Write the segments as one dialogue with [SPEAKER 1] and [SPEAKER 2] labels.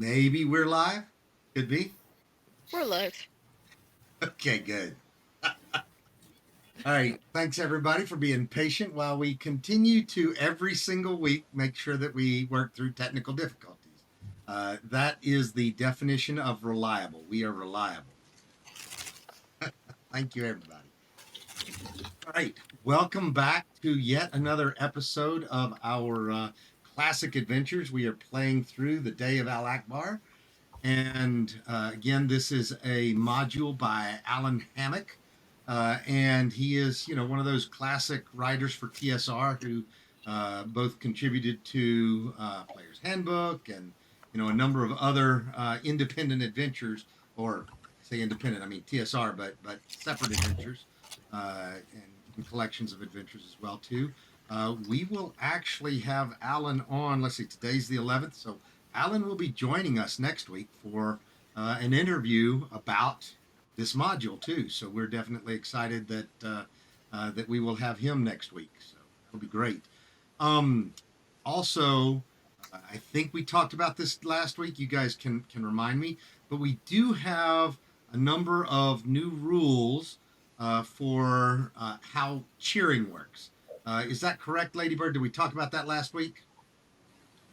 [SPEAKER 1] Maybe we're live. Could be.
[SPEAKER 2] We're live.
[SPEAKER 1] Okay, good. All right. Thanks everybody for being patient while we continue to every single week make sure that we work through technical difficulties. That is the definition of reliable. We are reliable. Thank you, everybody. All right. Welcome back to yet another episode of our classic adventures. We are playing through the Day of Al Akbar. And again, this is a module by Alan Hammock. And he is, one of those classic writers for TSR who both contributed to Player's Handbook and, a number of other independent adventures, or say independent, I mean TSR, but separate adventures and collections of adventures as well too. We will actually have Alan on. Let's see, today's the 11th, so Alan will be joining us next week for an interview about this module too. So we're definitely excited that we will have him next week. So that'll be great. Also, I think we talked about this last week. You guys can remind me, but we do have a number of new rules for how cheering works. Is that correct, Ladybird? Did we talk about that last week?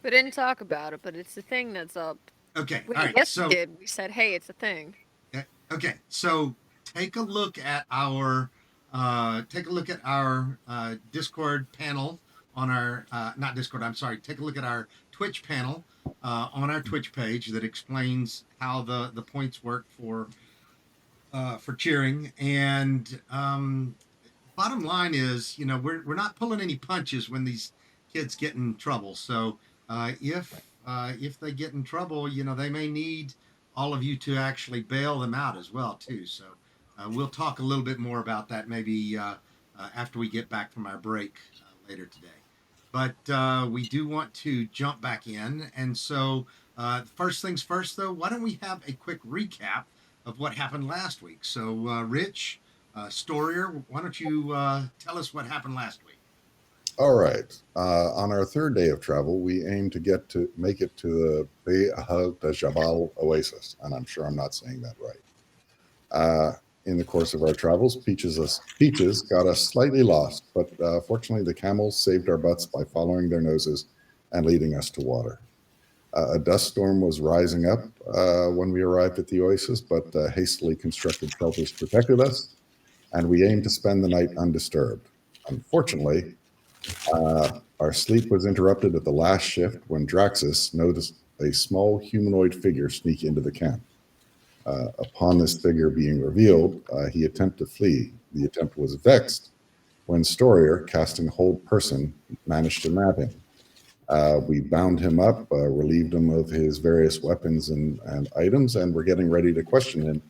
[SPEAKER 2] We didn't talk about it, but it's the thing that's up.
[SPEAKER 1] Okay. All
[SPEAKER 2] Wait,
[SPEAKER 1] right.
[SPEAKER 2] yes, we
[SPEAKER 1] So
[SPEAKER 2] did. We said, hey, it's a thing.
[SPEAKER 1] okay. So take a look at our Discord panel on our not Discord. I'm sorry. Take a look at our Twitch panel on our Twitch page that explains how the points work for cheering. And bottom line is, we're not pulling any punches when these kids get in trouble. So if they get in trouble, they may need all of you to actually bail them out as well too. So we'll talk a little bit more about that maybe after we get back from our break later today. But we do want to jump back in, and so first things first, though, why don't we have a quick recap of what happened last week? So, Rich, Storier, why don't you tell us what happened last week?
[SPEAKER 3] All right. On our third day of travel, we aim to make it to the Be'ah Jabal Oasis, and I'm sure I'm not saying that right. In the course of our travels, Peaches got us slightly lost, but fortunately the camels saved our butts by following their noses and leading us to water. A dust storm was rising up when we arrived at the oasis, but hastily constructed shelters protected us, and we aimed to spend the night undisturbed. Unfortunately, our sleep was interrupted at the last shift when Draxus noticed a small humanoid figure sneak into the camp. Upon this figure being revealed, he attempted to flee. The attempt was vexed when Storier, casting Hold Person, managed to nab him. We bound him up, relieved him of his various weapons and items, and were getting ready to question him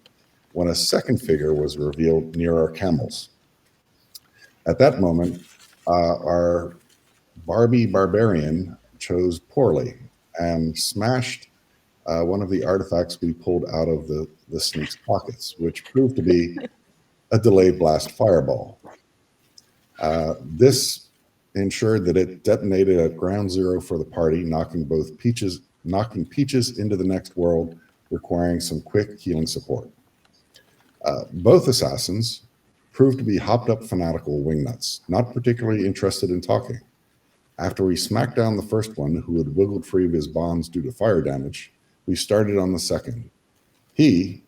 [SPEAKER 3] when a second figure was revealed near our camels. At that moment, our Barbie Barbarian chose poorly and smashed one of the artifacts we pulled out of the sneak's pockets, which proved to be a delayed blast fireball. This ensured that it detonated at ground zero for the party, knocking Peaches into the next world, requiring some quick healing support. Both assassins proved to be hopped-up fanatical wingnuts, not particularly interested in talking. After we smacked down the first one, who had wiggled free of his bonds due to fire damage, we started on the second. He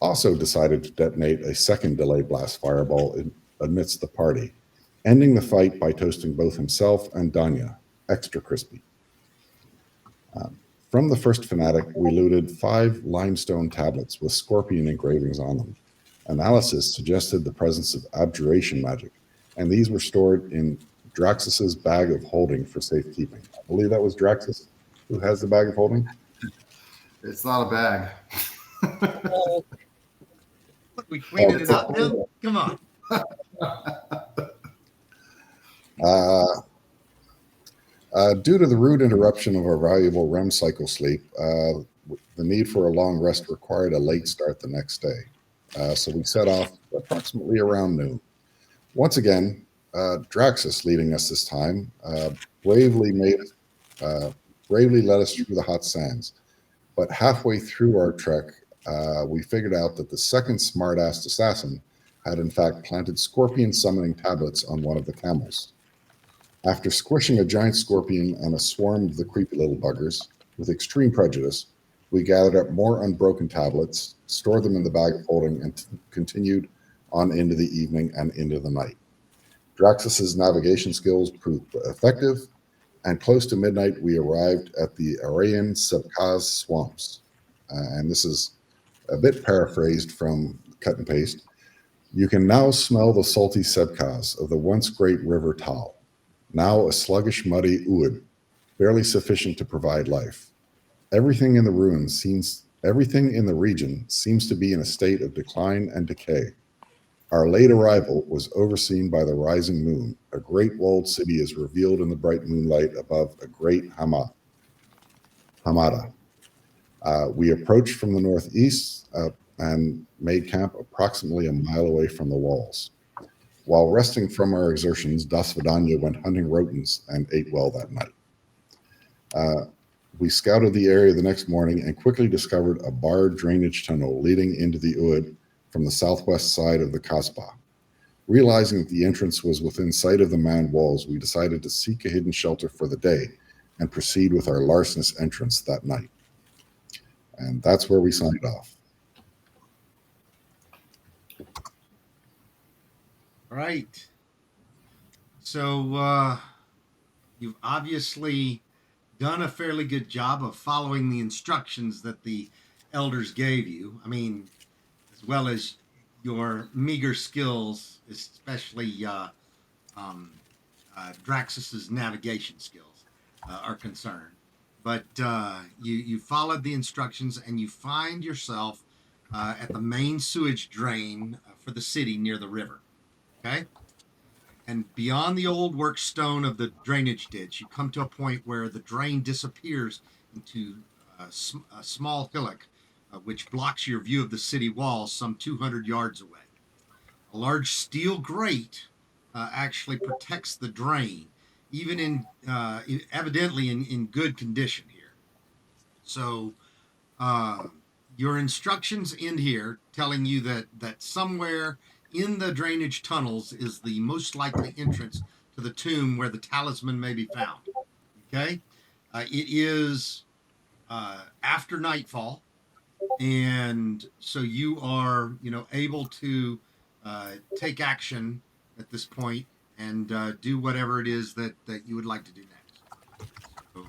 [SPEAKER 3] also decided to detonate a second delay blast fireball amidst the party, ending the fight by toasting both himself and Danya, extra crispy. From the first fanatic, we looted 5 limestone tablets with scorpion engravings on them. Analysis suggested the presence of abjuration magic, and these were stored in Draxus's bag of holding for safekeeping. I believe that was Draxus who has the bag of holding.
[SPEAKER 4] It's not a bag.
[SPEAKER 1] Look, we cleaned it up now. Come on.
[SPEAKER 3] Due to the rude interruption of our valuable REM cycle sleep, the need for a long rest required a late start the next day. So we set off approximately around noon. Once again, Draxus leading us this time, bravely led us through the hot sands. But halfway through our trek, we figured out that the second smartass assassin had in fact planted scorpion summoning tablets on one of the camels. After squishing a giant scorpion and a swarm of the creepy little buggers with extreme prejudice, we gathered up more unbroken tablets, stored them in the bag of holding, and continued on into the evening and into the night. Draxus's navigation skills proved effective, and close to midnight, we arrived at the Arayan Sebkaz swamps. And this is a bit paraphrased from cut and paste. You can now smell the salty Sebkaz of the once great river Tal, now a sluggish, muddy Uid, barely sufficient to provide life. Everything in the region seems to be in a state of decline and decay. Our late arrival was overseen by the rising moon. A great walled city is revealed in the bright moonlight above a great hamada. We approached from the northeast and made camp approximately a mile away from the walls. While resting from our exertions, Das Vidanya went hunting rodents and ate well that night. We scouted the area the next morning and quickly discovered a barred drainage tunnel leading into the Uid from the southwest side of the Kasbah. Realizing that the entrance was within sight of the manned walls, we decided to seek a hidden shelter for the day and proceed with our larcenous entrance that night. And that's where we signed off.
[SPEAKER 1] All right. So you've obviously done a fairly good job of following the instructions that the elders gave you. I mean, as well as your meager skills, especially Draxus's navigation skills are concerned. But you followed the instructions and you find yourself at the main sewage drain for the city near the river. Okay? And beyond the old work stone of the drainage ditch, you come to a point where the drain disappears into a small hillock, which blocks your view of the city walls some 200 yards away. A large steel grate actually protects the drain, even in evidently in good condition here. So your instructions end here, telling you that somewhere in the drainage tunnels is the most likely entrance to the tomb where the talisman may be found. Okay, it is after nightfall, and so you are able to take action at this point and do whatever it is that you would like to do next. So,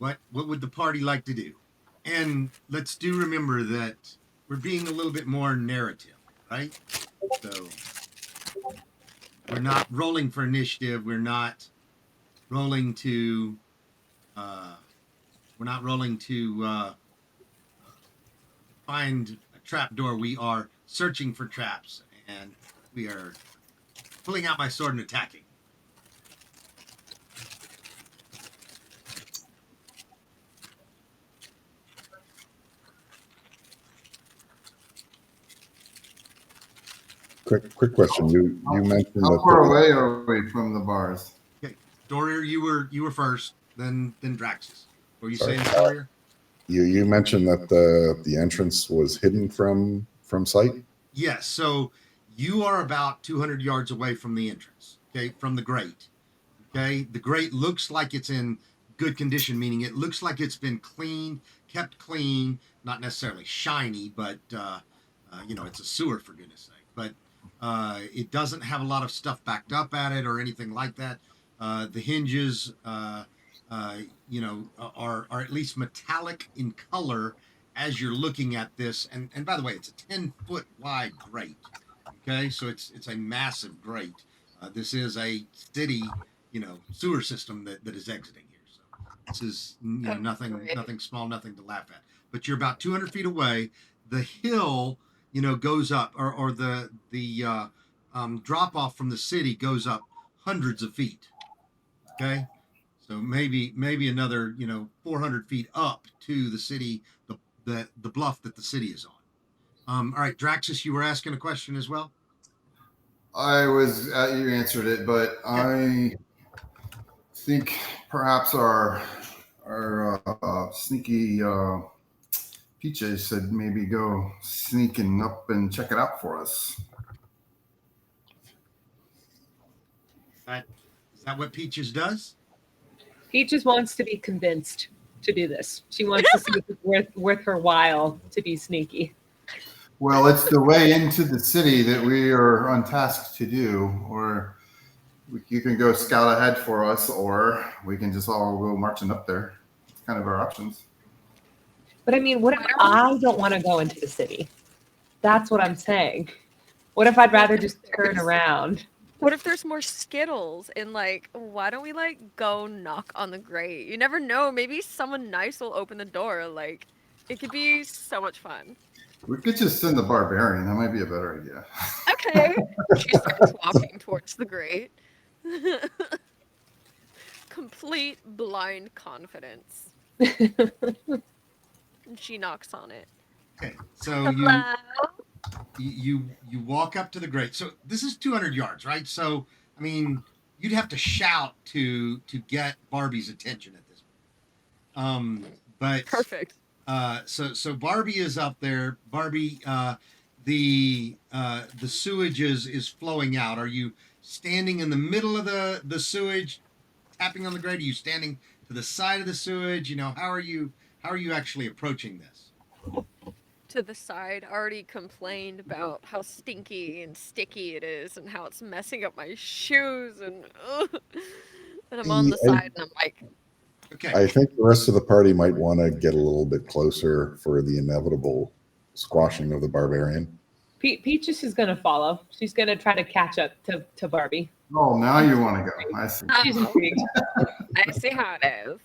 [SPEAKER 1] what would the party like to do? And let's do remember that we're being a little bit more narrative, right? So we're not rolling for initiative. We're not rolling to find a trap door. We are searching for traps, and we are pulling out my sword and attacking.
[SPEAKER 3] Quick question. You mentioned
[SPEAKER 4] How
[SPEAKER 3] that
[SPEAKER 4] far away are we from the bars?
[SPEAKER 1] Okay, Dorier, you were first, then Draxus. What were you
[SPEAKER 3] Sorry.
[SPEAKER 1] saying, Dorier?
[SPEAKER 3] You mentioned that the entrance was hidden from sight.
[SPEAKER 1] Yes. So you are about 200 yards away from the entrance. Okay, from the grate. Okay, the grate looks like it's in good condition, meaning it looks like it's been cleaned, kept clean, not necessarily shiny, but it's a sewer for goodness sake. But it doesn't have a lot of stuff backed up at it or anything like that. The hinges, are at least metallic in color as you're looking at this. And by the way, it's a 10-foot wide grate. Okay, so it's a massive grate. This is a city, sewer system that is exiting here. So this is nothing small, nothing to laugh at. But you're about 200 feet away. The hill, goes up, or the drop off from the city goes up hundreds of feet. Okay, so maybe another 400 feet up to the city, the bluff that the city is on. All right, Draxus, you were asking a question as well.
[SPEAKER 4] I was, you answered it, but I think perhaps our our sneaky Peaches said maybe go sneaking up and check it out for us.
[SPEAKER 1] Is that what Peaches does?
[SPEAKER 5] Peaches wants to be convinced to do this. She wants to see if it's worth her while to be sneaky.
[SPEAKER 4] Well, it's the way into the city that we are on task to do, or you can go scout ahead for us, or we can just all go marching up there. It's kind of our options.
[SPEAKER 5] But I mean, what if I don't want to go into the city? That's what I'm saying. What if I'd rather just turn around?
[SPEAKER 2] What if there's more Skittles and like, why don't we like go knock on the grate? You never know. Maybe someone nice will open the door. Like, it could be so much fun.
[SPEAKER 4] We could just send the barbarian. That might be a better idea.
[SPEAKER 2] Okay. She starts walking towards the grate. Complete blind confidence. And she knocks on it.
[SPEAKER 1] Okay, so
[SPEAKER 2] Hello?
[SPEAKER 1] you walk up to the grate. So this is 200 yards, right? So I mean, you'd have to shout to get Barbie's attention at this point. But
[SPEAKER 2] Perfect.
[SPEAKER 1] So Barbie is up there. Barbie, the sewage is flowing out. Are you standing in the middle of the sewage, tapping on the grate? Are you standing to the side of the sewage? You know, how are you actually approaching this?
[SPEAKER 2] To the side, already complained about how stinky and sticky it is and how it's messing up my shoes and I'm on the side and I'm like,
[SPEAKER 1] Okay.
[SPEAKER 3] I think the rest of the party might want to get a little bit closer for the inevitable squashing of the barbarian.
[SPEAKER 5] Peaches is going to follow. She's going to try to catch up to Barbie.
[SPEAKER 4] Oh, now you want to go. I see.
[SPEAKER 5] She's intrigued.
[SPEAKER 2] I see how it is.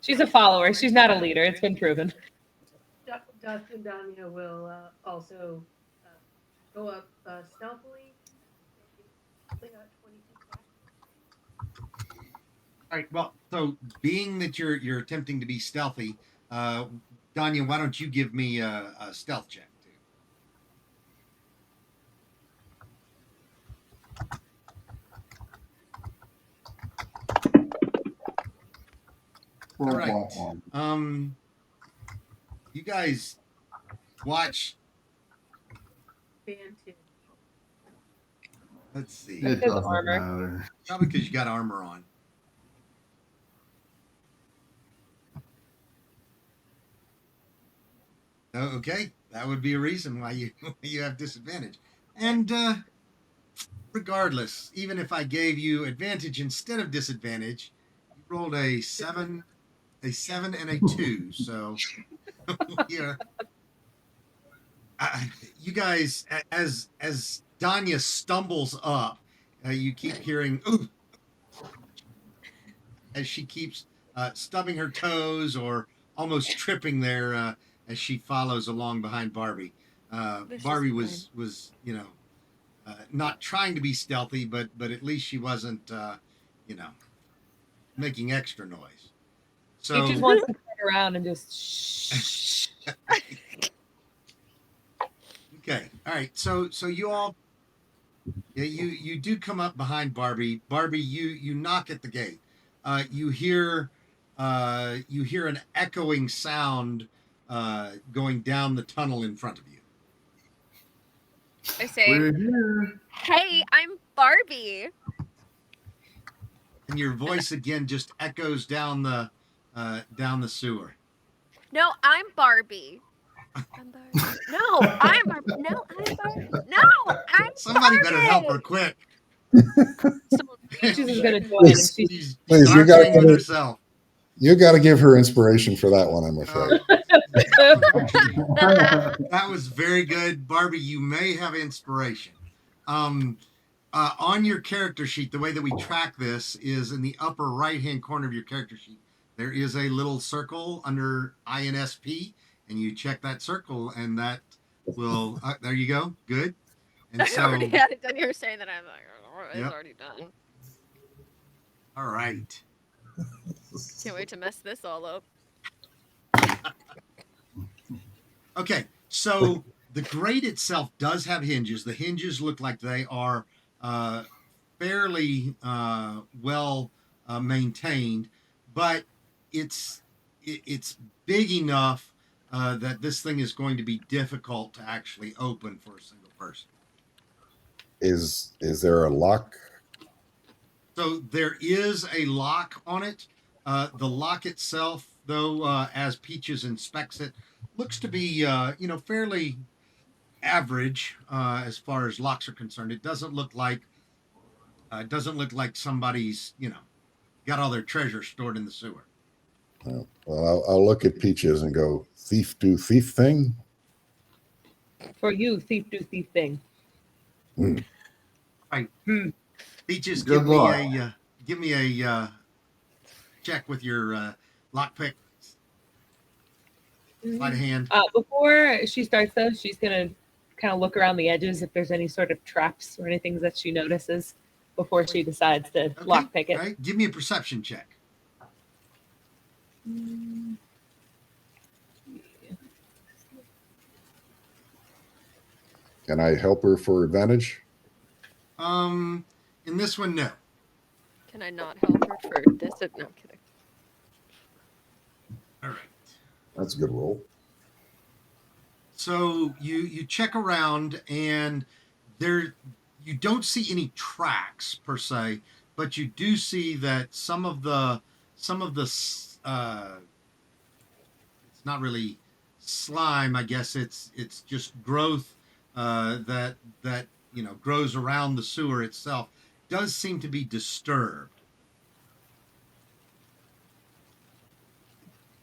[SPEAKER 5] She's a follower. She's not a leader. It's been proven.
[SPEAKER 6] Dr. Danya will also go up stealthily. They got 22 seconds.
[SPEAKER 1] All right. Well, so being that you're attempting to be stealthy, Danya, why don't you give me a stealth check too? All right. You guys watch.
[SPEAKER 6] Vantage.
[SPEAKER 1] Let's see.
[SPEAKER 4] It
[SPEAKER 5] There's
[SPEAKER 4] doesn't
[SPEAKER 5] armor.
[SPEAKER 4] matter.
[SPEAKER 1] Probably because you got armor on. Oh, okay, that would be a reason why you have disadvantage. And regardless, even if I gave you advantage instead of disadvantage, you rolled a 7 and a 2. So yeah, you guys, as Danya stumbles up, you keep hearing ooh, as she keeps stubbing her toes or almost tripping there as she follows along behind Barbie. Barbie was not trying to be stealthy, but at least she wasn't making extra noise. So
[SPEAKER 5] Peaches wants to turn around and just shh.
[SPEAKER 1] okay, all right. So you all, you do come up behind Barbie. Barbie, you knock at the gate. You hear an echoing sound going down the tunnel in front of you.
[SPEAKER 2] I say,
[SPEAKER 4] We're here.
[SPEAKER 2] hey, I'm Barbie.
[SPEAKER 1] And your voice again just echoes down the sewer.
[SPEAKER 2] No, I'm Barbie. I'm Barbie. No, I'm Barbie. No, I'm Barbie. No, I'm
[SPEAKER 1] Somebody
[SPEAKER 2] Barbie.
[SPEAKER 1] better help her quick.
[SPEAKER 5] So Peaches is going to join. And she's
[SPEAKER 1] She's
[SPEAKER 3] Please, you gotta
[SPEAKER 1] arguing with
[SPEAKER 3] give her-
[SPEAKER 1] herself.
[SPEAKER 3] You got to give her inspiration for that one, I'm afraid.
[SPEAKER 1] That was very good, Barbie. You may have inspiration. On your character sheet, the way that we track this is in the upper right-hand corner of your character sheet. There is a little circle under INSP, and you check that circle, and that will. There you go. Good. And
[SPEAKER 2] I
[SPEAKER 1] so,
[SPEAKER 2] already had it done. You were saying that I'm like, oh, it's
[SPEAKER 1] Yep.
[SPEAKER 2] already done.
[SPEAKER 1] all right.
[SPEAKER 2] Can't wait to mess this all up.
[SPEAKER 1] Okay, so the grate itself does have hinges. The hinges look like they are fairly well maintained, but it's big enough that this thing is going to be difficult to actually open for a single person.
[SPEAKER 3] Is there a lock?
[SPEAKER 1] So there is a lock on it. The lock itself, though, as Peaches inspects it, looks to be fairly average as far as locks are concerned. It doesn't look like somebody's got all their treasure stored in the sewer.
[SPEAKER 3] Well, I'll look at Peaches and go, thief do thief thing.
[SPEAKER 5] For you, thief do thief thing.
[SPEAKER 1] Right.
[SPEAKER 5] Hmm.
[SPEAKER 1] Peaches,
[SPEAKER 4] Good luck.
[SPEAKER 1] give me a check with your lockpick. Sleight of hand.
[SPEAKER 5] Before she starts, though, she's gonna kind of look around the edges if there's any sort of traps or anything that she notices before she decides to lockpick it.
[SPEAKER 1] All right. Give me a perception check.
[SPEAKER 3] Can I help her for advantage?
[SPEAKER 1] In this one, no.
[SPEAKER 2] Can I not help her for this? No, I'm kidding.
[SPEAKER 1] All right.
[SPEAKER 3] That's a good roll.
[SPEAKER 1] So you check around, and there you don't see any tracks per se, but you do see that some of the it's not really slime. I guess it's just growth that grows around the sewer itself. Does seem to be disturbed.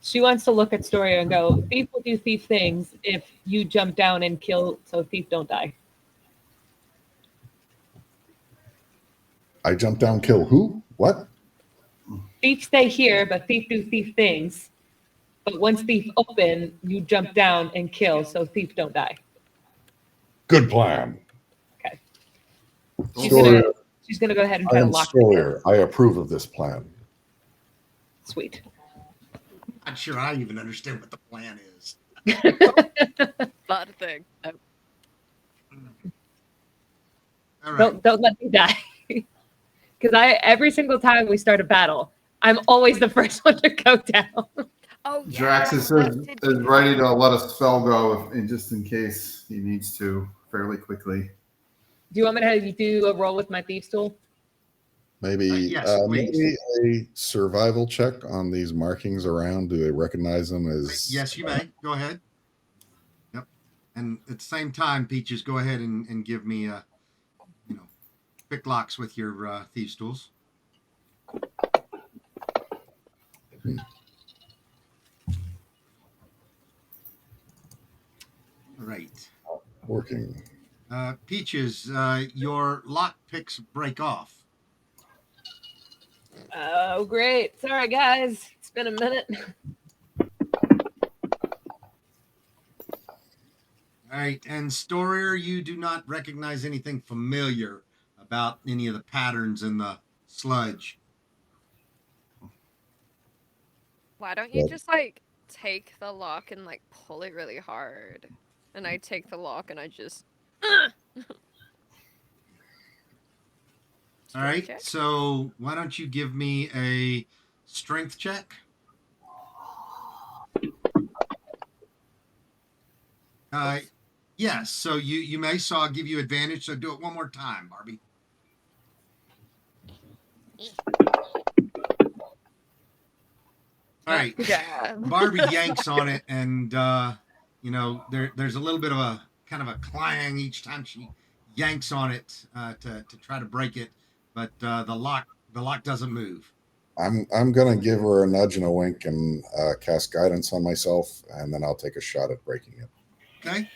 [SPEAKER 5] She wants to look at Storia and go, thief will do thief things if you jump down and kill so thief don't die.
[SPEAKER 3] I jump down, kill who? What?
[SPEAKER 5] Thief stay here, but thief do thief things. But once thief open, you jump down and kill so thief don't die.
[SPEAKER 3] Good plan.
[SPEAKER 5] Okay.
[SPEAKER 3] Storia,
[SPEAKER 5] She's gonna go ahead and
[SPEAKER 3] I
[SPEAKER 5] try to
[SPEAKER 3] am
[SPEAKER 5] lock
[SPEAKER 3] Storia. I approve of this plan.
[SPEAKER 5] Sweet.
[SPEAKER 1] Not sure I even understand what the plan is.
[SPEAKER 2] Bad thing. Oh,
[SPEAKER 1] All right.
[SPEAKER 5] Don't let me die. Because every single time we start a battle, I'm always the first one to go down.
[SPEAKER 2] oh yeah.
[SPEAKER 4] Drax is ready to let a spell go just in case he needs to fairly quickly.
[SPEAKER 5] Do you want me to do a roll with my thieves tool?
[SPEAKER 3] Maybe,
[SPEAKER 1] yes, please.
[SPEAKER 3] maybe a survival check on these markings around. Do they recognize them as?
[SPEAKER 1] Yes, you may. Go ahead. Yep. And at the same time, Peaches, go ahead and give me pick locks with your thieves tools. All right.
[SPEAKER 3] Working.
[SPEAKER 1] Peaches, your lock picks break off.
[SPEAKER 5] Oh, great. Sorry, guys. It's been a minute.
[SPEAKER 1] All right. And Storia, you do not recognize anything familiar about any of the patterns in the sludge.
[SPEAKER 2] Why don't you
[SPEAKER 3] Well-
[SPEAKER 2] just take the lock and pull it really hard? And I take the lock and I just.
[SPEAKER 1] All right.
[SPEAKER 2] Check.
[SPEAKER 1] So why don't you give me a strength check? Yes. So you may. So I'll give you advantage. So do it one more time, Barbie. All right.
[SPEAKER 2] Yeah.
[SPEAKER 1] Barbie yanks on it, and there's a little bit of a kind of a clang each time she yanks on it to try to break it, but the lock doesn't move.
[SPEAKER 3] I'm gonna give her a nudge and a wink and cast guidance on myself, and then I'll take a shot at breaking it.
[SPEAKER 1] Okay.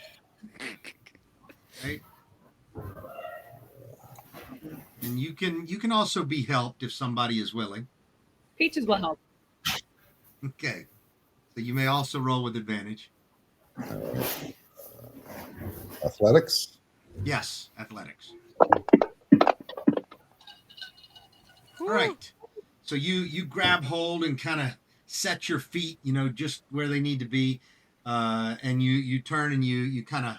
[SPEAKER 1] Right. And you can also be helped if somebody is willing.
[SPEAKER 5] Peaches will help.
[SPEAKER 1] Okay. So you may also roll with advantage.
[SPEAKER 3] Athletics.
[SPEAKER 1] Yes, athletics. All right. So you grab hold and kind of set your feet, just where they need to be, and you turn and you kind of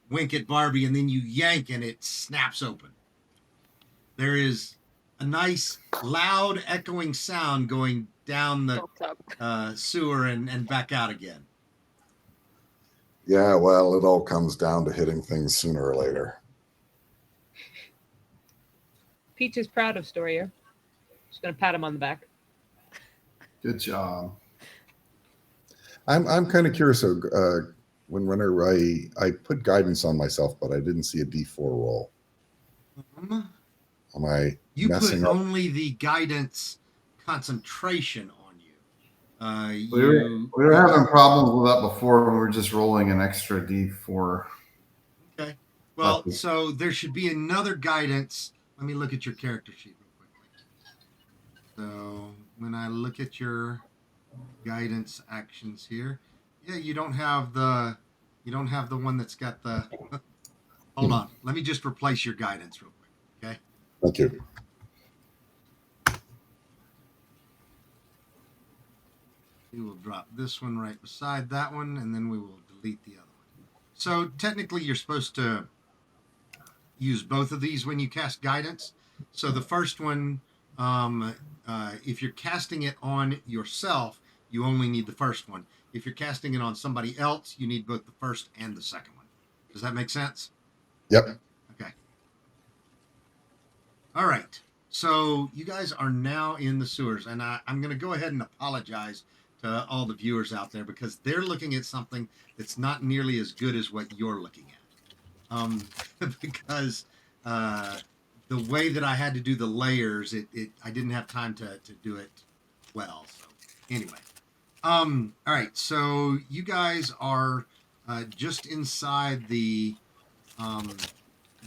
[SPEAKER 1] wink at Barbie, and then you yank and it snaps open. There is a nice loud echoing sound going down the
[SPEAKER 2] Built up.
[SPEAKER 1] sewer and back out again.
[SPEAKER 3] Yeah, well, it all comes down to hitting things sooner or later.
[SPEAKER 5] Peach is proud of Storier. Just gonna pat him on the back.
[SPEAKER 4] Good job.
[SPEAKER 3] I'm kind of curious. Whenever I put guidance on myself, but I didn't see a D4 roll. Am I
[SPEAKER 1] You put
[SPEAKER 3] messing up?
[SPEAKER 1] only the guidance concentration on you.
[SPEAKER 4] We were having problems with that before when we were just rolling an extra D4.
[SPEAKER 1] Okay. Well,
[SPEAKER 4] Okay.
[SPEAKER 1] so there should be another guidance. Let me look at your character sheet real quickly. So when I look at your guidance actions here, yeah, you don't have the one that's got the. Hold on. Let me just replace your guidance real quick. Okay.
[SPEAKER 3] Thank you.
[SPEAKER 1] We will drop this one right beside that one, and then we will delete the other one. So technically, you're supposed to use both of these when you cast guidance. So the first one, if you're casting it on yourself, you only need the first one. If you're casting it on somebody else, you need both the first and the second one. Does that make sense?
[SPEAKER 3] Yep.
[SPEAKER 1] Okay. All right. So you guys are now in the sewers, and I'm going to go ahead and apologize to all the viewers out there because they're looking at something that's not nearly as good as what you're looking at. Because the way that I had to do the layers, I didn't have time to do it well. So anyway, all right. So you guys are just inside the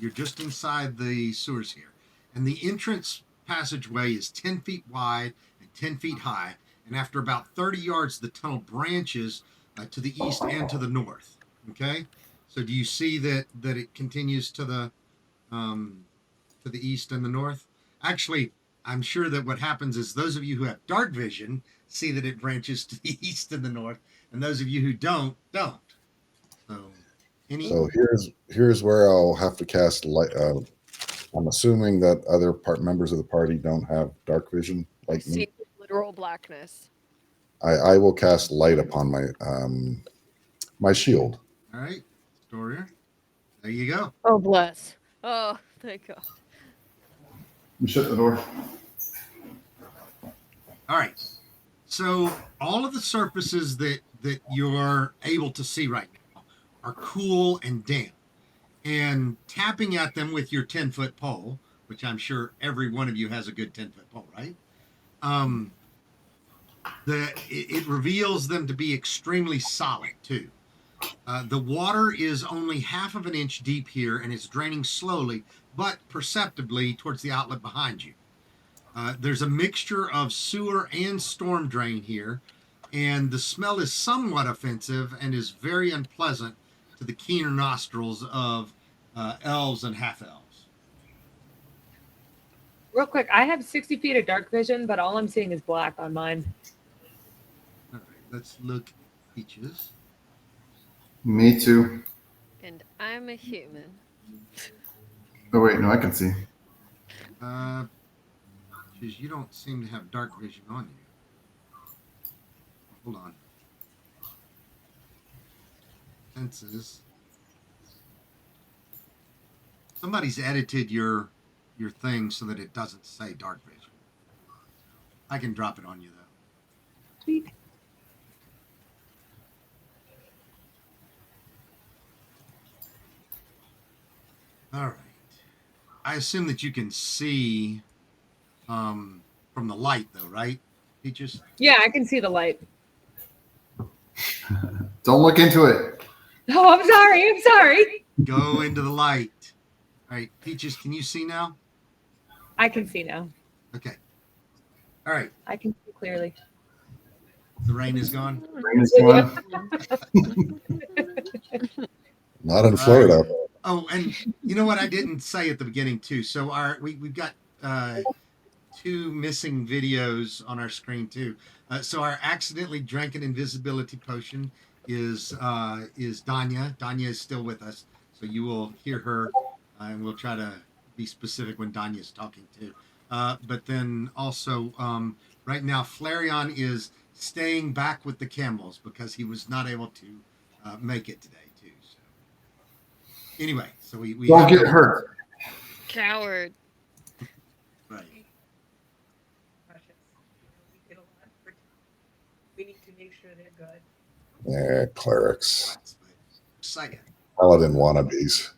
[SPEAKER 1] you're just inside the sewers here, and the entrance passageway is 10 feet wide and 10 feet high. And after about 30 yards, the tunnel branches to the east and to the north. Okay, so do you see that it continues to the east and the north? Actually, I'm sure that what happens is those of you who have dark vision see that it branches to the east and the north, and those of you who don't. So,
[SPEAKER 3] So here's where I'll have to cast light. I'm assuming that other members of the party don't have dark vision like me.
[SPEAKER 2] See literal blackness.
[SPEAKER 3] I will cast light upon my my shield.
[SPEAKER 1] all right, Storier, there you go.
[SPEAKER 2] Oh bless. Oh, thank God.
[SPEAKER 4] You shut the door.
[SPEAKER 1] All right. So all of the surfaces that you're able to see right now are cool and damp. And tapping at them with your 10-foot pole, which I'm sure every one of you has a good 10-foot pole, right? It reveals them to be extremely solid too. The water is only half of an inch deep here, and it's draining slowly but perceptibly towards the outlet behind you. There's a mixture of sewer and storm drain here, and the smell is somewhat offensive and is very unpleasant to the keener nostrils of elves and half-elves.
[SPEAKER 5] Real quick, I have 60 feet of dark vision, but all I'm seeing is black on mine.
[SPEAKER 1] All right, let's look at Peaches.
[SPEAKER 4] Me too.
[SPEAKER 2] And I'm a human.
[SPEAKER 4] Oh wait, no, I can see.
[SPEAKER 1] Peaches, you don't seem to have dark vision on you. Hold on. Senses. Somebody's edited your thing so that it doesn't say dark vision. I can drop it on you though.
[SPEAKER 5] Sweet.
[SPEAKER 1] All right. I assume that you can see from the light though, right, Peaches?
[SPEAKER 5] Yeah, I can see the light.
[SPEAKER 4] Don't look into it.
[SPEAKER 5] Oh, I'm sorry. I'm sorry.
[SPEAKER 1] Go into the light. All right, Peaches, can you see now?
[SPEAKER 5] I can see now.
[SPEAKER 1] Okay. All right.
[SPEAKER 5] I can see clearly.
[SPEAKER 1] The rain is gone.
[SPEAKER 4] Rain is gone.
[SPEAKER 3] Not in Florida.
[SPEAKER 1] Oh, and you know what I didn't say at the beginning too. So we've got two missing videos on our screen too. So our accidentally drank an invisibility potion is Danya. Danya is still with us, so you will hear her, and we'll try to be specific when Danya is talking too. but then also right now Flareon is staying back with the camels because he was not able to make it today too. So anyway, so we
[SPEAKER 4] Don't
[SPEAKER 1] have
[SPEAKER 4] get
[SPEAKER 1] to-
[SPEAKER 4] hurt.
[SPEAKER 2] Coward.
[SPEAKER 1] Right.
[SPEAKER 6] Precious. We did a lot for. We need to make sure they're good.
[SPEAKER 3] Yeah, clerics,
[SPEAKER 1] But second.
[SPEAKER 3] paladin wannabes.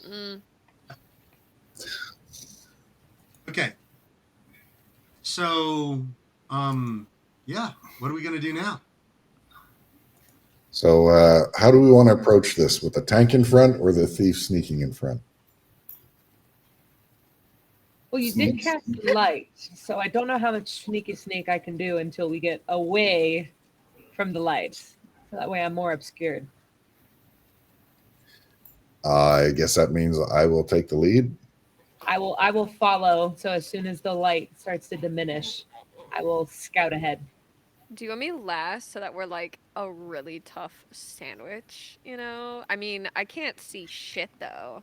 [SPEAKER 2] Mm.
[SPEAKER 1] Okay. So yeah, what are we gonna do now?
[SPEAKER 3] So, how do we want to approach this? With the tank in front or the thief sneaking in front?
[SPEAKER 5] Well, you did
[SPEAKER 4] Sneaks.
[SPEAKER 5] cast light, so I don't know how much sneaky sneak I can do until we get away from the light. So that way I'm more obscured.
[SPEAKER 3] I guess that means I will take the lead.
[SPEAKER 5] I will follow. So as soon as the light starts to diminish, I will scout ahead.
[SPEAKER 2] Do you want me last so that we're like a really tough sandwich? You know? I mean, I can't see shit though.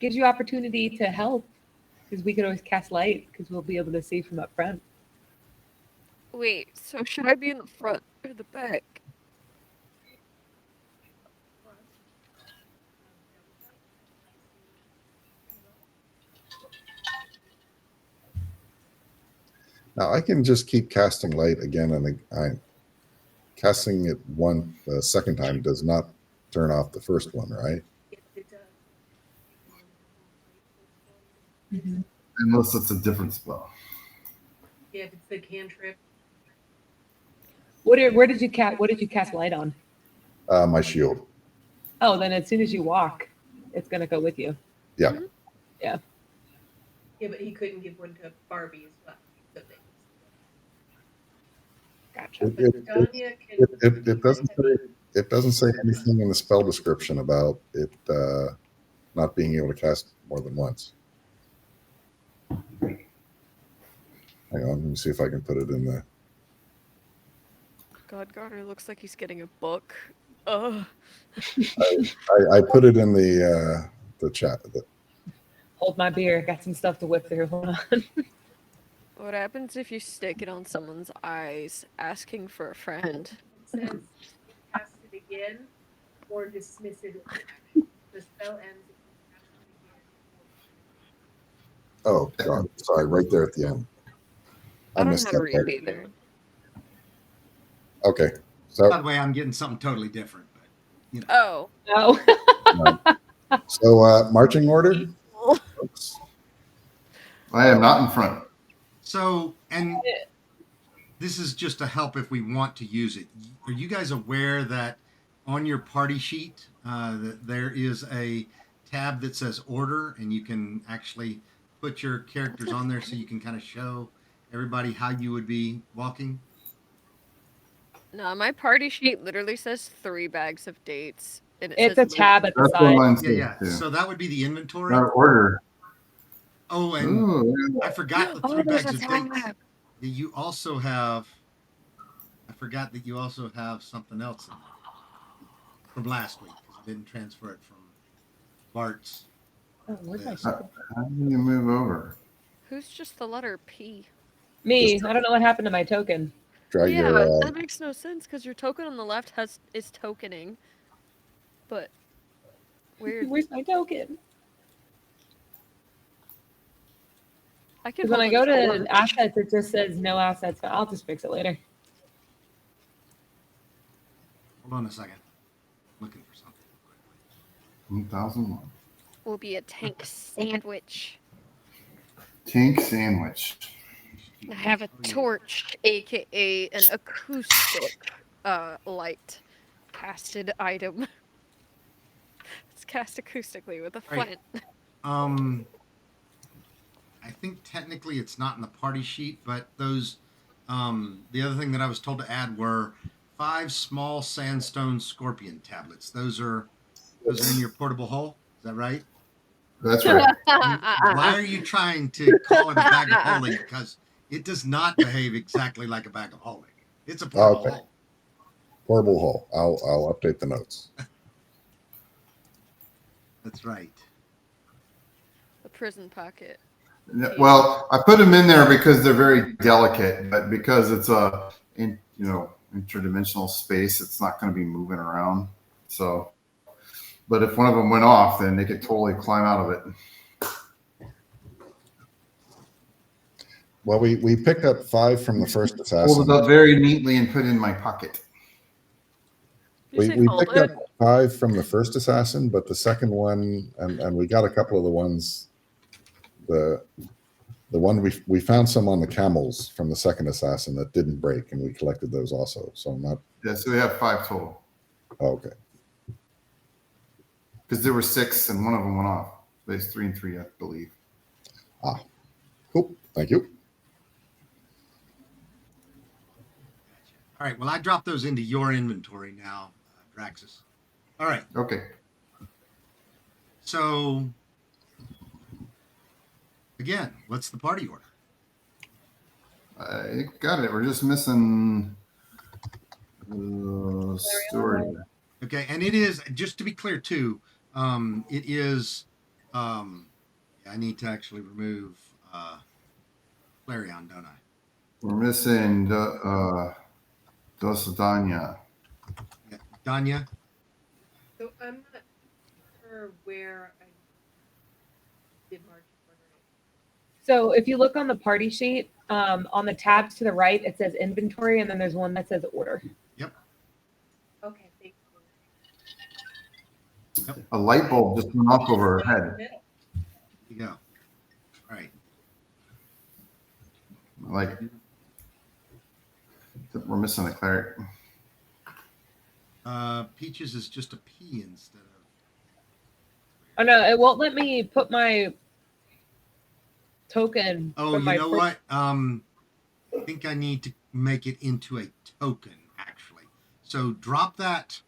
[SPEAKER 5] Gives you opportunity to help because we could always cast light because we'll be able to see from up front.
[SPEAKER 2] Wait, so should I be in the front or the back?
[SPEAKER 3] Now I can just keep casting light again and again. Casting it the second time does not turn off the first one, right?
[SPEAKER 6] Yes, it does.
[SPEAKER 4] Unless it's a different spell.
[SPEAKER 6] Yeah, if it's the cantrip.
[SPEAKER 5] Where did you cast? What did you cast light on?
[SPEAKER 3] My shield.
[SPEAKER 5] Oh, then as soon as you walk, it's gonna go with you.
[SPEAKER 3] Yeah.
[SPEAKER 6] Yeah, but he couldn't give one to Barbie as well. So they-
[SPEAKER 5] Gotcha.
[SPEAKER 3] It,
[SPEAKER 6] But
[SPEAKER 3] it,
[SPEAKER 6] Danya can.
[SPEAKER 3] it doesn't say it doesn't say anything in the spell description about it not being able to cast more than once. Hang on, let me see if I can put it in the.
[SPEAKER 2] God, Garner looks like he's getting a book. Ugh.
[SPEAKER 3] I put it in the chat.
[SPEAKER 5] Hold my beer. Got some stuff to whip through. Hold on.
[SPEAKER 2] What happens if you stick it on someone's eyes, asking for a friend?
[SPEAKER 6] It says cast it again or dismiss it. as action. The spell ends if you cast it again.
[SPEAKER 3] Oh God, sorry, right there at the end.
[SPEAKER 2] I don't know
[SPEAKER 3] missed
[SPEAKER 2] how to
[SPEAKER 3] that
[SPEAKER 2] read
[SPEAKER 3] part.
[SPEAKER 2] either.
[SPEAKER 3] Okay, so
[SPEAKER 1] By the way, I'm getting something totally different, but you know.
[SPEAKER 2] Oh.
[SPEAKER 5] No.
[SPEAKER 3] so marching order. Oops.
[SPEAKER 4] I am not in front.
[SPEAKER 1] So, and this is just to help if we want to use it. Are you guys aware that on your party sheet, that there is a tab that says order, and you can actually put your characters on there so you can kind of show everybody how you would be walking?
[SPEAKER 2] No, my party sheet literally says 3 bags of dates. And it
[SPEAKER 5] It's
[SPEAKER 2] says
[SPEAKER 5] a tab at the
[SPEAKER 4] That's what
[SPEAKER 5] side.
[SPEAKER 4] mine
[SPEAKER 1] Yeah,
[SPEAKER 4] says
[SPEAKER 1] yeah.
[SPEAKER 4] too.
[SPEAKER 1] So that would be the inventory.
[SPEAKER 4] Our order.
[SPEAKER 1] Oh, and
[SPEAKER 4] Ooh,
[SPEAKER 1] I forgot the
[SPEAKER 2] Oh,
[SPEAKER 1] 3
[SPEAKER 2] there's
[SPEAKER 1] bags
[SPEAKER 2] a
[SPEAKER 1] of dates.
[SPEAKER 2] tab.
[SPEAKER 1] That you also have. I forgot that you also have something else in there from last week because I didn't transfer it from Bart's.
[SPEAKER 5] Oh, where's my
[SPEAKER 1] list.
[SPEAKER 5] shit?
[SPEAKER 4] how do you move over?
[SPEAKER 2] Who's just the letter P?
[SPEAKER 5] Me. I don't know what happened to my token.
[SPEAKER 3] Drag
[SPEAKER 2] Yeah,
[SPEAKER 3] your
[SPEAKER 2] that makes no sense because your token on the left is tokening. But weird.
[SPEAKER 5] Where's my token?
[SPEAKER 2] I can
[SPEAKER 5] Because when I
[SPEAKER 2] hold
[SPEAKER 5] go
[SPEAKER 2] a
[SPEAKER 5] to
[SPEAKER 2] torch.
[SPEAKER 5] assets, it just says no assets. I'll just fix it later.
[SPEAKER 1] Hold on a second. Looking for something.
[SPEAKER 4] 1001.
[SPEAKER 2] Will be a tank sandwich.
[SPEAKER 4] Tank sandwich.
[SPEAKER 2] I have a torch, aka an acoustic light casted item. It's cast acoustically with a
[SPEAKER 1] Right.
[SPEAKER 2] flint.
[SPEAKER 1] I think technically it's not in the party sheet, but those the other thing that I was told to add were 5 small sandstone scorpion tablets. Those are in your portable hull. Is that right?
[SPEAKER 4] That's right.
[SPEAKER 1] Why are you trying to call it a bag of holding? Because it does not behave exactly like a bag of holding. It's a portable
[SPEAKER 3] Okay.
[SPEAKER 1] hull.
[SPEAKER 3] portable hull. I'll update the notes.
[SPEAKER 1] That's right.
[SPEAKER 2] The prison pocket.
[SPEAKER 4] Well, I put them in there because they're very delicate, but because it's interdimensional space, it's not going to be moving around. So, but if one of them went off, then they could totally climb out of it.
[SPEAKER 3] Well, we picked up 5 from the first
[SPEAKER 4] Hold
[SPEAKER 3] assassin.
[SPEAKER 4] it up very neatly and put it in my pocket.
[SPEAKER 2] You say
[SPEAKER 3] We
[SPEAKER 2] hold
[SPEAKER 3] picked
[SPEAKER 2] it.
[SPEAKER 3] up 5 from the first assassin, but the second one, and we got a couple of the ones. The one we found some on the camels from the second assassin that didn't break, and we collected those also. So I'm not.
[SPEAKER 4] Yeah, so we have 5 total
[SPEAKER 3] Oh, okay.
[SPEAKER 4] because there were 6 and one of them went off. There's 3 and 3, I believe.
[SPEAKER 3] Cool. Thank you.
[SPEAKER 1] All right. Well, I dropped those into your inventory now, Draxus. All right.
[SPEAKER 4] Okay.
[SPEAKER 1] So, again, what's the party order?
[SPEAKER 4] I got it. We're just missing story.
[SPEAKER 1] Okay, and it is, just to be clear too, it is. I need to actually remove Clarion, don't I?
[SPEAKER 4] We're missing Dosadanya.
[SPEAKER 1] Yeah. Danya.
[SPEAKER 6] So I'm not sure where I did march order.
[SPEAKER 5] So if you look on the party sheet, on the tabs to the right, it says inventory, and then there's one that says order.
[SPEAKER 6] Okay, thank you.
[SPEAKER 4] A light bulb just went off over her head.
[SPEAKER 1] There you go. All right.
[SPEAKER 4] Like we're missing a cleric.
[SPEAKER 1] Peaches is just a P instead of.
[SPEAKER 5] Oh no, it won't let me put my token.
[SPEAKER 1] Oh,
[SPEAKER 5] from
[SPEAKER 1] you
[SPEAKER 5] my
[SPEAKER 1] know
[SPEAKER 5] first-
[SPEAKER 1] what? I think I need to make it into a token, actually. So drop that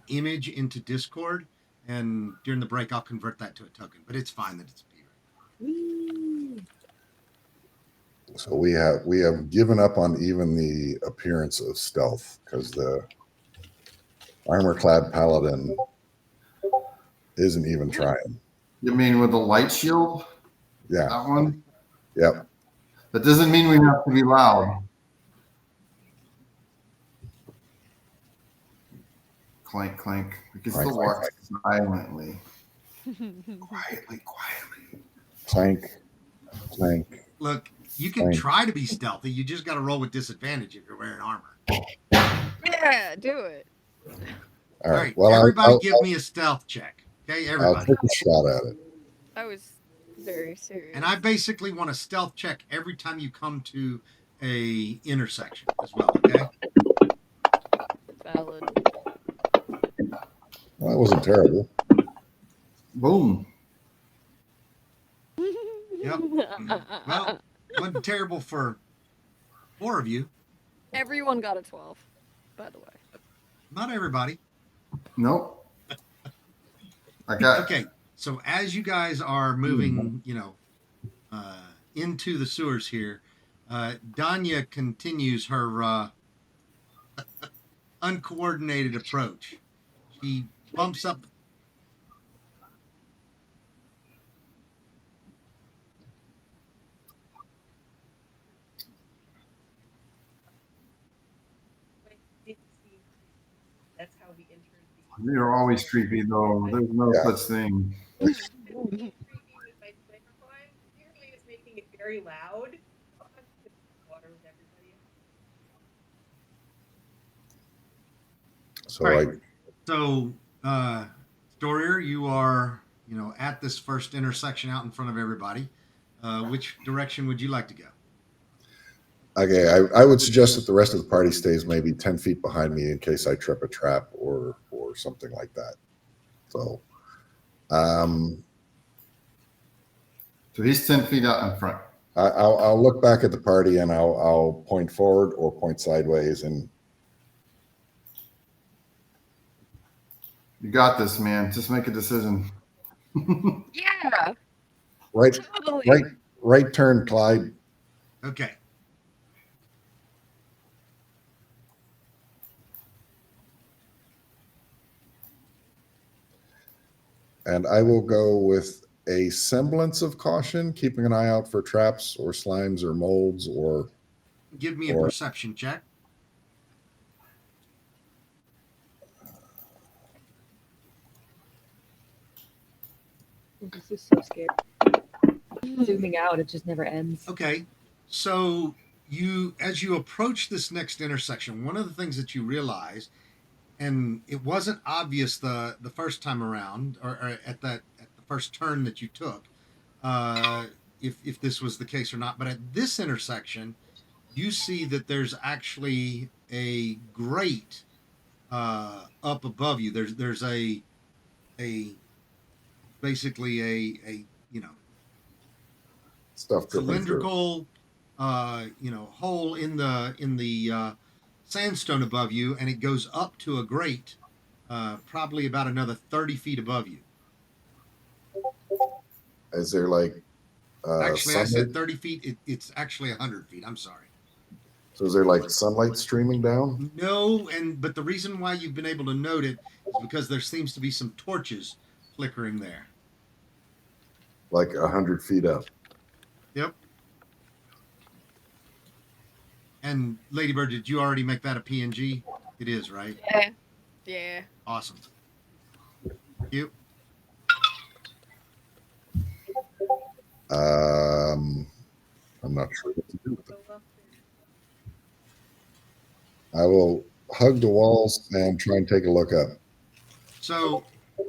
[SPEAKER 1] image into Discord, and during the break, I'll convert that to a token. But it's fine that it's a P.
[SPEAKER 5] Whee!
[SPEAKER 3] So we have given up on even the appearance of stealth because the armor-clad paladin isn't even trying.
[SPEAKER 4] You mean with the light shield?
[SPEAKER 3] Yeah.
[SPEAKER 4] That one?
[SPEAKER 3] Yep.
[SPEAKER 4] That doesn't mean we have to be loud. Clank, clank. We can
[SPEAKER 3] Clank,
[SPEAKER 4] still
[SPEAKER 3] clank,
[SPEAKER 4] walk silently. Quietly.
[SPEAKER 3] Clank. Clank.
[SPEAKER 1] Look, you can
[SPEAKER 3] Fine.
[SPEAKER 1] try to be stealthy. You just got to roll with disadvantage if you're wearing armor.
[SPEAKER 2] Yeah, do it.
[SPEAKER 3] All right.
[SPEAKER 1] Well,
[SPEAKER 3] Well,
[SPEAKER 1] everybody
[SPEAKER 3] I'll
[SPEAKER 1] give me a stealth check. Okay,
[SPEAKER 3] I'll
[SPEAKER 1] everybody.
[SPEAKER 3] take a shot at it.
[SPEAKER 2] I was very serious.
[SPEAKER 1] And I basically want a stealth check every time you come to a intersection as well. Okay.
[SPEAKER 2] Valid.
[SPEAKER 3] Well, that wasn't terrible.
[SPEAKER 4] Boom.
[SPEAKER 1] Yep. Well, wasn't terrible for 4 of you.
[SPEAKER 2] Everyone got a 12, by the way.
[SPEAKER 1] Not everybody.
[SPEAKER 4] Nope. I got
[SPEAKER 1] Okay. So as you guys are moving, into the sewers here, Danya continues her uncoordinated approach. She bumps up.
[SPEAKER 6] I did see that's how we entered the.
[SPEAKER 4] You're always creepy though. There's no
[SPEAKER 3] Yeah.
[SPEAKER 4] such thing.
[SPEAKER 6] Creepy with my microphone. Apparently, it's making it very loud. I'll have to put water with everybody.
[SPEAKER 3] So
[SPEAKER 1] All right. So, Storier, you are, at this first intersection out in front of everybody. Which direction would you like to go?
[SPEAKER 3] Okay, I would suggest that the rest of the party stays maybe 10 feet behind me in case I trip a trap or something like that. So,
[SPEAKER 4] So he's 10 feet out in front.
[SPEAKER 3] I'll look back at the party and I'll point forward or point sideways and
[SPEAKER 4] You got this, man. Just make a decision.
[SPEAKER 2] Yeah,
[SPEAKER 3] right
[SPEAKER 2] totally.
[SPEAKER 3] right turn, Clyde.
[SPEAKER 1] Okay.
[SPEAKER 3] And I will go with a semblance of caution, keeping an eye out for traps or slimes or molds or
[SPEAKER 1] Give me a
[SPEAKER 3] Or-
[SPEAKER 1] perception check.
[SPEAKER 5] This is so scary. Zooming out, it just never ends.
[SPEAKER 1] Okay. So as you approach this next intersection, one of the things that you realize, and it wasn't obvious the first time around, or at the first turn that you took, if this was the case or not, but at this intersection, you see that there's actually a grate up above you. There's a basically a
[SPEAKER 3] stuff dripping through.
[SPEAKER 1] cylindrical hole in the sandstone above you, and it goes up to a grate probably about another 30 feet above you.
[SPEAKER 3] Is there like
[SPEAKER 1] Actually, I said
[SPEAKER 3] sunlight?
[SPEAKER 1] 30 feet. It's actually 100 feet. I'm sorry.
[SPEAKER 3] So is there like sunlight streaming down?
[SPEAKER 1] No, but the reason why you've been able to note it is because there seems to be some torches flickering there.
[SPEAKER 3] Like 100 feet up.
[SPEAKER 1] Yep. And Ladybird, did you already make that a PNG? It is, right?
[SPEAKER 2] Yeah. Yeah.
[SPEAKER 1] Awesome. Thank you.
[SPEAKER 3] I'm not sure what to do with it.
[SPEAKER 6] Go up
[SPEAKER 3] I will hug the walls and try and take a look up.
[SPEAKER 1] So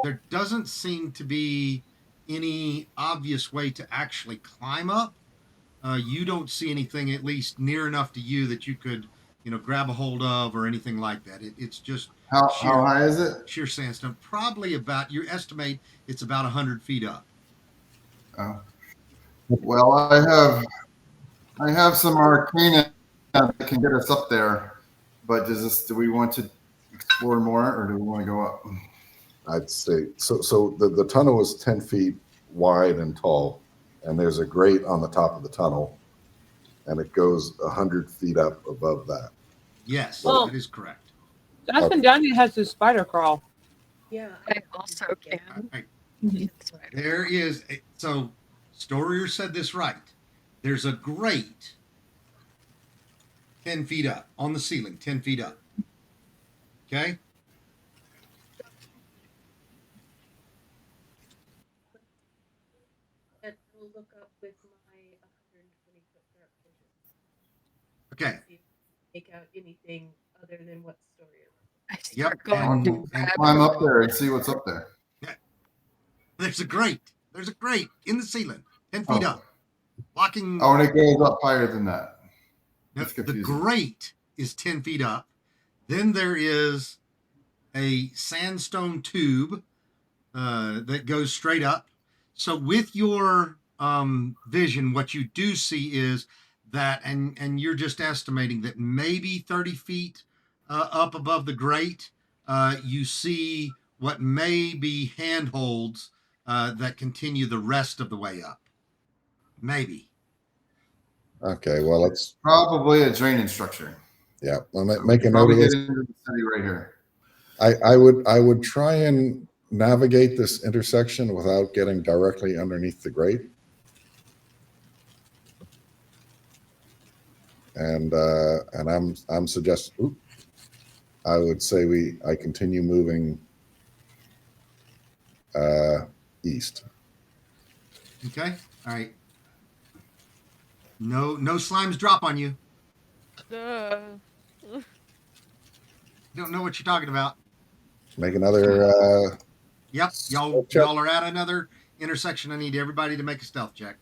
[SPEAKER 1] there doesn't seem to be any obvious way to actually climb up. You don't see anything, at least near enough to you, that you could, grab a hold of or anything like that. It's just
[SPEAKER 4] How
[SPEAKER 1] Sure.
[SPEAKER 4] high is it?
[SPEAKER 1] sheer sandstone. Probably about, you estimate it's about 100 feet up.
[SPEAKER 4] Oh. Well, I have some arcana that can get us up there, but do we want to explore more, or do we want to go up?
[SPEAKER 3] I'd say so. So the tunnel is 10 feet wide and tall, and there's a grate on the top of the tunnel, and it goes 100 feet up above that.
[SPEAKER 1] Yes,
[SPEAKER 5] Well-
[SPEAKER 1] that is correct.
[SPEAKER 5] Justin Dungy has his spider crawl.
[SPEAKER 6] Yeah.
[SPEAKER 2] I also can.
[SPEAKER 1] Right.
[SPEAKER 5] Mhm.
[SPEAKER 2] It's right.
[SPEAKER 1] There is, so Storier said this right. There's a grate 10 feet up on the ceiling, 10 feet up. Okay?
[SPEAKER 6] And we'll look up with my 120 foot dark vision.
[SPEAKER 1] Okay.
[SPEAKER 6] See if we make out anything other than what story is.
[SPEAKER 2] I
[SPEAKER 1] Yep.
[SPEAKER 2] start going
[SPEAKER 1] And-
[SPEAKER 2] to
[SPEAKER 1] and
[SPEAKER 2] grab
[SPEAKER 4] Climb up there and see what's up there.
[SPEAKER 1] There's a grate. There's a grate in the ceiling, 10 feet
[SPEAKER 4] Oh.
[SPEAKER 1] up. Blocking.
[SPEAKER 4] Oh, and it goes up higher than that.
[SPEAKER 1] No,
[SPEAKER 4] That's
[SPEAKER 1] the
[SPEAKER 4] confusing.
[SPEAKER 1] grate is 10 feet up. Then there is a sandstone tube that goes straight up. So with your vision, what you do see is that, and you're just estimating that maybe 30 feet up above the grate, you see what may be handholds that continue the rest of the way up. Maybe.
[SPEAKER 3] Okay, well, let's
[SPEAKER 4] Probably a drainage structure.
[SPEAKER 3] I'll
[SPEAKER 4] So we
[SPEAKER 3] make a
[SPEAKER 4] can
[SPEAKER 3] note
[SPEAKER 4] probably
[SPEAKER 3] of
[SPEAKER 4] get
[SPEAKER 3] this.
[SPEAKER 4] into the city right here.
[SPEAKER 3] I would try and navigate this intersection without getting directly underneath the grate. And I'm suggesting, I would say I continue moving east.
[SPEAKER 1] Okay. All right. No slimes drop on you. You don't know what you're talking about.
[SPEAKER 3] Make another
[SPEAKER 1] Yep.
[SPEAKER 3] Stealth check.
[SPEAKER 1] Y'all are at another intersection. I need everybody to make a stealth check.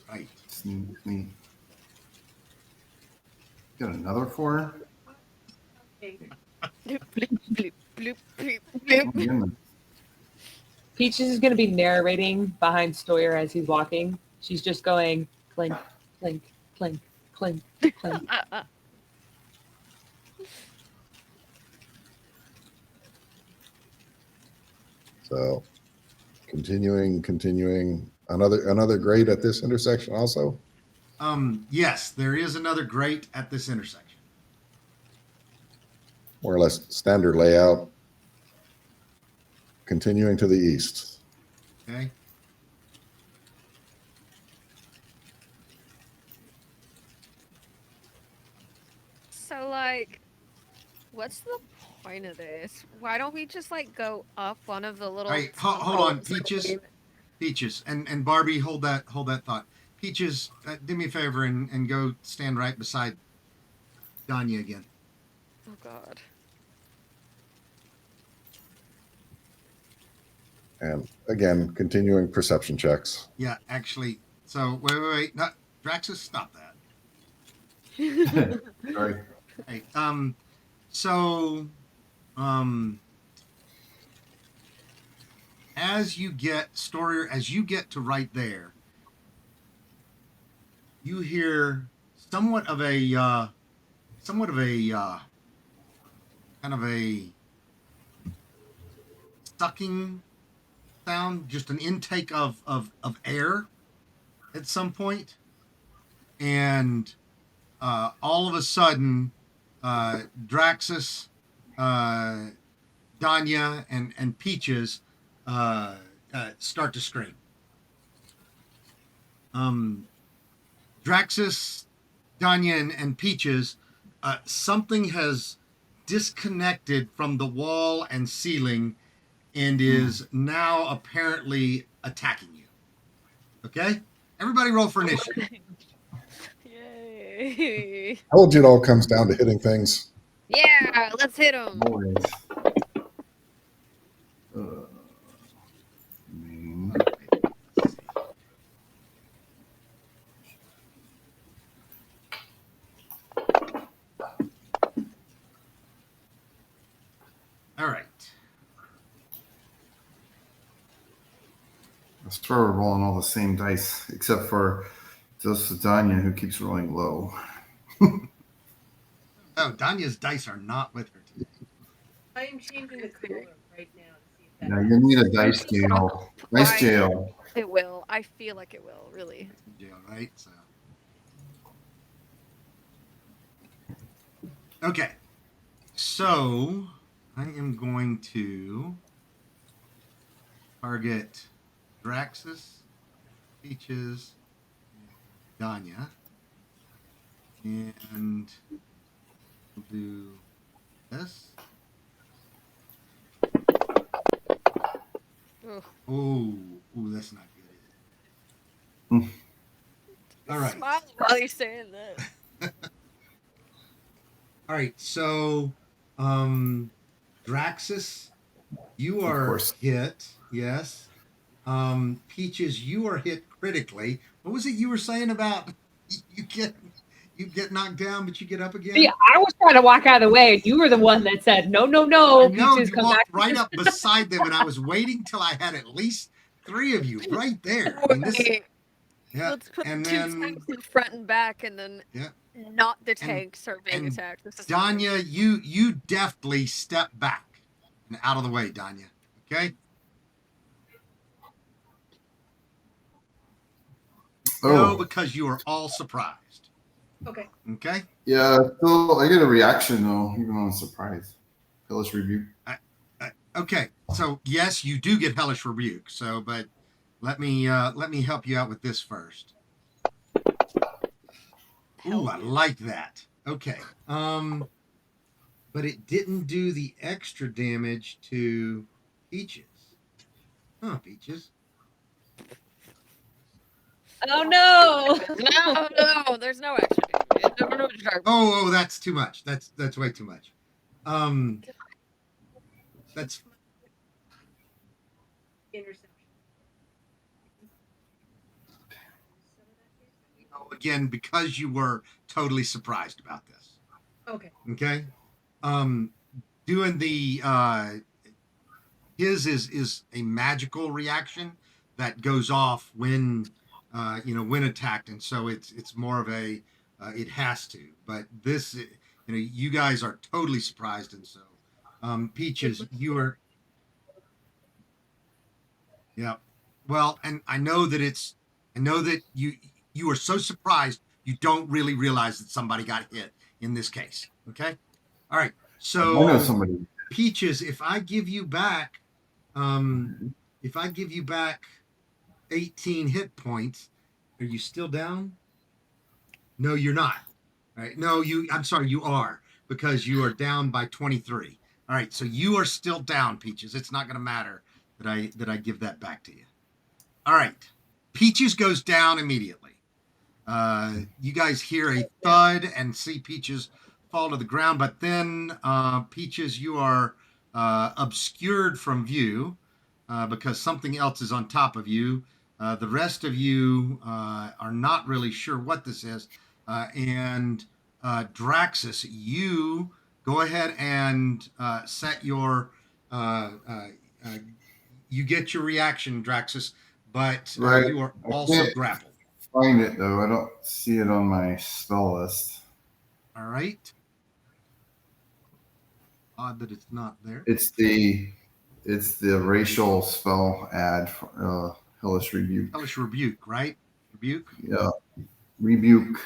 [SPEAKER 1] Right.
[SPEAKER 4] Sneak. Got another 4.
[SPEAKER 6] Okay.
[SPEAKER 2] bloop, bloop, bloop, bloop, bloop,
[SPEAKER 4] Oh,
[SPEAKER 2] bloop.
[SPEAKER 4] goodness.
[SPEAKER 5] Peaches is going to be narrating behind Stoyer as he's walking. She's just going clink, clink, clink, clink, clink.
[SPEAKER 3] So Continuing. Another grade at this intersection also.
[SPEAKER 1] Yes, there is another grate at this intersection.
[SPEAKER 3] More or less standard layout. Continuing to the east.
[SPEAKER 1] Okay.
[SPEAKER 2] So, like, what's the point of this? Why don't we just, like, go up one of the little.
[SPEAKER 1] All right, hold on,
[SPEAKER 2] tunnels and
[SPEAKER 1] Peaches.
[SPEAKER 2] leave-
[SPEAKER 1] Peaches and Barbie, hold that thought. Peaches, do me a favor and go stand right beside Danya again.
[SPEAKER 2] Oh, God.
[SPEAKER 3] And again, continuing perception checks.
[SPEAKER 1] Yeah, actually. So wait. No, Draxus, stop that.
[SPEAKER 4] Sorry.
[SPEAKER 1] Hey, so, as you get to right there, you hear somewhat of a kind of a sucking sound, just an intake of air at some point, and all of a sudden, Draxus, Danya, and Peaches start to scream. Draxus, Danya, and Peaches, something has disconnected from the wall and ceiling and is now apparently attacking you. Okay? Everybody roll for initiative.
[SPEAKER 2] Yay.
[SPEAKER 3] Told you it all comes down to hitting things.
[SPEAKER 2] Yeah, let's hit him.
[SPEAKER 4] Boys. Main.
[SPEAKER 1] All right.
[SPEAKER 4] I swear we're rolling all the same dice, except for just Danya, who keeps rolling low.
[SPEAKER 1] Oh, Danya's dice are not with her today.
[SPEAKER 6] I am changing the color right now to see if that.
[SPEAKER 4] Now you need a dice jail. Dice jail.
[SPEAKER 2] It will. I feel like it will, really.
[SPEAKER 1] Jail, right? So. Okay. So I am going to target Draxus, Peaches, Danya, and we'll do this.
[SPEAKER 2] Ugh.
[SPEAKER 1] Oh, that's not good. All right.
[SPEAKER 2] Smile while you're saying that.
[SPEAKER 1] All right. So, Draxus, you
[SPEAKER 4] Of
[SPEAKER 1] are
[SPEAKER 4] course.
[SPEAKER 1] hit. Yes. Peaches, you are hit critically. What was it you were saying about you get knocked down, but you get up again?
[SPEAKER 5] See, I was trying to walk out of the way, and you were the one that said, "No, no, no."
[SPEAKER 1] I know,
[SPEAKER 5] Peaches,
[SPEAKER 1] you
[SPEAKER 5] come
[SPEAKER 1] walked
[SPEAKER 5] back.
[SPEAKER 1] right up beside them, and I was waiting till I had at least 3 of you right there. I mean, this,
[SPEAKER 2] Wait,
[SPEAKER 1] yeah.
[SPEAKER 2] let's put
[SPEAKER 1] And
[SPEAKER 2] two
[SPEAKER 1] then
[SPEAKER 2] tanks in front and back, and then
[SPEAKER 1] Yeah.
[SPEAKER 2] not the tanks are being
[SPEAKER 1] and
[SPEAKER 2] attacked. This is
[SPEAKER 1] Danya, you deftly step back and out of the way, Danya. Okay. No,
[SPEAKER 4] Oh,
[SPEAKER 1] because you are all surprised.
[SPEAKER 6] Okay.
[SPEAKER 1] Okay.
[SPEAKER 4] yeah. Still, I get a reaction though, even on a surprise. Hellish rebuke.
[SPEAKER 1] Okay. So yes, you do get hellish rebuke. So, but let me help you out with this first. Ooh, I like that. Okay. But it didn't do the extra damage to Peaches. Huh, Peaches.
[SPEAKER 5] Oh no!
[SPEAKER 2] no, there's no extra damage. I don't know what you're talking about.
[SPEAKER 1] Oh, that's too much. That's way too much. That's
[SPEAKER 6] Interception.
[SPEAKER 1] again because you were totally surprised about this.
[SPEAKER 6] Okay.
[SPEAKER 1] Okay. Doing the his is a magical reaction that goes off when when attacked, and so it's more of a it has to. But this, you guys are totally surprised, and so Peaches, you are. Yeah. Well, and I know that you are so surprised you don't really realize that somebody got hit in this case. Okay. All right.
[SPEAKER 4] I know
[SPEAKER 1] So
[SPEAKER 4] somebody.
[SPEAKER 1] Peaches, if I give you back 18 hit points, are you still down? No, you're not. All right. No, I'm sorry, you are, because you are down by 23. All right. So you are still down, Peaches. It's not going to matter that I give that back to you. All right. Peaches goes down immediately. You guys hear a thud and see Peaches fall to the ground, but then Peaches, you are obscured from view because something else is on top of you. The rest of you are not really sure what this is. And Draxus, you go ahead and set your. You get your reaction, Draxus, but
[SPEAKER 4] Right.
[SPEAKER 1] you are
[SPEAKER 4] I
[SPEAKER 1] also
[SPEAKER 4] can't
[SPEAKER 1] grappled.
[SPEAKER 4] find it though. I don't see it on my spell list.
[SPEAKER 1] All right. Odd that it's not there.
[SPEAKER 4] It's the racial spell ad for Hellish Rebuke.
[SPEAKER 1] Hellish Rebuke, right? Rebuke.
[SPEAKER 4] Yeah. Rebuke.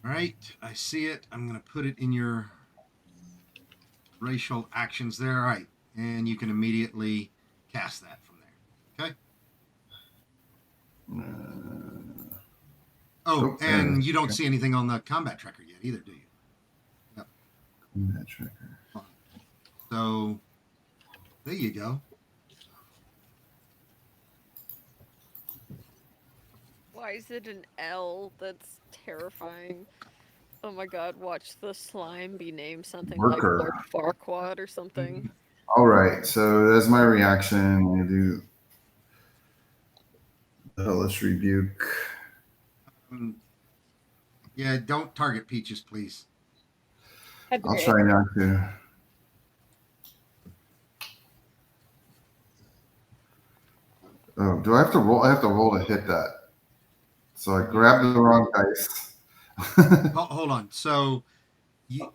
[SPEAKER 1] All right. I see it. I'm going to put it in your racial actions there. All right. And you can immediately cast that from there. Okay. Oh,
[SPEAKER 4] there it
[SPEAKER 1] and
[SPEAKER 4] is.
[SPEAKER 1] you don't
[SPEAKER 4] Okay.
[SPEAKER 1] see anything on the combat tracker yet either, do you?
[SPEAKER 4] Combat tracker.
[SPEAKER 1] So there you go.
[SPEAKER 2] Why is it an L? That's terrifying. Oh my god, watch the slime be named something
[SPEAKER 4] Worker.
[SPEAKER 2] like Lord Farquaad or something.
[SPEAKER 4] All right. So that's my reaction. I do the Hellish Rebuke.
[SPEAKER 1] Yeah, don't target Peaches, please.
[SPEAKER 5] That'd be
[SPEAKER 4] I'll
[SPEAKER 5] great.
[SPEAKER 4] try not to. Oh, do I have to roll? I have to roll to hit that. So I grabbed the wrong dice.
[SPEAKER 1] Hold on. So, you,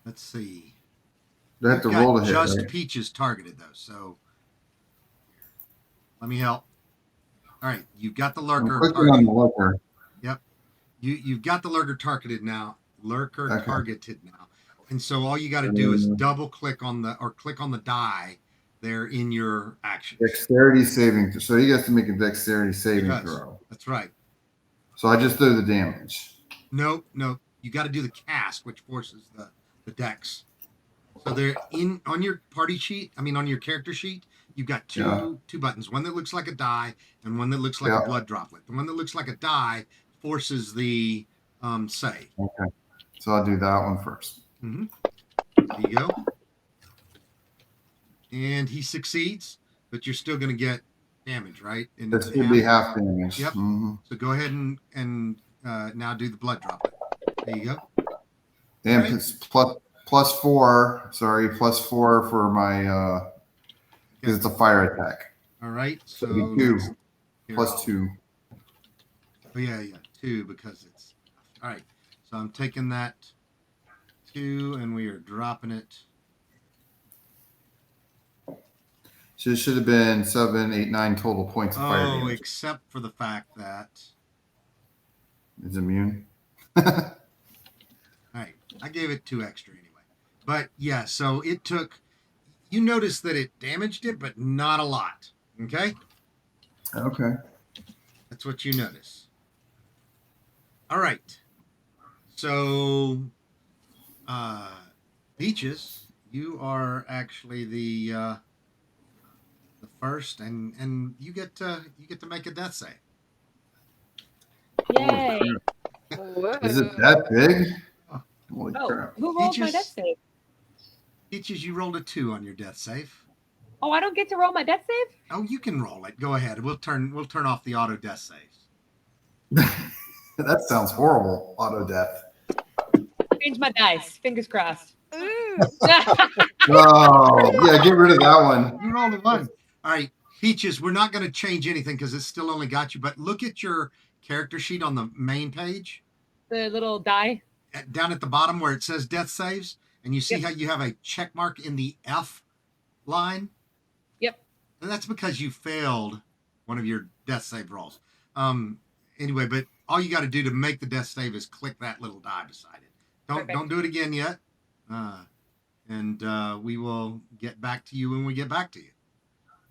[SPEAKER 1] let's see.
[SPEAKER 4] Do I have to
[SPEAKER 1] You've got
[SPEAKER 4] roll to hit?
[SPEAKER 1] just
[SPEAKER 4] Right?
[SPEAKER 1] Peaches targeted though. So let me help. All right, you've got the
[SPEAKER 4] I'm
[SPEAKER 1] lurker
[SPEAKER 4] clicking on
[SPEAKER 1] targeted.
[SPEAKER 4] the lurker.
[SPEAKER 1] Yep. You've got the lurker targeted now. Lurker
[SPEAKER 4] Okay.
[SPEAKER 1] targeted now. And so all you got to do is
[SPEAKER 4] Uh,
[SPEAKER 1] double click on click on the die there in your actions.
[SPEAKER 4] Dexterity saving. So he gets to make a dexterity saving
[SPEAKER 1] Yes.
[SPEAKER 4] throw.
[SPEAKER 1] That's right.
[SPEAKER 4] So I just do the damage.
[SPEAKER 1] Nope. You got to do the cast, which forces the dex. So they're on your party sheet. I mean, on your character sheet, you've got two buttons. One that looks like a die, and one that looks like a blood droplet. The one that looks like a die forces the save.
[SPEAKER 4] Okay. So I'll do that one first.
[SPEAKER 1] Mm-hmm. There you go. And he succeeds, but you're still going to get damage, right? And
[SPEAKER 4] This would be half damage.
[SPEAKER 1] Yep.
[SPEAKER 4] Mm-hmm.
[SPEAKER 1] So go ahead and now do the blood droplet. There you go.
[SPEAKER 4] And
[SPEAKER 1] Right.
[SPEAKER 4] it's plus 4. Sorry, plus 4 for my because it's a fire attack.
[SPEAKER 1] All right. So
[SPEAKER 4] So it'd be 2
[SPEAKER 1] here,
[SPEAKER 4] plus
[SPEAKER 1] I'll-
[SPEAKER 4] 2.
[SPEAKER 1] Oh yeah, 2 because it's all right. So I'm taking that 2 and we are dropping it.
[SPEAKER 4] So it should have been 7, 8, 9 total points of fire
[SPEAKER 1] Oh,
[SPEAKER 4] damage.
[SPEAKER 1] except for the fact that
[SPEAKER 4] Is immune.
[SPEAKER 1] all right, I gave it 2 extra anyway. But yeah, so it took. You notice that it damaged it, but not a lot. Okay,
[SPEAKER 4] Okay.
[SPEAKER 1] that's what you notice. All right. So, Peaches, you are actually the first, and you get to make a death save.
[SPEAKER 5] Yay.
[SPEAKER 2] Whoa.
[SPEAKER 4] Is it that big? Holy
[SPEAKER 5] Oh,
[SPEAKER 4] crap.
[SPEAKER 5] who rolled my
[SPEAKER 1] Peaches-
[SPEAKER 5] death save?
[SPEAKER 1] Peaches, you rolled a 2 on your death save.
[SPEAKER 5] Oh, I don't get to roll my death save?
[SPEAKER 1] Oh, you can roll it. Go ahead. We'll turn off the auto death saves.
[SPEAKER 4] That sounds horrible. Auto death.
[SPEAKER 5] Change my dice. Fingers crossed.
[SPEAKER 2] Ooh.
[SPEAKER 4] Oh, yeah, get rid of that one.
[SPEAKER 1] You rolled a 1. All right, Peaches, we're not going to change anything because it's still only got you. But look at your character sheet on the main page.
[SPEAKER 5] The little die.
[SPEAKER 1] Down at the bottom where it says death saves, and you see
[SPEAKER 5] Yep.
[SPEAKER 1] how you have a check mark in the F line?
[SPEAKER 5] Yep.
[SPEAKER 1] And that's because you failed one of your death save rolls. Anyway, but all you got to do to make the death save is click that little die beside it.
[SPEAKER 5] Perfect.
[SPEAKER 1] Don't do it again yet. And we will get back to you when we get back to you.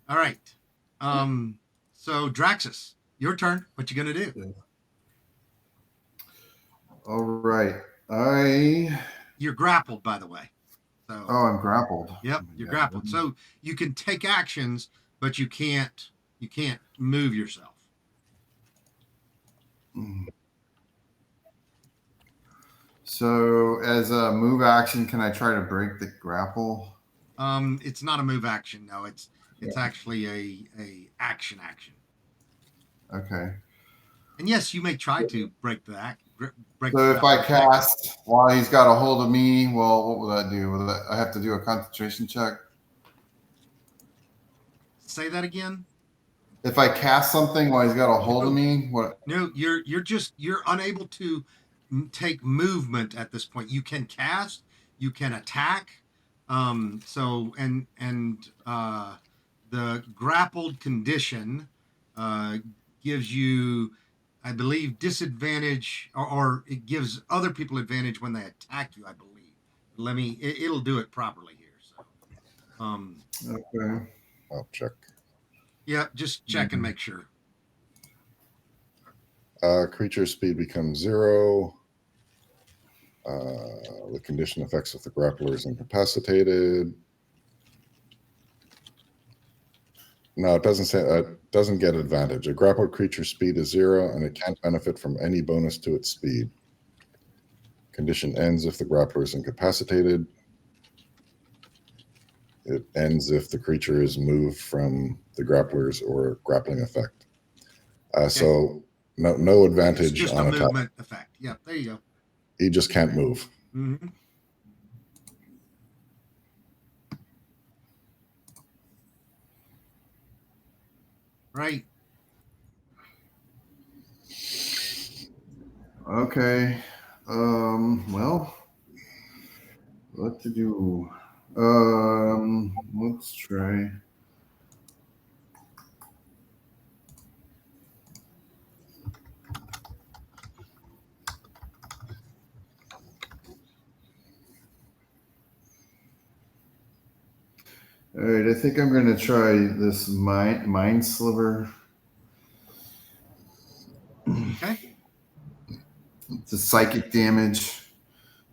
[SPEAKER 1] All right. So Draxus, your turn. What you gonna do?
[SPEAKER 4] All right.
[SPEAKER 1] You're grappled, by the way. So
[SPEAKER 4] I'm grappled.
[SPEAKER 1] yep,
[SPEAKER 4] Oh my
[SPEAKER 1] you're
[SPEAKER 4] God.
[SPEAKER 1] grappled. So you can take actions, but you can't move yourself.
[SPEAKER 4] So as a move action, can I try to break the grapple?
[SPEAKER 1] It's not a move action. No, it's actually a action.
[SPEAKER 4] Okay.
[SPEAKER 1] And yes, you may try to break the break.
[SPEAKER 4] So
[SPEAKER 1] the
[SPEAKER 4] if I
[SPEAKER 1] spell.
[SPEAKER 4] cast while he's got a hold of me, well, what will that do? I have to do a concentration check?
[SPEAKER 1] Say that again.
[SPEAKER 4] If I cast something while he's got a hold of me, what?
[SPEAKER 1] No, you're unable to take movement at this point. You can cast, you can attack. So the grappled condition gives you, I believe, disadvantage, or it gives other people advantage when they attack you. I believe. It'll do it properly here. So,
[SPEAKER 4] Okay.
[SPEAKER 3] I'll check.
[SPEAKER 1] yeah, just check and make sure.
[SPEAKER 3] Creature speed becomes 0. The condition affects if the grappler is incapacitated. No, it doesn't say. Doesn't get advantage. A grappled creature's speed is 0, and it can't benefit from any bonus to its speed. Condition ends if the grappler is incapacitated. It ends if the creature is moved from the grappler's or grappling effect. So no advantage
[SPEAKER 1] It's just
[SPEAKER 3] on
[SPEAKER 1] a
[SPEAKER 3] attack.
[SPEAKER 1] movement effect. Yeah, there you go.
[SPEAKER 3] He just can't move.
[SPEAKER 1] Mm-hmm. Right.
[SPEAKER 4] Okay. Well, what to do? Let's try. All right, I think I'm going to try this mind sliver.
[SPEAKER 1] Okay.
[SPEAKER 4] It's a psychic damage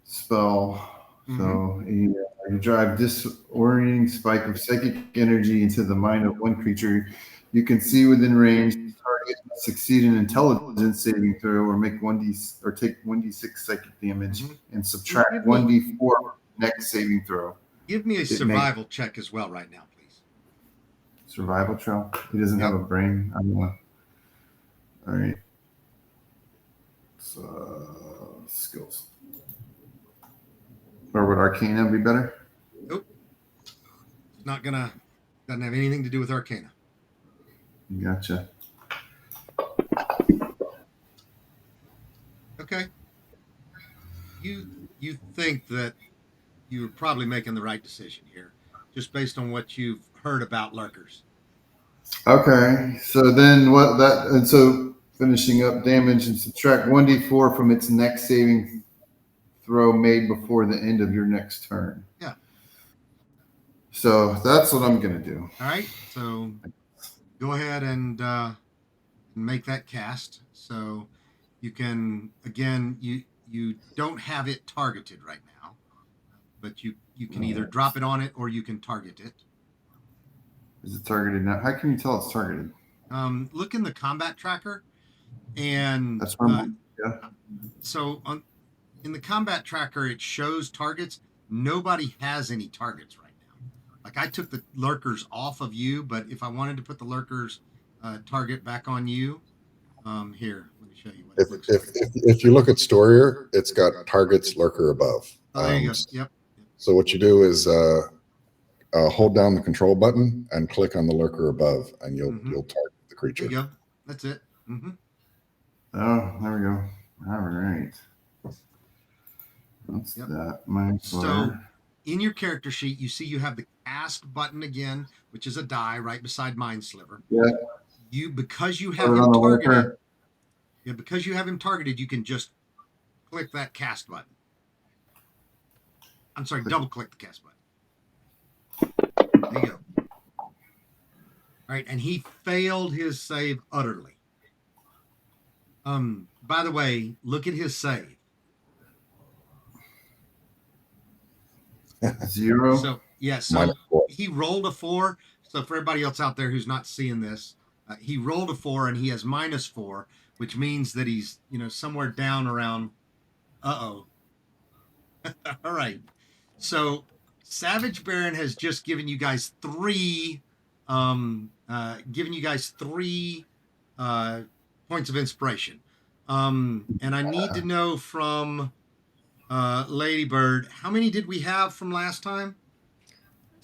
[SPEAKER 4] spell. So you drive disorienting spike of psychic energy into the mind of one creature you can see within range. The target must succeed an intelligence saving throw or take 1d6 psychic damage and subtract 1d4 next saving throw.
[SPEAKER 1] Give me a survival check as well right now, please.
[SPEAKER 4] Survival check? He doesn't have a brain. All right. So, skills. Or would Arcana be better?
[SPEAKER 1] Nope. Doesn't have anything to do with Arcana.
[SPEAKER 4] Gotcha.
[SPEAKER 1] Okay. You think that you're probably making the right decision here, just based on what you've heard about lurkers.
[SPEAKER 4] Okay. So then so finishing up damage and subtract 1d4 from its next saving throw made before the end of your next turn.
[SPEAKER 1] Yeah.
[SPEAKER 4] So that's what I'm going to do.
[SPEAKER 1] All right. So go ahead and make that cast. So you can, again, you don't have it targeted right now, but you can either drop it on it or you can target it.
[SPEAKER 4] Is it targeted now? How can you tell it's targeted?
[SPEAKER 1] Look in the combat tracker, and
[SPEAKER 4] That's where
[SPEAKER 1] so in the combat tracker it shows targets. Nobody has any targets right now. Like I took the lurkers off of you, but if I wanted to put the lurkers target back on you, here, let me show you what it looks like.
[SPEAKER 3] If you look at Storier, it's got targets lurker above.
[SPEAKER 1] Oh, there you go. Yep.
[SPEAKER 3] So what you do is hold down the control button and click on the lurker above, and you'll target the creature.
[SPEAKER 1] There you go. That's it.
[SPEAKER 4] Oh, there we go. All right. What's
[SPEAKER 1] Yep.
[SPEAKER 4] that? Mind
[SPEAKER 1] So
[SPEAKER 4] Flayer.
[SPEAKER 1] in your character sheet, you see you have the cast button again, which is a die right beside Mind Sliver.
[SPEAKER 4] Yeah.
[SPEAKER 1] Because you
[SPEAKER 4] Put
[SPEAKER 1] have
[SPEAKER 4] it
[SPEAKER 1] him
[SPEAKER 4] on the
[SPEAKER 1] targeted.
[SPEAKER 4] lurker.
[SPEAKER 1] Yeah, because you have him targeted, you can just click that cast button. I'm sorry, double click the cast button. There you go. All right, and he failed his save utterly. By the way, look at his save.
[SPEAKER 4] 0.
[SPEAKER 1] So yeah, so
[SPEAKER 3] -4.
[SPEAKER 1] he rolled a 4. So for everybody else out there who's not seeing this, he rolled a 4 and he has -4, which means that he's somewhere down around. All right. So Savage Baron has just given you guys three points of inspiration. And I need to know from Ladybird, how many did we have from last time?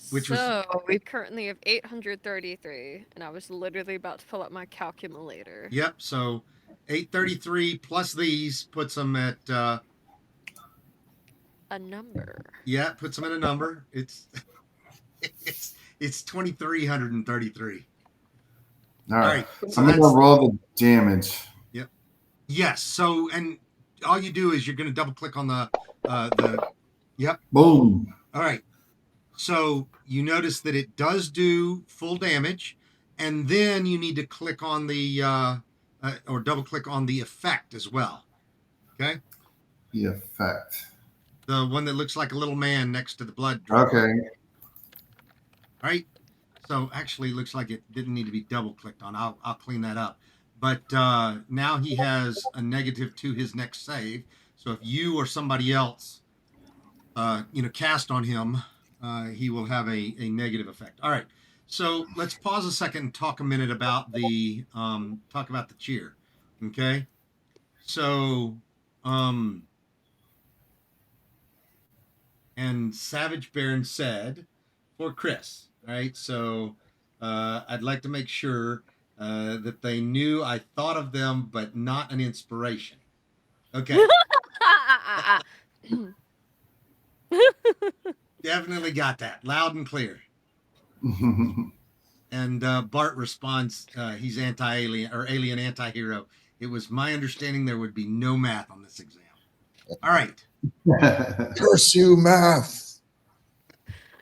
[SPEAKER 1] Which was-
[SPEAKER 2] So we currently have 833, and I was literally about to pull up my calculator.
[SPEAKER 1] Yep. So 833 plus these puts them at
[SPEAKER 2] A number.
[SPEAKER 1] yeah, puts them in a number. It's 2,333.
[SPEAKER 4] All
[SPEAKER 1] All
[SPEAKER 4] right.
[SPEAKER 1] right. So
[SPEAKER 4] I'm going to roll the damage.
[SPEAKER 1] Yes. So, and all you do is you're going to double click on the. Yep.
[SPEAKER 4] Boom.
[SPEAKER 1] All right. So you notice that it does do full damage, and then you need to click on the or double click on the effect as well. Okay.
[SPEAKER 4] The effect.
[SPEAKER 1] The one that looks like a little man next to the blood drop.
[SPEAKER 4] Okay.
[SPEAKER 1] Right. So actually, it looks like it didn't need to be double clicked on. I'll clean that up. But now he has a negative to his next save. So if you or somebody else, cast on him, he will have a negative effect. All right. So let's pause a second and talk a minute about the cheer. Okay. So, and Savage Baron said for Chris. All right. So I'd like to make sure that they knew I thought of them, but not an inspiration. Okay. Definitely got that. Loud and clear. And Bart responds, he's anti-alien or alien anti-hero. It was my understanding there would be no math on this exam. All right.
[SPEAKER 3] Curse you, math.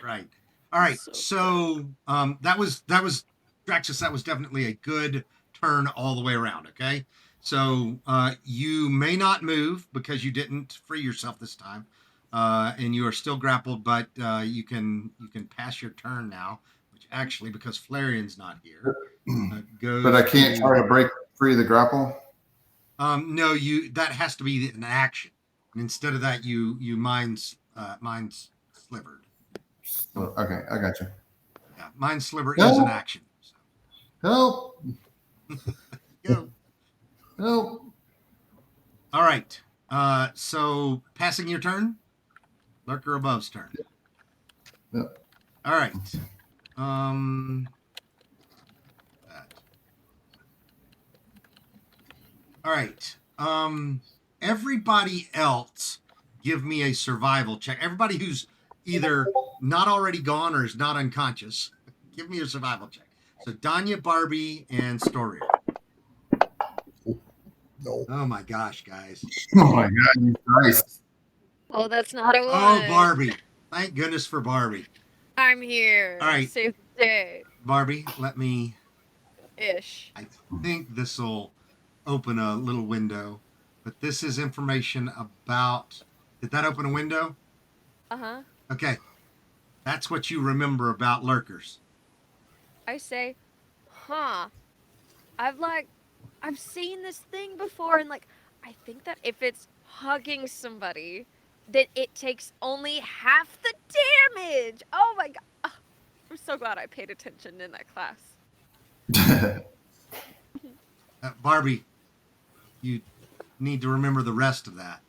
[SPEAKER 1] Right. All right.
[SPEAKER 2] So
[SPEAKER 1] So that was Draxus. That was definitely a good turn all the way around. Okay. So you may not move because you didn't free yourself this time, and you are still grappled. But you can pass your turn now, which actually, because Flareon's not here, goes.
[SPEAKER 4] But I can't try to break free the grapple.
[SPEAKER 1] No, that has to be an action. And instead of that, you mine's slivered.
[SPEAKER 4] Okay, I got you.
[SPEAKER 1] Yeah, mind sliver
[SPEAKER 4] No.
[SPEAKER 1] is an action. So,
[SPEAKER 4] Help!
[SPEAKER 1] go.
[SPEAKER 4] Help!
[SPEAKER 1] All right. So passing your turn, Lurker Above's turn.
[SPEAKER 4] Yep.
[SPEAKER 1] All right. That. All right. Everybody else, give me a survival check. Everybody who's either not already gone or is not unconscious, give me a survival check. So Danya, Barbie, and Story.
[SPEAKER 3] No.
[SPEAKER 1] Oh my gosh, guys.
[SPEAKER 4] Oh my god, you Christ.
[SPEAKER 2] Oh, that's not a one.
[SPEAKER 1] Oh, Barbie. Thank goodness for Barbie.
[SPEAKER 2] I'm here.
[SPEAKER 1] All right.
[SPEAKER 2] Save the day.
[SPEAKER 1] Barbie, let me.
[SPEAKER 2] Ish.
[SPEAKER 1] I think this will open a little window, but this is information about. Did that open a window?
[SPEAKER 2] Uh-huh.
[SPEAKER 1] Okay. That's what you remember about lurkers.
[SPEAKER 2] I say, I've seen this thing before, and I think that if it's hugging somebody, that it takes only half the damage. Oh my god. Ugh. I'm so glad I paid attention in that class.
[SPEAKER 1] Barbie, you need to remember the rest of that.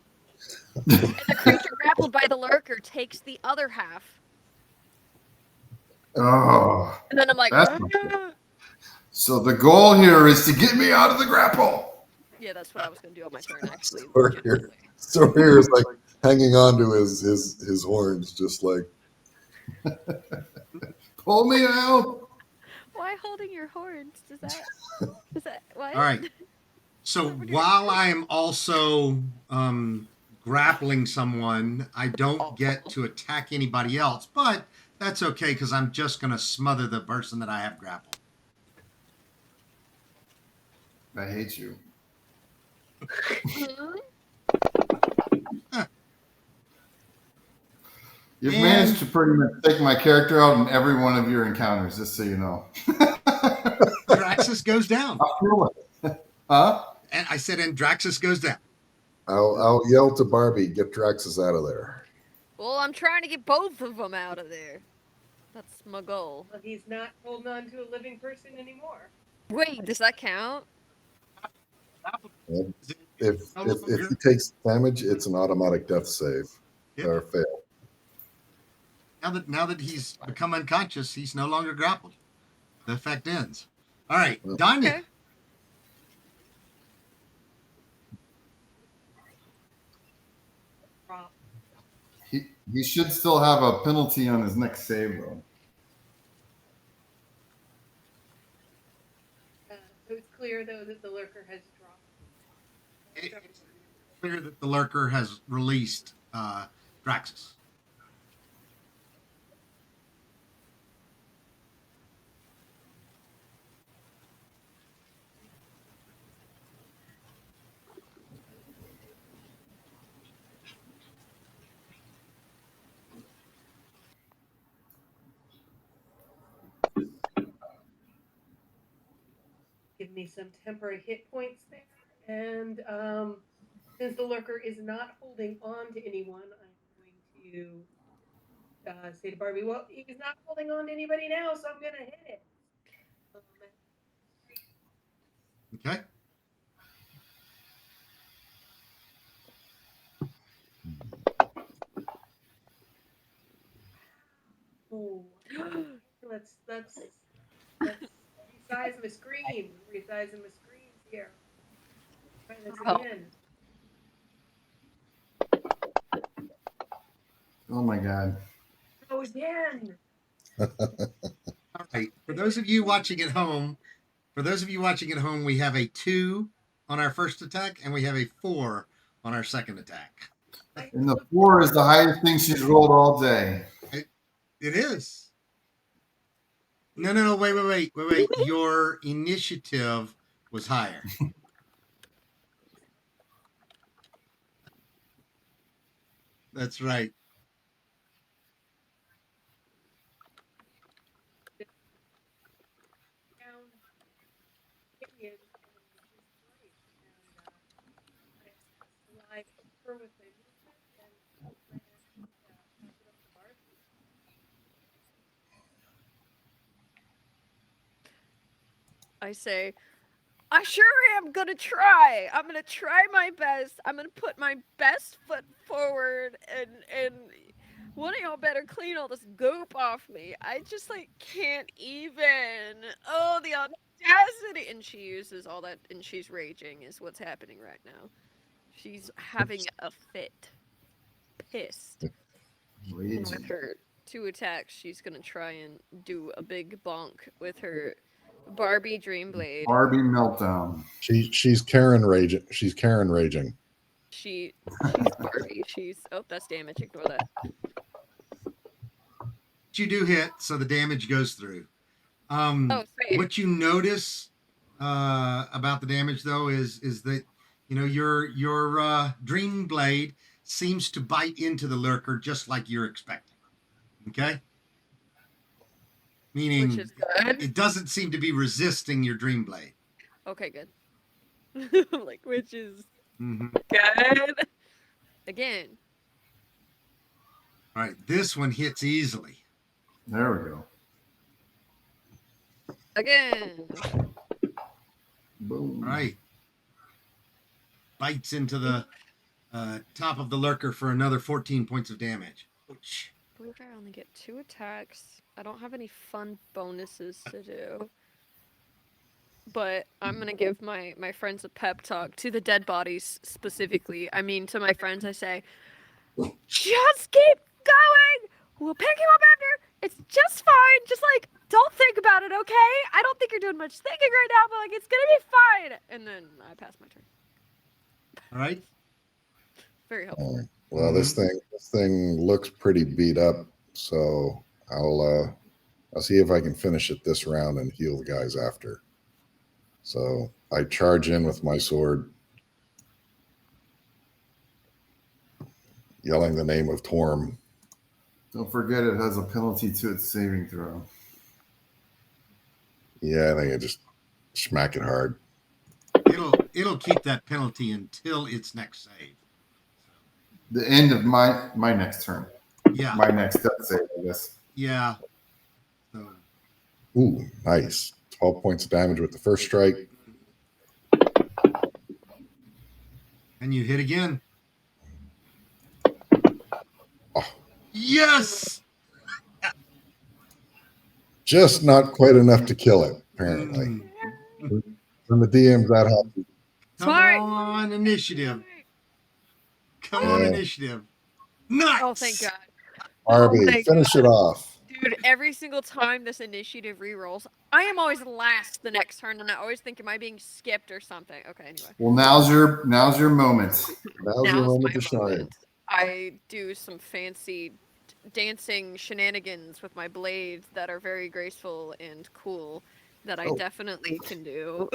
[SPEAKER 2] And the creature grappled by the lurker takes the other half.
[SPEAKER 4] Oh.
[SPEAKER 2] And then I'm like,
[SPEAKER 4] That's-
[SPEAKER 2] "Ah."
[SPEAKER 4] So the goal here is to get me out of the grapple.
[SPEAKER 2] Yeah, that's what I was going to do on my turn, actually.
[SPEAKER 3] Or here. So here's like, hanging on to his horns, just like
[SPEAKER 4] Pull me out.
[SPEAKER 2] Why holding your horns? Is that what?
[SPEAKER 1] All right. So
[SPEAKER 2] What would you-
[SPEAKER 1] while I am also grappling someone, I don't get to attack anybody else, but that's okay because I'm just going to smother the person that I have grappled.
[SPEAKER 4] I hate you.
[SPEAKER 2] Hmm?
[SPEAKER 4] You've
[SPEAKER 1] And-
[SPEAKER 4] managed to pretty much take my character out in every one of your encounters, just so you know.
[SPEAKER 1] Draxus goes down.
[SPEAKER 4] I feel it. Huh?
[SPEAKER 1] And I said, and Draxus goes down.
[SPEAKER 3] I'll yell to Barbie, get Draxus out of there.
[SPEAKER 2] Well, I'm trying to get both of them out of there. That's my goal.
[SPEAKER 6] Well, he's not holding on to a living person anymore.
[SPEAKER 2] Wait, does that count?
[SPEAKER 3] If he takes damage, it's an automatic death save or fail.
[SPEAKER 1] Now that he's become unconscious, he's no longer grappled. The effect ends. All right,
[SPEAKER 3] Well,
[SPEAKER 1] Danya.
[SPEAKER 2] Okay.
[SPEAKER 6] Prop.
[SPEAKER 4] He should still have a penalty on his next save, though.
[SPEAKER 6] So it's clear, though, that the lurker has dropped.
[SPEAKER 1] It's clear that the lurker has released Draxus.
[SPEAKER 6] Give me some temporary hit points there. And since the lurker is not holding on to anyone, I'm going to say to Barbie, well, he's not holding on to anybody now, so I'm going to hit it.
[SPEAKER 1] Okay.
[SPEAKER 6] Oh, let's resize my screen. Resizing my screen here. Try this
[SPEAKER 2] Oh.
[SPEAKER 6] again.
[SPEAKER 4] Oh my god.
[SPEAKER 6] Oh, again.
[SPEAKER 1] All right. For those of you watching at home, we have a 2 on our first attack, and we have a 4 on our second attack.
[SPEAKER 4] And the 4 is the highest thing she's rolled all day.
[SPEAKER 1] It is. No, wait. Your initiative was higher. That's right.
[SPEAKER 6] Down opinion, which is great. And I live her with my movement and pass it up to Barbie.
[SPEAKER 2] I say, I sure am gonna try. I'm gonna try my best. I'm gonna put my best foot forward, and one of y'all better clean all this goop off me. I just like can't even. Oh, the audacity! And she uses all that, and she's raging. Is what's happening right now. She's having a fit. Pissed. And with
[SPEAKER 4] Raging.
[SPEAKER 2] her 2 attacks, she's gonna try and do a big bonk with her Barbie Dreamblade.
[SPEAKER 4] Barbie meltdown.
[SPEAKER 3] She's Karen raging. She's Karen raging.
[SPEAKER 2] She's Barbie. Oh, that's damage. Ignore that.
[SPEAKER 1] You do hit, so the damage goes through.
[SPEAKER 2] Oh, sweet.
[SPEAKER 1] What you notice about the damage, though, is that your Dream Blade seems to bite into the lurker just like you're expecting. Okay, meaning
[SPEAKER 2] Which is good.
[SPEAKER 1] it doesn't seem to be resisting your Dream Blade.
[SPEAKER 2] Okay, good. Like, which is
[SPEAKER 1] Mm-hmm.
[SPEAKER 2] good. Again.
[SPEAKER 1] All right, this one hits easily.
[SPEAKER 4] There we go.
[SPEAKER 2] Again.
[SPEAKER 4] Boom.
[SPEAKER 1] All right, bites into the top of the lurker for another 14 points of damage. Ouch.
[SPEAKER 2] I believe I only get 2 attacks. I don't have any fun bonuses to do. But I'm gonna give my friends a pep talk, to the dead bodies specifically. I mean, to my friends, I say, just keep going. We'll pick you up after. It's just fine. Just like, don't think about it, okay? I don't think you're doing much thinking right now, but like, it's gonna be fine. And then I pass my turn.
[SPEAKER 1] All right.
[SPEAKER 2] Very helpful.
[SPEAKER 3] Well, this thing looks pretty beat up, so I'll see if I can finish it this round and heal the guys after. So I charge in with my sword, yelling the name of Torm.
[SPEAKER 4] Don't forget it has a penalty to its saving throw.
[SPEAKER 3] Yeah, I think I just smack it hard.
[SPEAKER 1] It'll keep that penalty until its next save.
[SPEAKER 4] The end of my next turn.
[SPEAKER 1] Yeah.
[SPEAKER 4] My next death save, I guess.
[SPEAKER 1] Yeah. So,
[SPEAKER 3] Ooh, nice. 12 points of damage with the first strike.
[SPEAKER 1] and you hit again.
[SPEAKER 3] Oh.
[SPEAKER 1] Yes.
[SPEAKER 3] Just not quite enough to kill it, apparently.
[SPEAKER 1] Mm.
[SPEAKER 3] When the DM's that happy.
[SPEAKER 1] Come
[SPEAKER 2] Smart.
[SPEAKER 1] on, initiative. Come on,
[SPEAKER 3] Yeah.
[SPEAKER 1] initiative. Nice.
[SPEAKER 2] Oh, thank God.
[SPEAKER 3] Arby,
[SPEAKER 2] thank
[SPEAKER 3] finish it off.
[SPEAKER 2] Dude, every single time this initiative rerolls, I am always last the next turn, and I always think, am I being skipped or something? Okay, anyway.
[SPEAKER 4] Well, now's your moment.
[SPEAKER 3] Now's your
[SPEAKER 2] Now's
[SPEAKER 3] moment
[SPEAKER 2] my
[SPEAKER 3] to shine.
[SPEAKER 2] moment. I do some fancy dancing shenanigans with my blades that are very graceful and cool that I
[SPEAKER 3] Oh.
[SPEAKER 2] definitely can do.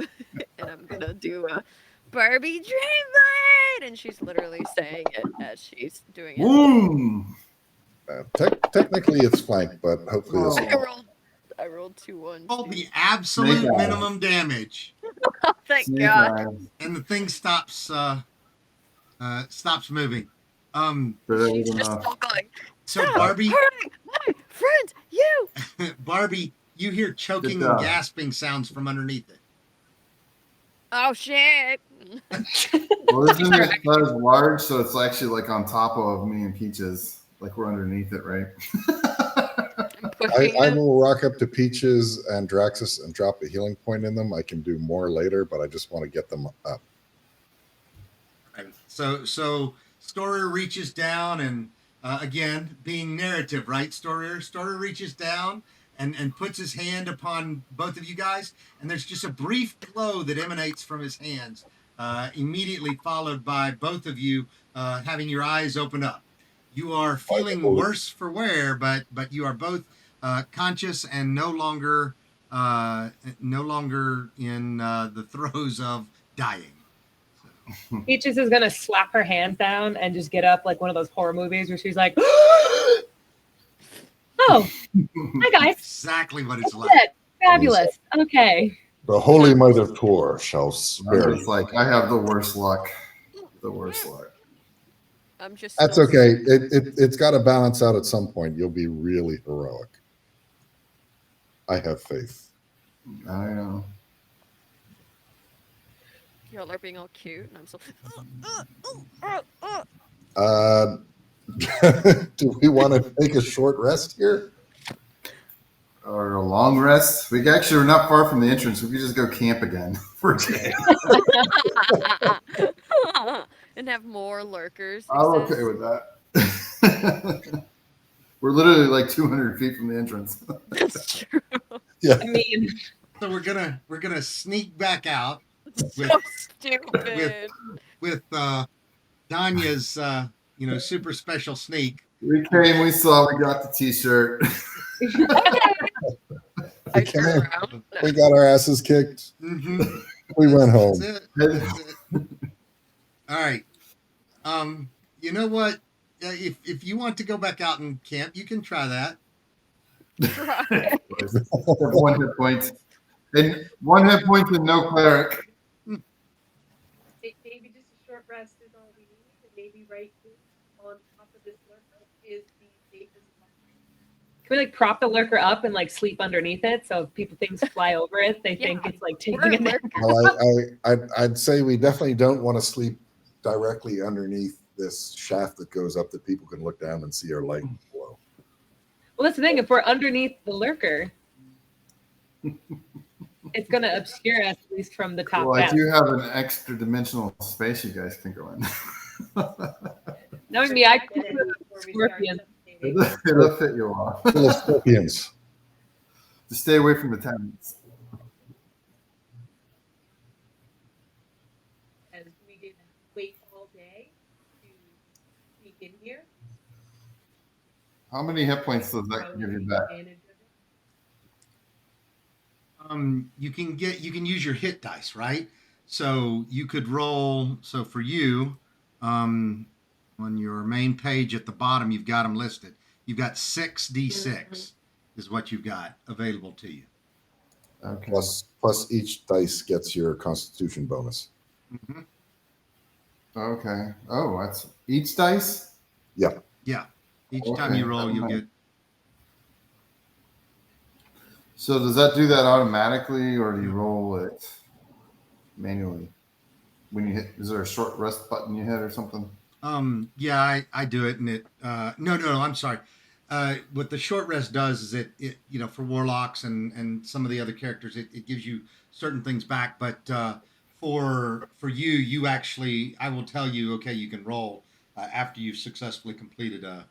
[SPEAKER 2] And I'm gonna do a Barbie Dream Blade! And she's literally saying it as she's doing it.
[SPEAKER 4] Boom!
[SPEAKER 3] Technically, it's flanked, but hopefully this.
[SPEAKER 4] Oh.
[SPEAKER 2] I rolled 2 1s.
[SPEAKER 1] Roll the absolute
[SPEAKER 4] Snake eyes.
[SPEAKER 1] minimum damage,
[SPEAKER 2] Thank
[SPEAKER 4] Snake
[SPEAKER 2] God.
[SPEAKER 4] eyes.
[SPEAKER 1] and the thing stops moving.
[SPEAKER 4] Better
[SPEAKER 2] She's
[SPEAKER 4] than
[SPEAKER 2] just
[SPEAKER 4] enough.
[SPEAKER 2] still going.
[SPEAKER 1] So
[SPEAKER 2] "Stop
[SPEAKER 1] Barbie,
[SPEAKER 2] hurting my friends, you!
[SPEAKER 1] Barbie, you hear choking
[SPEAKER 4] Good
[SPEAKER 1] and
[SPEAKER 4] job.
[SPEAKER 1] gasping sounds from underneath it.
[SPEAKER 2] Oh shit!
[SPEAKER 4] Well, isn't it not as large, so it's actually like on top of me and Peaches, like we're underneath it, right?
[SPEAKER 2] I'm pushing
[SPEAKER 3] I
[SPEAKER 2] him.
[SPEAKER 3] will rock up to Peaches and Draxus and drop a healing point in them. I can do more later, but I just want to get them up.
[SPEAKER 1] Right. So Storer reaches down and again, being narrative, right? Storer reaches down and puts his hand upon both of you guys, and there's just a brief glow that emanates from his hands, immediately followed by both of you having your eyes open up. You are feeling worse for wear, but you are both conscious and no longer in the throes of dying.
[SPEAKER 5] Peaches is gonna slap her hands down and just get up like one of those horror movies where she's like, "Oh, hi guys,
[SPEAKER 1] Exactly what it's
[SPEAKER 5] That's
[SPEAKER 1] like.
[SPEAKER 5] it. Fabulous. Okay,
[SPEAKER 3] The Holy Might of Tor shall spare
[SPEAKER 4] It's
[SPEAKER 3] you.
[SPEAKER 4] like I have the worst luck. The worst luck.
[SPEAKER 2] I'm just.
[SPEAKER 3] That's
[SPEAKER 2] still-
[SPEAKER 3] okay. It's got to balance out at some point. You'll be really heroic. I have faith.
[SPEAKER 4] I know.
[SPEAKER 2] Y'all are being all cute, and I'm so.
[SPEAKER 3] Do we want to take a short rest here?
[SPEAKER 4] Or a long rest. We actually are not far from the entrance. We could just go camp again for a day.
[SPEAKER 2] And have more lurkers.
[SPEAKER 4] I'm
[SPEAKER 2] exist.
[SPEAKER 4] okay with that. We're literally like 200 feet from the entrance.
[SPEAKER 2] That's true.
[SPEAKER 5] I mean,
[SPEAKER 1] So we're gonna sneak back out
[SPEAKER 2] So stupid.
[SPEAKER 1] with Danya's super special sneak.
[SPEAKER 4] We came, we saw, we got the t-shirt.
[SPEAKER 2] I turn around.
[SPEAKER 3] We got our asses kicked.
[SPEAKER 1] Mm-hmm.
[SPEAKER 3] We went home.
[SPEAKER 1] That's it. That's it. All right. You know what? If you want to go back out and camp, you can try that.
[SPEAKER 2] Right.
[SPEAKER 4] One hit point. And 1 hit point and no cleric.
[SPEAKER 6] Maybe just a short rest is all we need, and maybe right here on top of this lurker is the safest spot.
[SPEAKER 5] can we like prop the lurker up and like sleep underneath it so if things fly over it, they
[SPEAKER 2] Yeah.
[SPEAKER 5] think it's like
[SPEAKER 2] We're
[SPEAKER 5] taking a nap.
[SPEAKER 2] lurkers.
[SPEAKER 3] Well, I'd say we definitely don't want to sleep directly underneath this shaft that goes up that people can look down and see our light below.
[SPEAKER 5] Well, that's the thing. If we're underneath the lurker, it's going to obscure us at least from the top
[SPEAKER 4] Well, I
[SPEAKER 5] down.
[SPEAKER 4] do have an extra dimensional space you guys can go in.
[SPEAKER 5] Knowing me, I quickly
[SPEAKER 6] before we start
[SPEAKER 5] Scorpion.
[SPEAKER 6] suffocating.
[SPEAKER 4] It'll fit you off.
[SPEAKER 3] Full of scorpions.
[SPEAKER 4] Just stay away from the tenants.
[SPEAKER 6] As we did wait all day to sneak in here.
[SPEAKER 4] How many hit points does that give you back?
[SPEAKER 6] Advantage of it.
[SPEAKER 1] You can use your hit dice, right? So you could roll. So for you, on your main page at the bottom, you've got them listed. You've got 6d6 is what you've got available to you.
[SPEAKER 4] Okay.
[SPEAKER 3] Plus each dice gets your Constitution bonus.
[SPEAKER 1] hmm
[SPEAKER 4] Okay. Oh, that's each dice?
[SPEAKER 1] Yeah. Each time
[SPEAKER 4] Okay,
[SPEAKER 1] you roll,
[SPEAKER 4] never
[SPEAKER 1] you'll
[SPEAKER 4] mind.
[SPEAKER 1] get.
[SPEAKER 4] So does that do that automatically or do you roll it manually? When you hit, is there a short rest button you hit or something?
[SPEAKER 1] Yeah, I do it, and it. No, I'm sorry. What the short rest does is it for warlocks and some of the other characters, it gives you certain things back. But for you actually, I will tell you, okay, you can roll after you've successfully completed a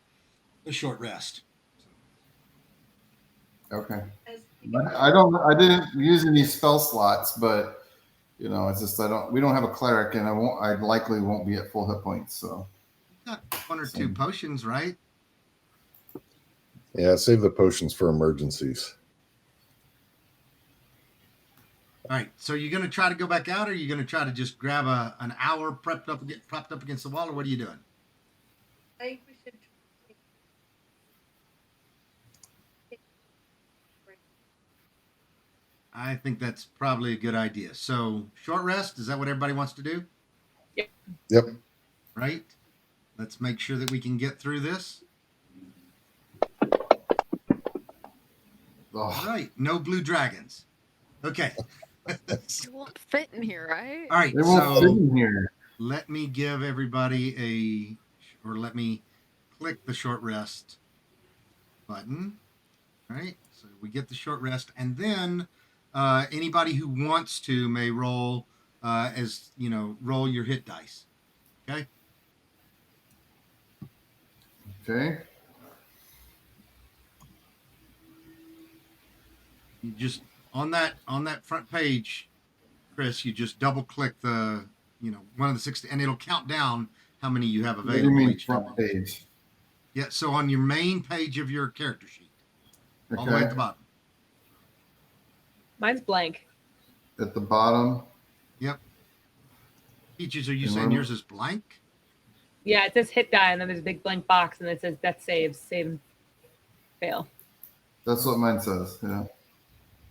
[SPEAKER 1] short rest.
[SPEAKER 4] Okay.
[SPEAKER 6] As
[SPEAKER 4] I didn't use any spell slots, but it's just we don't have a cleric and I likely won't be at full hit points. So
[SPEAKER 1] Got one or two potions, right?
[SPEAKER 3] Yeah, save the potions for emergencies.
[SPEAKER 1] All right. So you're going to try to go back out, or are you going to try to just grab an hour propped up against the wall, or what are you doing?
[SPEAKER 6] I think we should.
[SPEAKER 1] I think that's probably a good idea. So short rest, is that what everybody wants to do?
[SPEAKER 3] Yep.
[SPEAKER 1] Right. Let's make sure that we can get through this. All
[SPEAKER 4] oh,
[SPEAKER 1] right. No blue dragons. Okay.
[SPEAKER 2] It won't fit in here, right?
[SPEAKER 1] All right.
[SPEAKER 4] they won't fit
[SPEAKER 1] So
[SPEAKER 4] in here.
[SPEAKER 1] let me give everybody let me click the short rest button. All right. So we get the short rest, and then anybody who wants to may roll roll your hit dice. Okay.
[SPEAKER 4] Okay.
[SPEAKER 1] You just on that front page, Chris, you just double click the one of the 60, and it'll count down how many you have
[SPEAKER 4] What do you
[SPEAKER 1] available
[SPEAKER 4] mean
[SPEAKER 1] each time.
[SPEAKER 4] front page?
[SPEAKER 1] Yeah, so on your main page of your character sheet, all the way at
[SPEAKER 4] Okay.
[SPEAKER 1] the bottom.
[SPEAKER 5] Mine's blank.
[SPEAKER 4] At the bottom.
[SPEAKER 1] Yep. Peaches, are you
[SPEAKER 4] And
[SPEAKER 1] saying
[SPEAKER 4] where-
[SPEAKER 1] yours is blank?
[SPEAKER 5] Yeah, it says hit die, and then there's a big blank box, and it says death saves, save and fail.
[SPEAKER 4] That's what mine says. Yeah.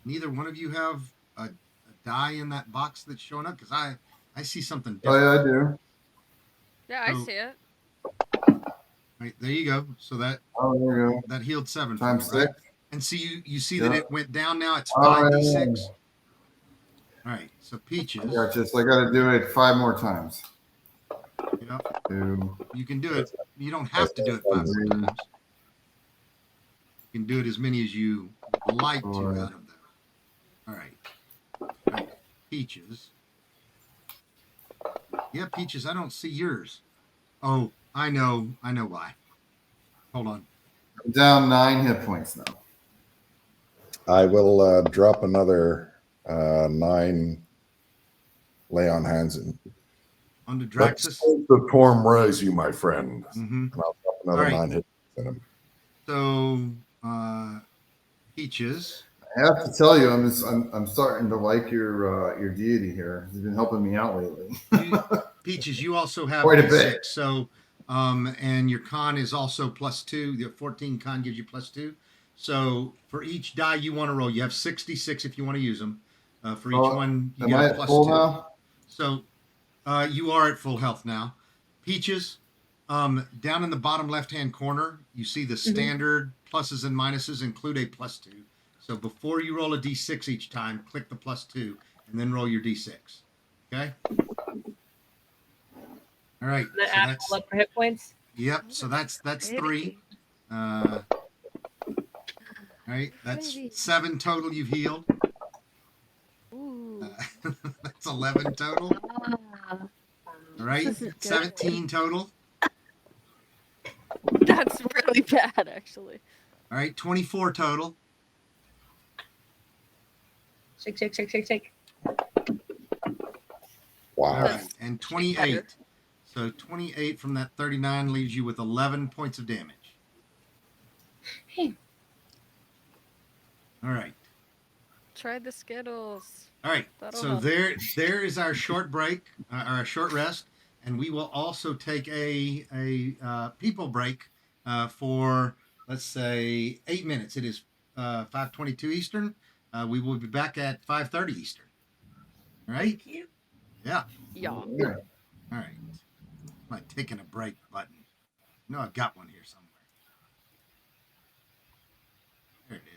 [SPEAKER 1] Neither one of you have a die in that box that's showing up, because I see something
[SPEAKER 4] Oh
[SPEAKER 1] different.
[SPEAKER 4] yeah, I do.
[SPEAKER 2] Yeah, I
[SPEAKER 1] So-
[SPEAKER 2] see it.
[SPEAKER 1] Right, there you go. So that
[SPEAKER 4] Oh, there you go.
[SPEAKER 1] that healed 7 for
[SPEAKER 4] Times
[SPEAKER 1] you, right?
[SPEAKER 4] 6.
[SPEAKER 1] And so you see
[SPEAKER 4] Yeah.
[SPEAKER 1] that it went down now. It's
[SPEAKER 4] Oh,
[SPEAKER 1] 5d6.
[SPEAKER 4] yeah.
[SPEAKER 1] All right, so Peaches,
[SPEAKER 4] I got you. So I got to do it 5 more times. Two.
[SPEAKER 1] you can do it. You don't have to do it 5 more times. You can do it as many as you like to
[SPEAKER 4] Four.
[SPEAKER 1] out of them. All right. Peaches. Yeah, Peaches, I don't see yours. Oh, I know why. Hold on.
[SPEAKER 4] I'm down 9 hit points now.
[SPEAKER 3] I will drop another 9 lay on hands and
[SPEAKER 1] On to
[SPEAKER 3] let's
[SPEAKER 1] Draxus.
[SPEAKER 3] hope the storm raise you, my friend.
[SPEAKER 1] hmm
[SPEAKER 3] And I'll drop another
[SPEAKER 1] All right.
[SPEAKER 3] 9 hit in him.
[SPEAKER 1] So, Peaches.
[SPEAKER 4] I have to tell you, I'm starting to like your deity here. He's been helping me out lately.
[SPEAKER 1] Peaches, you also have
[SPEAKER 4] Quite a
[SPEAKER 1] D6.
[SPEAKER 4] bit.
[SPEAKER 1] So, and your con is also +2. The 14 con gives you +2. So for each die you want to roll, you have 66 if you want to use them. For each
[SPEAKER 4] Oh,
[SPEAKER 1] one, you
[SPEAKER 4] Am
[SPEAKER 1] get
[SPEAKER 4] I
[SPEAKER 1] a
[SPEAKER 4] at full
[SPEAKER 1] +2.
[SPEAKER 4] now?
[SPEAKER 1] So you are at full health now. Peaches, down in the bottom left-hand corner, you see the standard pluses and minuses include a +2. So before you roll a d6 each time, click the +2 and then roll your d6. Okay. All right.
[SPEAKER 5] And then
[SPEAKER 1] So
[SPEAKER 5] add
[SPEAKER 1] that's
[SPEAKER 5] all up for hit points.
[SPEAKER 1] yep. So that's 3. All right. That's
[SPEAKER 2] Pretty.
[SPEAKER 1] 7 total you've healed.
[SPEAKER 2] Ooh.
[SPEAKER 1] That's 11 total.
[SPEAKER 2] Ah.
[SPEAKER 1] All right.
[SPEAKER 2] This is good.
[SPEAKER 1] 17 total.
[SPEAKER 2] That's really bad, actually.
[SPEAKER 1] All right, 24 total.
[SPEAKER 5] Shake, shake, shake, shake, shake.
[SPEAKER 3] Wow.
[SPEAKER 1] All right, and 28. So 28 from that 39 leaves you with 11 points of damage.
[SPEAKER 5] Hey.
[SPEAKER 1] All right.
[SPEAKER 2] Try the Skittles.
[SPEAKER 1] All right.
[SPEAKER 2] That'll
[SPEAKER 1] So
[SPEAKER 2] help.
[SPEAKER 1] there is our short break, our short rest, and we will also take a people break for, let's say, 8 minutes. It is 5:22 Eastern. We will be back at 5:30 Eastern. All right.
[SPEAKER 6] Thank you.
[SPEAKER 1] Yeah.
[SPEAKER 2] Yeah.
[SPEAKER 4] Yeah.
[SPEAKER 1] All right. My taking a break button. No, I've got one here somewhere. There it is.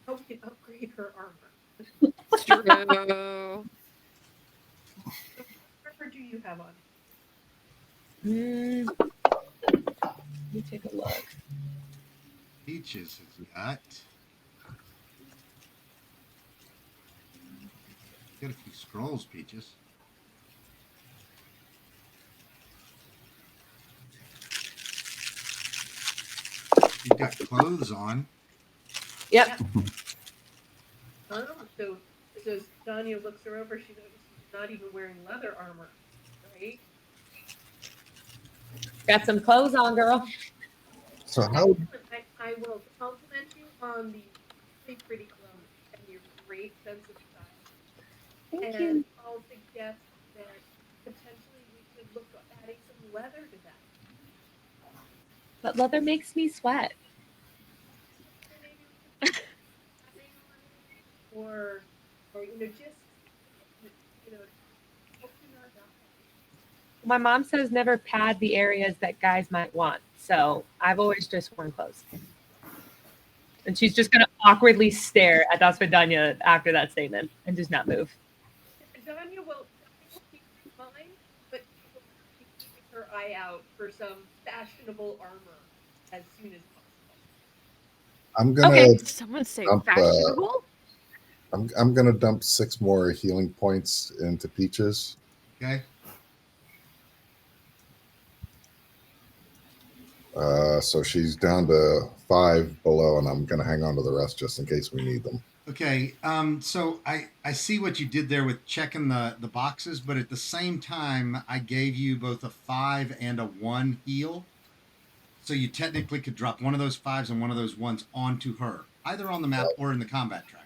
[SPEAKER 6] how we can upgrade her armor.
[SPEAKER 2] True.
[SPEAKER 6] So what armor do you have on?
[SPEAKER 5] Let me take a look.
[SPEAKER 1] Peaches has got. Got a few scrolls, Peaches. You've got clothes on.
[SPEAKER 5] Yep.
[SPEAKER 6] Oh, so as Danya looks her over, she notices she's not even wearing leather armor, right?
[SPEAKER 5] Got some clothes on, girl.
[SPEAKER 3] So how
[SPEAKER 6] Excellent. I will compliment you on the really pretty clothes and your great sense of style.
[SPEAKER 5] Thank
[SPEAKER 6] And
[SPEAKER 5] you.
[SPEAKER 6] I'll suggest that potentially we could look at adding some leather to that.
[SPEAKER 5] But leather makes me sweat.
[SPEAKER 6] So maybe we could put padding on it, or just help you not die.
[SPEAKER 5] My mom says never pad the areas that guys might want. So I've always just worn clothes. And she's just going to awkwardly stare at Dasvidanya after that statement and just not move.
[SPEAKER 6] Danya will keep in mind, but she will be keeping her eye out for some fashionable armor as soon as possible.
[SPEAKER 3] I'm gonna
[SPEAKER 5] Okay.
[SPEAKER 2] Someone say
[SPEAKER 3] Dump,
[SPEAKER 2] fashionable?
[SPEAKER 3] I'm gonna dump 6 more healing points into Peaches.
[SPEAKER 1] Okay.
[SPEAKER 3] So she's down to 5 below, and I'm gonna hang on to the rest just in case we need them.
[SPEAKER 1] Okay. So I see what you did there with checking the boxes, but at the same time, I gave you both a 5 and a 1 heal. So you technically could drop one of those 5s and one of those 1s onto her, either on the map or in the combat tracker.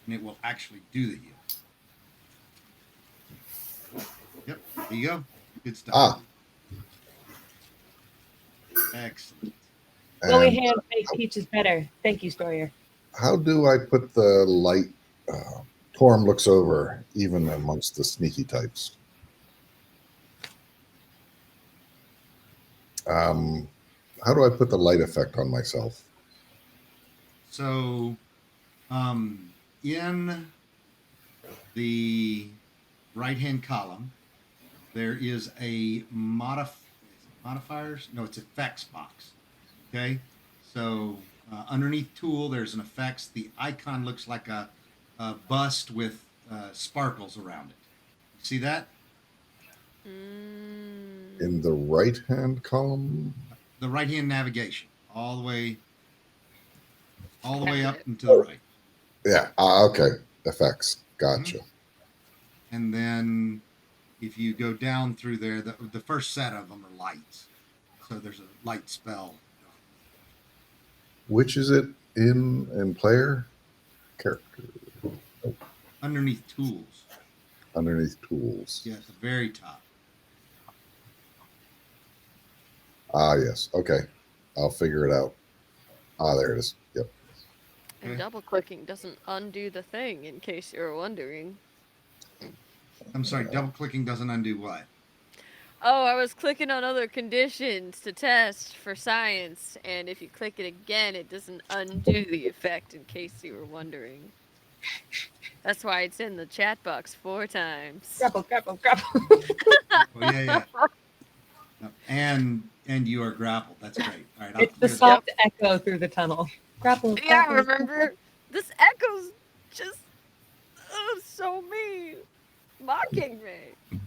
[SPEAKER 1] And it will actually do the heal. Yep. There you go. Good stuff.
[SPEAKER 3] Ah.
[SPEAKER 1] Excellent.
[SPEAKER 5] Willy
[SPEAKER 3] And
[SPEAKER 5] hands make peaches better. Thank you, Stoyer.
[SPEAKER 3] how do I put the light? Torm looks over even amongst the sneaky types. How do I put the light effect on myself?
[SPEAKER 1] So, in the right-hand column, there is a modifiers. No, it's effects box. Okay, so underneath tool, there's an effects. The icon looks like a bust with sparkles around it. You see that?
[SPEAKER 3] In the right-hand column?
[SPEAKER 1] The right-hand navigation, all the way up and to the right.
[SPEAKER 3] Yeah. Okay. Effects. Gotcha.
[SPEAKER 1] And then if you go down through there, the first set of them are lights. So there's a light spell.
[SPEAKER 3] Which is it in player? Character.
[SPEAKER 1] Underneath tools.
[SPEAKER 3] Underneath tools.
[SPEAKER 1] Yeah, at the very top.
[SPEAKER 3] Ah, yes. Okay. I'll figure it out. Ah, there it is. Yep.
[SPEAKER 2] And
[SPEAKER 1] Okay.
[SPEAKER 2] double clicking doesn't undo the thing, in case you're wondering.
[SPEAKER 1] I'm sorry, double clicking doesn't undo what?
[SPEAKER 2] Oh, I was clicking on other conditions to test for science, and if you click it again, it doesn't undo the effect, in case you were wondering. That's why it's in the chat box 4 times.
[SPEAKER 5] Grapple, grapple, grapple.
[SPEAKER 1] Oh, yeah. No, and you are grappled. That's great. All right. I'll
[SPEAKER 5] It's the
[SPEAKER 1] clear that.
[SPEAKER 5] soft echo through the tunnel. Grapple.
[SPEAKER 2] Yeah,
[SPEAKER 5] grapple,
[SPEAKER 2] remember? This echo's just so mean. Mocking me.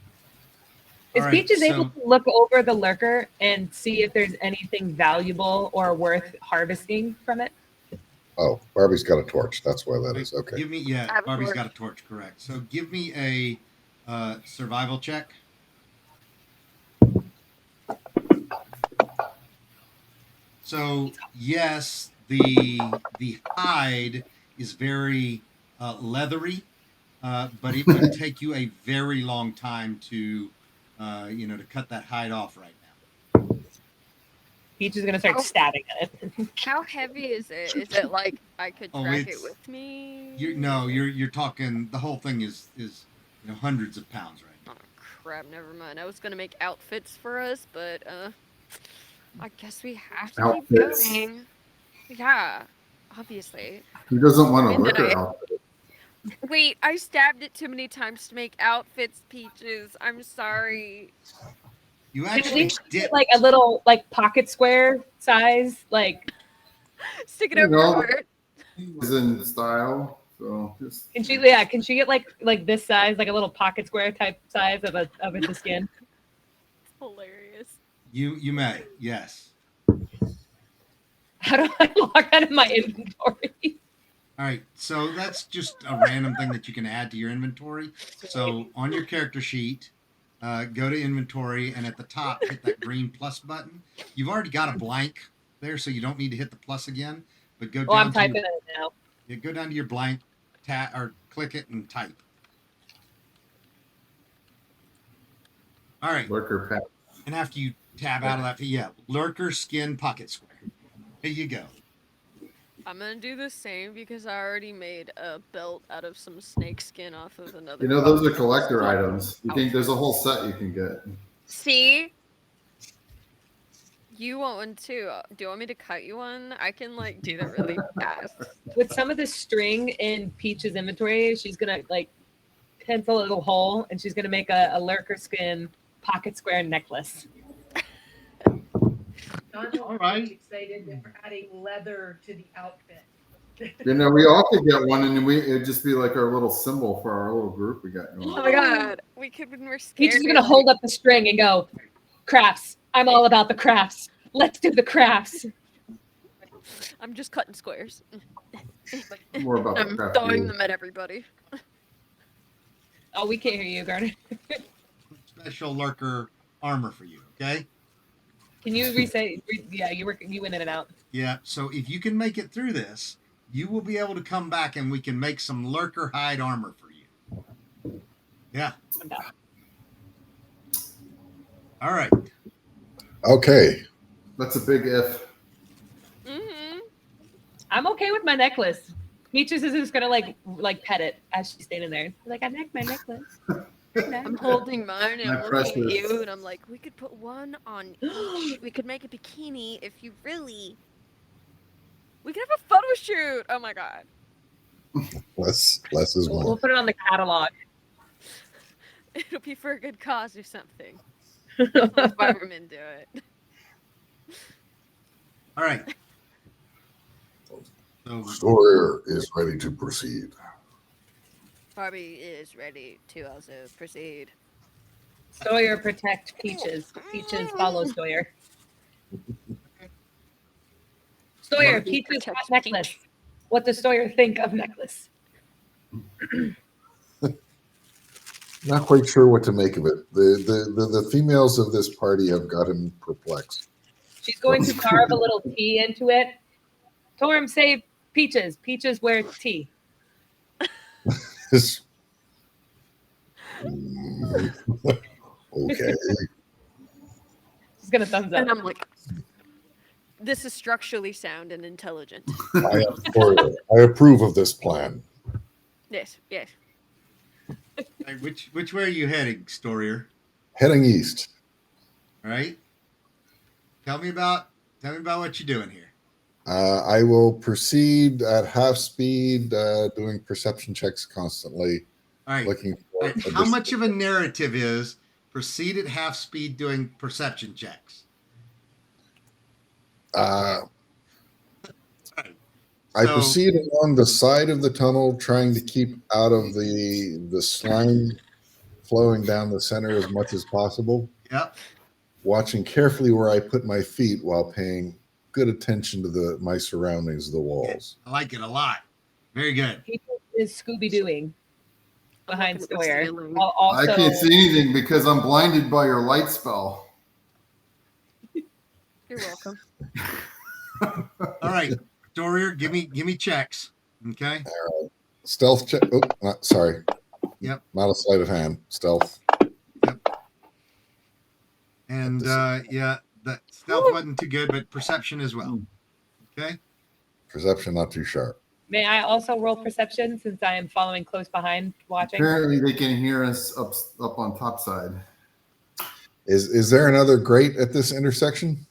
[SPEAKER 5] Is
[SPEAKER 1] All right,
[SPEAKER 5] Peaches able
[SPEAKER 1] so-
[SPEAKER 5] to look over the lurker and see if there's anything valuable or worth harvesting from it?
[SPEAKER 3] Oh, Barbie's got a torch. That's why that is. Okay.
[SPEAKER 1] Give me,
[SPEAKER 2] I have a
[SPEAKER 1] Barbie's
[SPEAKER 2] torch.
[SPEAKER 1] got a torch, correct. So give me a survival check. So yes, the hide is very leathery, but it would take you a very long time to to cut that hide off right now.
[SPEAKER 5] Peach is gonna start
[SPEAKER 2] Oh.
[SPEAKER 5] stabbing at it.
[SPEAKER 2] How heavy is it? Is it like I could
[SPEAKER 1] Oh,
[SPEAKER 2] track it
[SPEAKER 1] it's-
[SPEAKER 2] with me?
[SPEAKER 1] You're talking. The whole thing is hundreds of pounds right now.
[SPEAKER 2] Oh crap! Never mind. I was gonna make outfits for us, but I guess we have to
[SPEAKER 4] Outfits.
[SPEAKER 2] keep going. Yeah. Obviously.
[SPEAKER 4] Who doesn't want a
[SPEAKER 2] And
[SPEAKER 4] lurker
[SPEAKER 2] I-
[SPEAKER 4] outfit?
[SPEAKER 2] Wait, I stabbed it too many times to make outfits, Peaches. I'm sorry.
[SPEAKER 1] You
[SPEAKER 5] At
[SPEAKER 1] actually
[SPEAKER 5] least
[SPEAKER 1] did.
[SPEAKER 5] like a little like pocket square size, like
[SPEAKER 2] Stick it
[SPEAKER 4] You
[SPEAKER 2] over your
[SPEAKER 4] know-
[SPEAKER 2] heart.
[SPEAKER 4] Is in style. So just
[SPEAKER 5] can she get like this size, like a little pocket square type size of the skin?
[SPEAKER 2] It's hilarious.
[SPEAKER 1] You may, yes.
[SPEAKER 5] How do I log out of my inventory?
[SPEAKER 1] All right, so that's just a random thing that you can add to your inventory. So on your character sheet, go to inventory, and at the top, hit that green plus button. You've already got a blank there, so you don't need to hit the plus again. But go
[SPEAKER 5] Oh,
[SPEAKER 1] down
[SPEAKER 5] I'm
[SPEAKER 1] to
[SPEAKER 5] typing
[SPEAKER 1] your,
[SPEAKER 5] it now.
[SPEAKER 1] yeah, go down to your blank, or click it and type. All right,
[SPEAKER 4] lurker pack.
[SPEAKER 1] and after you tab out of that, yeah, lurker skin pocket square. There you go.
[SPEAKER 2] I'm gonna do the same because I already made a belt out of some snake skin off of another.
[SPEAKER 4] You know, those are collector items. You think there's a whole set you can get?
[SPEAKER 2] See? You want one too. Do you want me to cut you one? I can like do that really fast.
[SPEAKER 5] With some of the string in Peach's inventory, she's gonna like pencil a little hole and she's gonna make a lurker skin pocket square necklace.
[SPEAKER 6] Don's
[SPEAKER 1] All right.
[SPEAKER 6] really excited that we're adding leather to the outfit.
[SPEAKER 4] You know, we all could get one, and it'd just be like our little symbol for our little group we got going.
[SPEAKER 2] Oh my god, we could when we're scared.
[SPEAKER 5] Peach is gonna hold up the string and go, crafts. I'm all about the crafts. Let's do the crafts.
[SPEAKER 2] I'm just cutting squares.
[SPEAKER 4] More about the
[SPEAKER 2] I'm
[SPEAKER 4] craft
[SPEAKER 2] throwing
[SPEAKER 4] beer.
[SPEAKER 2] them at everybody.
[SPEAKER 5] Oh, we can't hear you, Garner.
[SPEAKER 1] Special lurker armor for you, okay?
[SPEAKER 5] Can you yeah, you went in and out.
[SPEAKER 1] Yeah, so if you can make it through this, you will be able to come back and we can make some lurker hide armor for you. Yeah.
[SPEAKER 5] I'm done.
[SPEAKER 1] All right.
[SPEAKER 3] Okay.
[SPEAKER 4] That's a big if.
[SPEAKER 2] Mm-hmm.
[SPEAKER 5] I'm okay with my necklace. Peaches is just gonna like pet it as she's standing there. Like I like my necklace.
[SPEAKER 2] I'm holding mine and
[SPEAKER 4] My
[SPEAKER 2] I'm looking at
[SPEAKER 4] precious.
[SPEAKER 2] you and I'm like, we could put one on each. We could make a bikini if you really. We could have a photo shoot. Oh my god.
[SPEAKER 3] Less is
[SPEAKER 5] We'll
[SPEAKER 3] more.
[SPEAKER 5] put it on the catalog.
[SPEAKER 2] It'll be for a good cause or something. Let firemen do it.
[SPEAKER 1] All right. So
[SPEAKER 3] Storer is ready to proceed.
[SPEAKER 2] Barbie is ready to also proceed.
[SPEAKER 5] Sawyer protect Peaches. Peaches follow Sawyer. Sawyer,
[SPEAKER 2] Barbie
[SPEAKER 5] Peaches
[SPEAKER 2] protects
[SPEAKER 5] got necklace. What does Sawyer think of necklace?
[SPEAKER 3] Not quite sure what to make of it. The females of this party have got him perplexed.
[SPEAKER 5] She's going to carve a little T into it. Torm, say Peaches. Peaches wear T.
[SPEAKER 3] This- okay.
[SPEAKER 5] She's gonna thumbs up.
[SPEAKER 2] And I'm like, this is structurally sound and intelligent.
[SPEAKER 3] I approve of this plan.
[SPEAKER 2] Yes, yes.
[SPEAKER 1] hey, which way are you heading, Storier?
[SPEAKER 3] Heading east.
[SPEAKER 1] All right. Tell me about what you're doing here.
[SPEAKER 3] I will proceed at half speed, doing perception checks constantly,
[SPEAKER 1] All right.
[SPEAKER 3] looking
[SPEAKER 1] All
[SPEAKER 3] for.
[SPEAKER 1] right. How much of a narrative is proceed at half speed doing perception checks?
[SPEAKER 3] I
[SPEAKER 1] So-
[SPEAKER 3] proceed along the side of the tunnel, trying to keep out of the slime flowing down the center as much as possible.
[SPEAKER 1] Yep.
[SPEAKER 3] Watching carefully where I put my feet while paying good attention to my surroundings, the walls.
[SPEAKER 1] I like it a lot. Very good.
[SPEAKER 5] Peaches is Scooby Dooing behind
[SPEAKER 2] looking at the
[SPEAKER 5] Sawyer.
[SPEAKER 2] ceiling.
[SPEAKER 5] Also,
[SPEAKER 4] I can't see anything because I'm blinded by your light spell.
[SPEAKER 2] You're welcome.
[SPEAKER 1] All right. Storier, give me checks. Okay.
[SPEAKER 3] Stealth check. Oh, sorry.
[SPEAKER 1] Yep.
[SPEAKER 3] Not a sleight of hand. Stealth.
[SPEAKER 1] And yeah, that stealth wasn't too good, but perception as well. Okay.
[SPEAKER 3] Perception not too sharp.
[SPEAKER 5] may I also roll perception since I am following close behind watching?
[SPEAKER 4] Apparently, they can hear us up on top side.
[SPEAKER 3] Is there another grate at this intersection?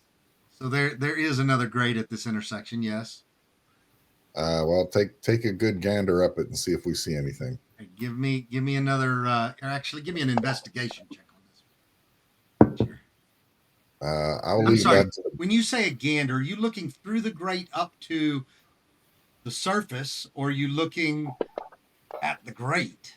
[SPEAKER 1] So there is another grate at this intersection. Yes.
[SPEAKER 3] Well, take a good gander up it and see if we see anything.
[SPEAKER 1] Hey, give me another, or actually give me an investigation check on this. Sure.
[SPEAKER 3] I'll
[SPEAKER 1] I'm
[SPEAKER 3] leave
[SPEAKER 1] sorry.
[SPEAKER 3] that.
[SPEAKER 1] When you say a gander, are you looking through the grate up to the surface, or are you looking at the grate?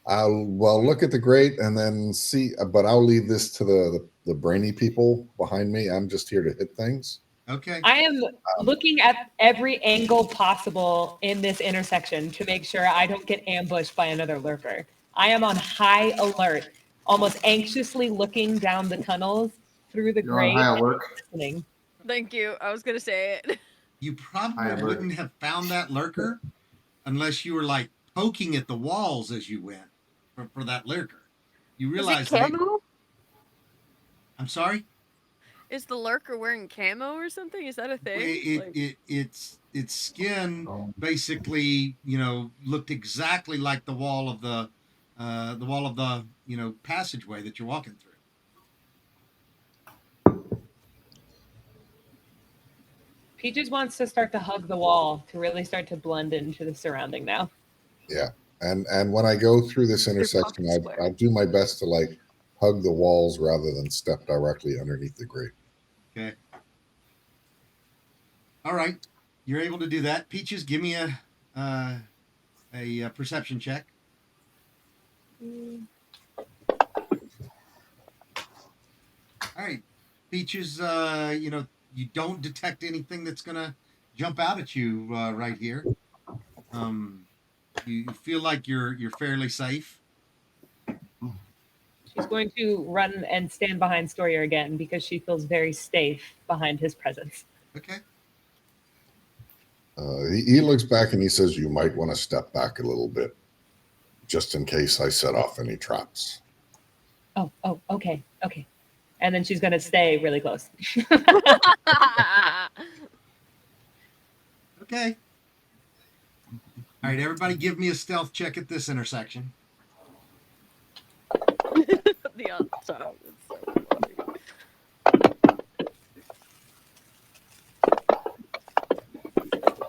[SPEAKER 3] I'll look at the grate and then see, but I'll leave this to the brainy people behind me. I'm just here to hit things.
[SPEAKER 1] Okay.
[SPEAKER 5] I am looking at every angle possible in this intersection to make sure I don't get ambushed by another lurker. I am on high alert, almost anxiously looking down the tunnels through the
[SPEAKER 4] You're on
[SPEAKER 5] grate.
[SPEAKER 4] high alert.
[SPEAKER 5] Listening.
[SPEAKER 2] Thank you. I was gonna say it.
[SPEAKER 1] You probably
[SPEAKER 4] Hi, Albert.
[SPEAKER 1] wouldn't have found that lurker unless you were like poking at the walls as you went for that lurker. You
[SPEAKER 2] Is
[SPEAKER 1] realize
[SPEAKER 2] it camo?
[SPEAKER 1] I'm sorry?
[SPEAKER 2] Is the lurker wearing camo or something? Is that a thing?
[SPEAKER 1] Its skin
[SPEAKER 4] Oh.
[SPEAKER 1] basically, looked exactly like the wall of the passageway that you're walking through.
[SPEAKER 5] Peaches wants to start to hug the wall to really start to blend into the surrounding now.
[SPEAKER 3] Yeah, and when I go through this intersection,
[SPEAKER 2] pocket square.
[SPEAKER 3] I do my best to like hug the walls rather than step directly underneath the grate.
[SPEAKER 1] Okay. All right. You're able to do that. Peaches, give me a perception check. All right. Peaches, you don't detect anything that's going to jump out at you right here. You feel like you're fairly safe.
[SPEAKER 5] She's going to run and stand behind Stoyer again because she feels very safe behind his presence.
[SPEAKER 1] Okay.
[SPEAKER 3] He looks back and he says, "You might want to step back a little bit, just in case I set off any traps."
[SPEAKER 5] Oh, okay. And then she's going to stay really close.
[SPEAKER 1] Okay. All right, everybody give me a stealth check at this intersection.
[SPEAKER 2] The on top. It's so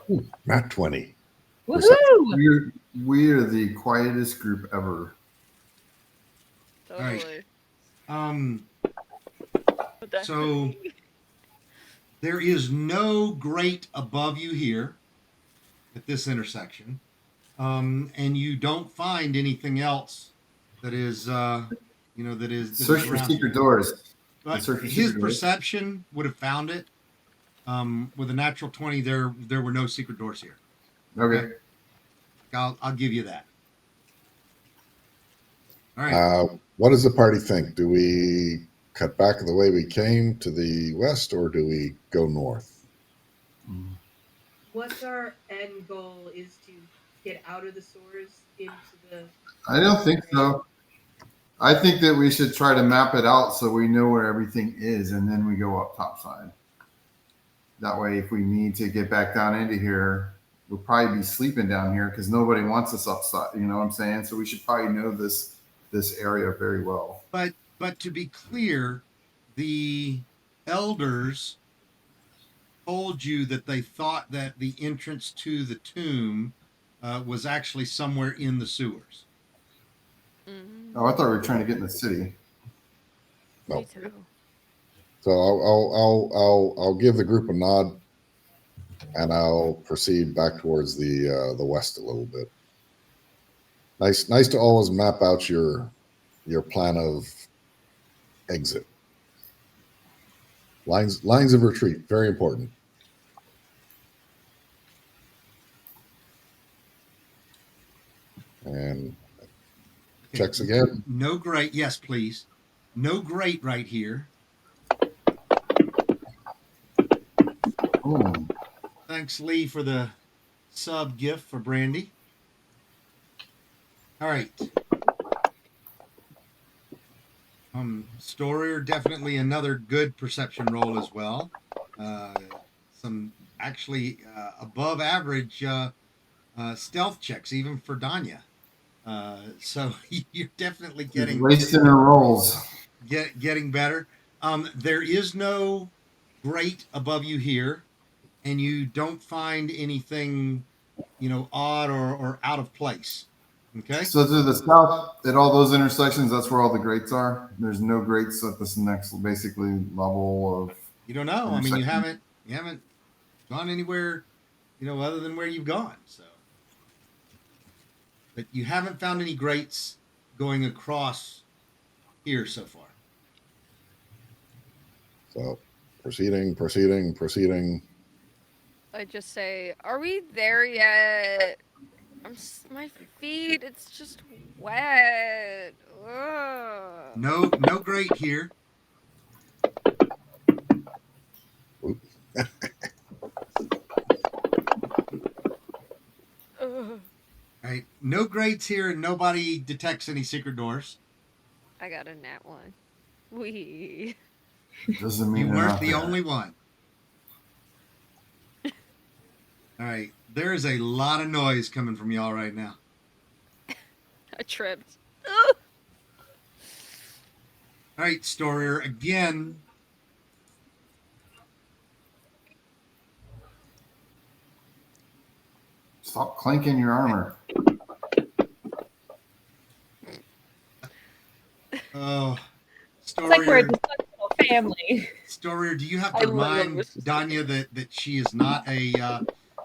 [SPEAKER 2] funny.
[SPEAKER 3] Not 20.
[SPEAKER 5] Woohoo!
[SPEAKER 4] We're the quietest group ever.
[SPEAKER 2] Totally.
[SPEAKER 1] right.
[SPEAKER 2] But that's
[SPEAKER 1] So there is no grate above you here at this intersection, and you don't find anything else that is, that is
[SPEAKER 4] Search for
[SPEAKER 1] around
[SPEAKER 4] secret
[SPEAKER 1] you.
[SPEAKER 4] doors.
[SPEAKER 1] But
[SPEAKER 4] search for
[SPEAKER 1] his
[SPEAKER 4] secret doors.
[SPEAKER 1] perception would have found it. With a natural 20, there were no secret doors here.
[SPEAKER 4] Okay.
[SPEAKER 1] I'll give you that. All right.
[SPEAKER 3] What does the party think? Do we cut back the way we came to the west, or do we go north?
[SPEAKER 6] What's our end goal is to get out of the sewers into the.
[SPEAKER 4] I don't think so. I think that we should try to map it out so we know where everything is, and then we go up topside. That way, if we need to get back down into here, we'll probably be sleeping down here because nobody wants us upside. You know what I'm saying? So we should probably know this area very well.
[SPEAKER 1] But to be clear, the elders told you that they thought that the entrance to the tomb was actually somewhere in the sewers.
[SPEAKER 2] Mhm.
[SPEAKER 4] Oh, I thought we were trying to get in the city.
[SPEAKER 3] No.
[SPEAKER 2] Me too.
[SPEAKER 3] So I'll give the group a nod, and I'll proceed back towards the west a little bit. Nice to always map out your plan of exit. Lines of retreat, very important. And
[SPEAKER 1] Okay.
[SPEAKER 3] checks again.
[SPEAKER 1] No grate. Yes, please. No grate right here.
[SPEAKER 4] Oh,
[SPEAKER 1] Thanks, Lee, for the sub gift for Brandy. All right. Storer, definitely another good perception roll as well. Some actually above average stealth checks, even for Danya. So you're definitely getting
[SPEAKER 4] wasting her rolls.
[SPEAKER 1] getting better. There is no grate above you here, and you don't find anything, odd or out of place. Okay.
[SPEAKER 4] So to the south, at all those intersections, that's where all the grates are. There's no grates at this next, basically level of.
[SPEAKER 1] You don't know. I mean,
[SPEAKER 4] intersection.
[SPEAKER 1] you haven't gone anywhere, other than where you've gone. So, but you haven't found any grates going across here so far.
[SPEAKER 3] So proceeding.
[SPEAKER 2] I just say, are we there yet? My feet, it's just wet. Ugh.
[SPEAKER 1] No grate here.
[SPEAKER 3] Oop.
[SPEAKER 2] Ugh.
[SPEAKER 1] Right. No grates here, and nobody detects any secret doors.
[SPEAKER 2] I got a nat one. Wee.
[SPEAKER 4] Doesn't mean
[SPEAKER 1] You
[SPEAKER 4] they're
[SPEAKER 1] weren't
[SPEAKER 4] not
[SPEAKER 1] the
[SPEAKER 4] there.
[SPEAKER 1] only one. All right. There is a lot of noise coming from y'all right now.
[SPEAKER 2] I tripped. Ugh.
[SPEAKER 1] All right, Storier, again.
[SPEAKER 4] Stop clanking your armor.
[SPEAKER 1] Oh,
[SPEAKER 5] It's like we're a
[SPEAKER 1] Storier.
[SPEAKER 5] dysfunctional family.
[SPEAKER 1] Storier, do you have
[SPEAKER 2] I
[SPEAKER 1] to
[SPEAKER 2] love
[SPEAKER 1] remind
[SPEAKER 2] this.
[SPEAKER 1] Danya that she is not a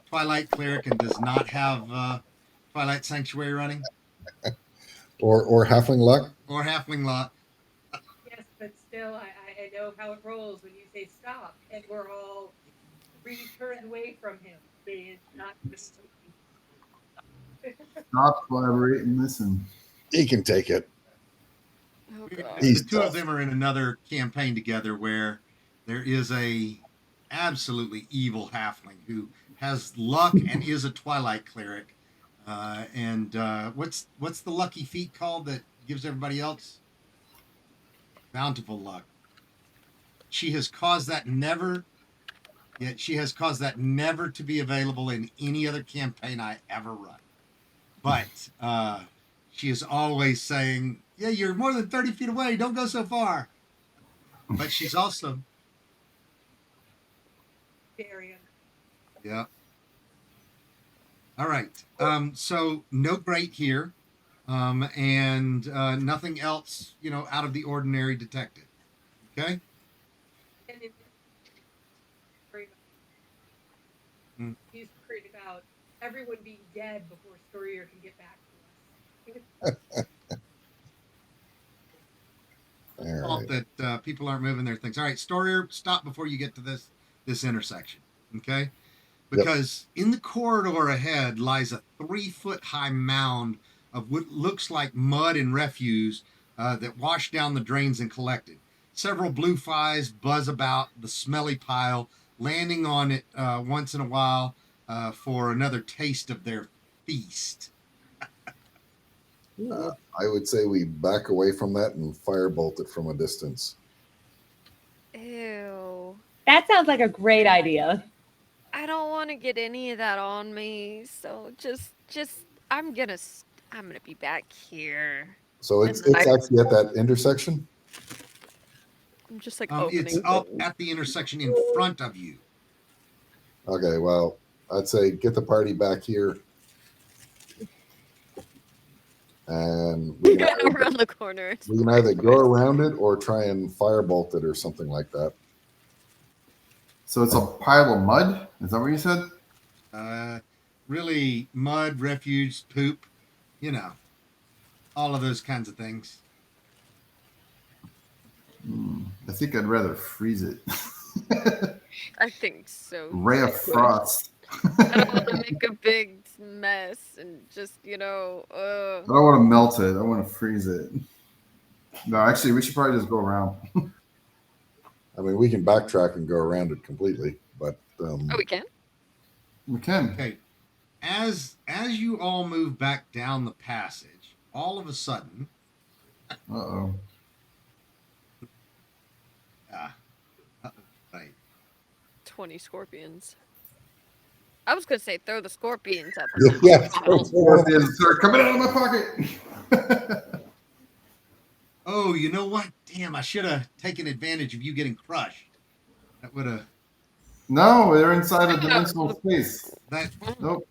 [SPEAKER 1] Twilight cleric and does not have Twilight Sanctuary running
[SPEAKER 3] Or halfling luck.
[SPEAKER 1] or Halfling Lot?
[SPEAKER 6] Yes, but still, I know how it rolls when you say stop, and we're all 3 turns away from him. It's not listening.
[SPEAKER 4] Stop, collaborate, and listen.
[SPEAKER 3] He can take it.
[SPEAKER 2] Oh god.
[SPEAKER 1] The
[SPEAKER 3] He's
[SPEAKER 1] two of
[SPEAKER 3] tough.
[SPEAKER 1] them are in another campaign together where there is a absolutely evil halfling who has luck and is a Twilight cleric. What's the lucky feat called that gives everybody else? Bountiful luck. She has caused that never to be available in any other campaign I ever run. But she is always saying, "Yeah, you're more than 30 feet away. Don't go so far." But she's also,
[SPEAKER 6] Darian.
[SPEAKER 1] yeah. All right. So no grate here, and nothing else, out of the ordinary detected. Okay.
[SPEAKER 6] And then
[SPEAKER 1] Hmm.
[SPEAKER 6] he's worried about everyone being dead before Storier can get back to us.
[SPEAKER 3] All
[SPEAKER 1] Fault
[SPEAKER 3] right.
[SPEAKER 1] that people aren't moving their things. All right, Storier, stop before you get to this intersection. Okay. Because in the corridor ahead lies a 3-foot high mound of what looks like mud and refuse that washed down the drains and collected. Several blue flies buzz about the smelly pile, landing on it once in a while for another taste of their feast.
[SPEAKER 3] I would say we back away from that and firebolt it from a distance.
[SPEAKER 2] Ew.
[SPEAKER 5] That sounds like a great idea.
[SPEAKER 2] I don't want to get any of that on me. So just I'm gonna be back here.
[SPEAKER 3] So it's
[SPEAKER 2] And I-
[SPEAKER 3] actually at that intersection.
[SPEAKER 2] I'm just like
[SPEAKER 1] It's
[SPEAKER 2] opening.
[SPEAKER 1] up at the intersection in front of you.
[SPEAKER 3] Okay, well, I'd say get the party back here. And we can, either,
[SPEAKER 2] around the corner.
[SPEAKER 3] we can either go around it or try and firebolt it or something like that.
[SPEAKER 4] So it's a pile of mud? Is that what you said?
[SPEAKER 1] Really mud, refuse, poop, all of those kinds of things.
[SPEAKER 4] I think I'd rather freeze it.
[SPEAKER 2] I think so.
[SPEAKER 4] Ray of frost.
[SPEAKER 2] I don't want to make a big mess and just
[SPEAKER 4] I don't want to melt it. I want to freeze it. No, actually, we should probably just go around.
[SPEAKER 3] I mean, we can backtrack and go around it completely, but
[SPEAKER 2] Oh, we can.
[SPEAKER 4] We can.
[SPEAKER 1] Okay. As you all move back down the passage, all of a sudden,
[SPEAKER 4] Uh-oh.
[SPEAKER 1] right.
[SPEAKER 2] 20 scorpions. I was gonna say throw the scorpions up.
[SPEAKER 3] yeah.
[SPEAKER 4] Scorpions are coming out of my pocket.
[SPEAKER 1] Oh, you know what? Damn, I should have taken advantage of you getting crushed. That would have.
[SPEAKER 4] No, they're inside a dimensional space.
[SPEAKER 1] That
[SPEAKER 4] Nope.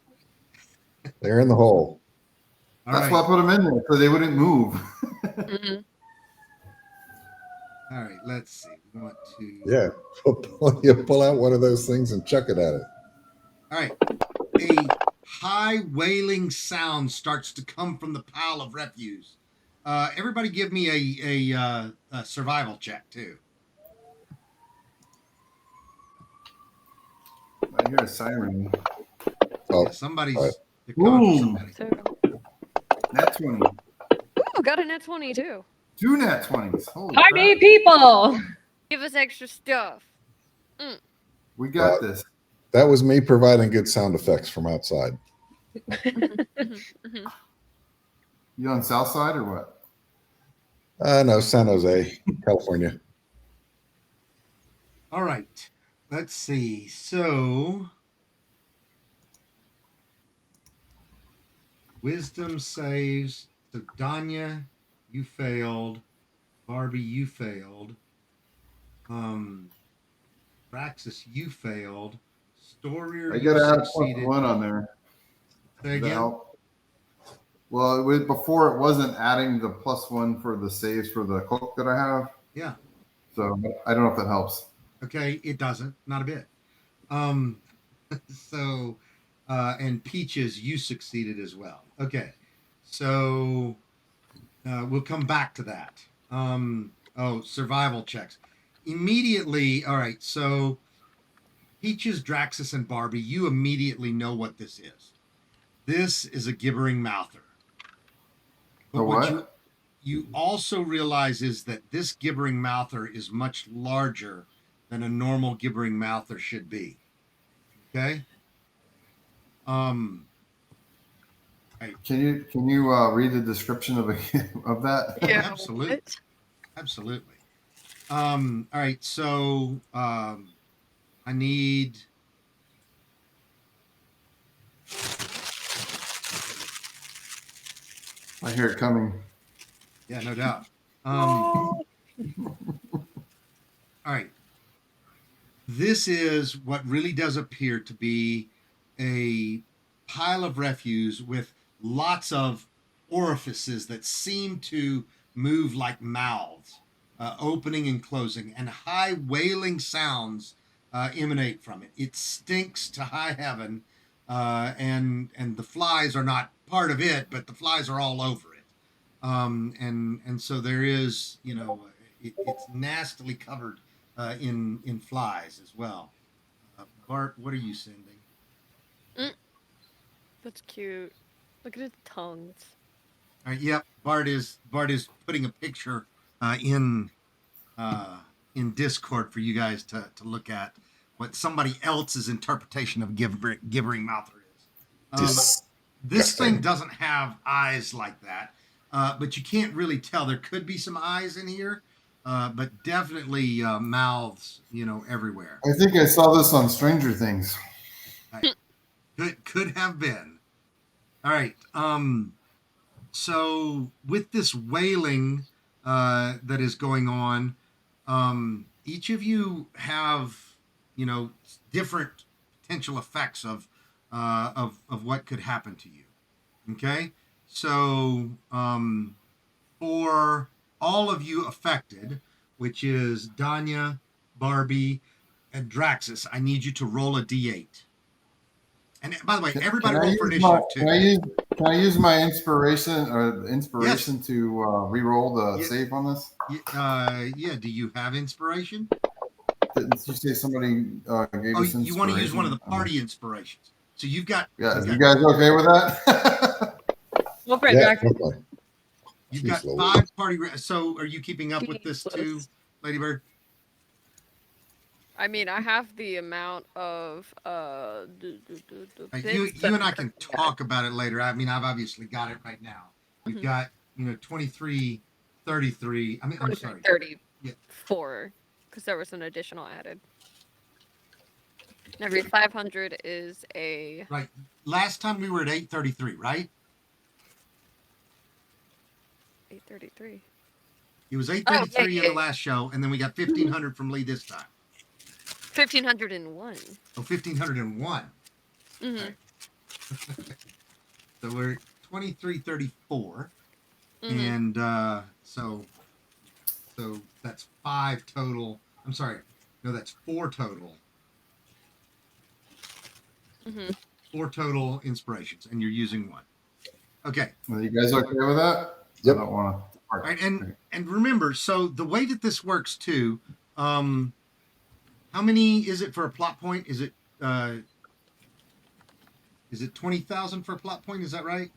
[SPEAKER 3] They're in the hole.
[SPEAKER 1] all
[SPEAKER 4] That's
[SPEAKER 1] right.
[SPEAKER 4] why I put them in there so they wouldn't move.
[SPEAKER 2] Mhm.
[SPEAKER 1] All right, let's see. We want to.
[SPEAKER 3] Yeah. You pull out one of those things and chuck it at it.
[SPEAKER 1] All right. A high wailing sound starts to come from the pile of refuse. Everybody, give me a survival check too.
[SPEAKER 4] I hear a siren.
[SPEAKER 3] Oh,
[SPEAKER 1] Yeah, somebody's
[SPEAKER 3] all right.
[SPEAKER 1] they're coming for
[SPEAKER 4] Boom.
[SPEAKER 1] somebody.
[SPEAKER 2] So,
[SPEAKER 4] Nat 20.
[SPEAKER 2] ooh, got a net 20 too.
[SPEAKER 4] 2 nat 20s. Holy
[SPEAKER 5] I
[SPEAKER 4] crap.
[SPEAKER 5] need people.
[SPEAKER 2] Give us extra stuff.
[SPEAKER 4] We got this.
[SPEAKER 3] That was me providing good sound effects from outside.
[SPEAKER 4] You on South Side or what?
[SPEAKER 3] No, San Jose, California.
[SPEAKER 1] All right. Let's see. So, wisdom saves. So, Danya, you failed. Barbie, you failed. Praxis, you failed. Storier,
[SPEAKER 4] I
[SPEAKER 1] you
[SPEAKER 4] gotta add
[SPEAKER 1] succeeded.
[SPEAKER 4] +1 on there.
[SPEAKER 1] Say
[SPEAKER 4] Does that
[SPEAKER 1] again.
[SPEAKER 4] help? Well, before it wasn't adding the +1 for the saves for the cloak that I have.
[SPEAKER 1] Yeah.
[SPEAKER 4] So I don't know if that helps.
[SPEAKER 1] Okay. It doesn't. Not a bit. So, and Peaches, you succeeded as well. Okay. So, we'll come back to that. Survival checks. Immediately. All right. So, Peaches, Draxus, and Barbie, you immediately know what this is. This is a gibbering mouther.
[SPEAKER 4] A what?
[SPEAKER 1] You also realize is that this gibbering mouther is much larger than a normal gibbering mouther should be. Okay.
[SPEAKER 4] Can you read the description of of that?
[SPEAKER 2] Yeah.
[SPEAKER 1] Absolutely.
[SPEAKER 2] what?
[SPEAKER 1] Absolutely. All right. So I need.
[SPEAKER 4] I hear it coming.
[SPEAKER 1] Yeah, no doubt. All right. This is what really does appear to be a pile of refuse with lots of orifices that seem to move like mouths, opening and closing, and high wailing sounds emanate from it. It stinks to high heaven, and the flies are not part of it, but the flies are all over it. And so there is, it's nastily covered in flies as well. Bart, what are you sending?
[SPEAKER 2] That's cute. Look at his tongues.
[SPEAKER 1] All right, yep, Bart is putting a picture in Discord for you guys to look at what somebody else's interpretation of gibbering mouther is. This thing doesn't have eyes like that, but you can't really tell. There could be some eyes in here, but definitely mouths, everywhere.
[SPEAKER 4] I think I saw this on Stranger Things.
[SPEAKER 1] Could have been. All right. So with this wailing that is going on, each of you have, different potential effects of what could happen to you. Okay. So for all of you affected, which is Danya, Barbie, and Draxus, I need you to roll a d8. And by the way, everybody roll for initiative too.
[SPEAKER 4] Can I use my inspiration to re-roll the save on this?
[SPEAKER 1] Yeah. Do you have inspiration?
[SPEAKER 4] Didn't you say somebody gave us inspiration?
[SPEAKER 1] You want to use one of the party inspirations. So you've got.
[SPEAKER 4] Yeah, you guys okay with that?
[SPEAKER 5] Go for it,
[SPEAKER 3] Yeah,
[SPEAKER 5] Drax.
[SPEAKER 3] definitely.
[SPEAKER 1] You've
[SPEAKER 3] Jeez
[SPEAKER 1] got
[SPEAKER 3] Louise.
[SPEAKER 1] 5 party. So are you keeping up with this too, Ladybird?
[SPEAKER 2] I mean, I have the amount of
[SPEAKER 1] You and I can talk about it later. I mean, I've obviously got it right now. We've got 23, 33. I mean, I'm sorry,
[SPEAKER 2] 34, because there was an additional added. Every 500 is a
[SPEAKER 1] right. Last time we were at 833, right?
[SPEAKER 2] 833.
[SPEAKER 1] It was 833 in the last show, and then we got 1500 from Lee this time.
[SPEAKER 2] 1501.
[SPEAKER 1] Oh, 1501.
[SPEAKER 2] Mm-hmm.
[SPEAKER 1] Okay. So we're 2334.
[SPEAKER 2] Mm-hmm.
[SPEAKER 1] And so that's 5 total. I'm sorry. No, that's 4 total.
[SPEAKER 2] Mm-hmm.
[SPEAKER 1] 4 total inspirations, and you're using 1. Okay.
[SPEAKER 4] Are you guys okay with that?
[SPEAKER 3] Yep.
[SPEAKER 4] I don't want to.
[SPEAKER 1] All right, and remember, so the way that this works too, how many is it for a plot point? Is it 20,000 for a plot point? Is that right?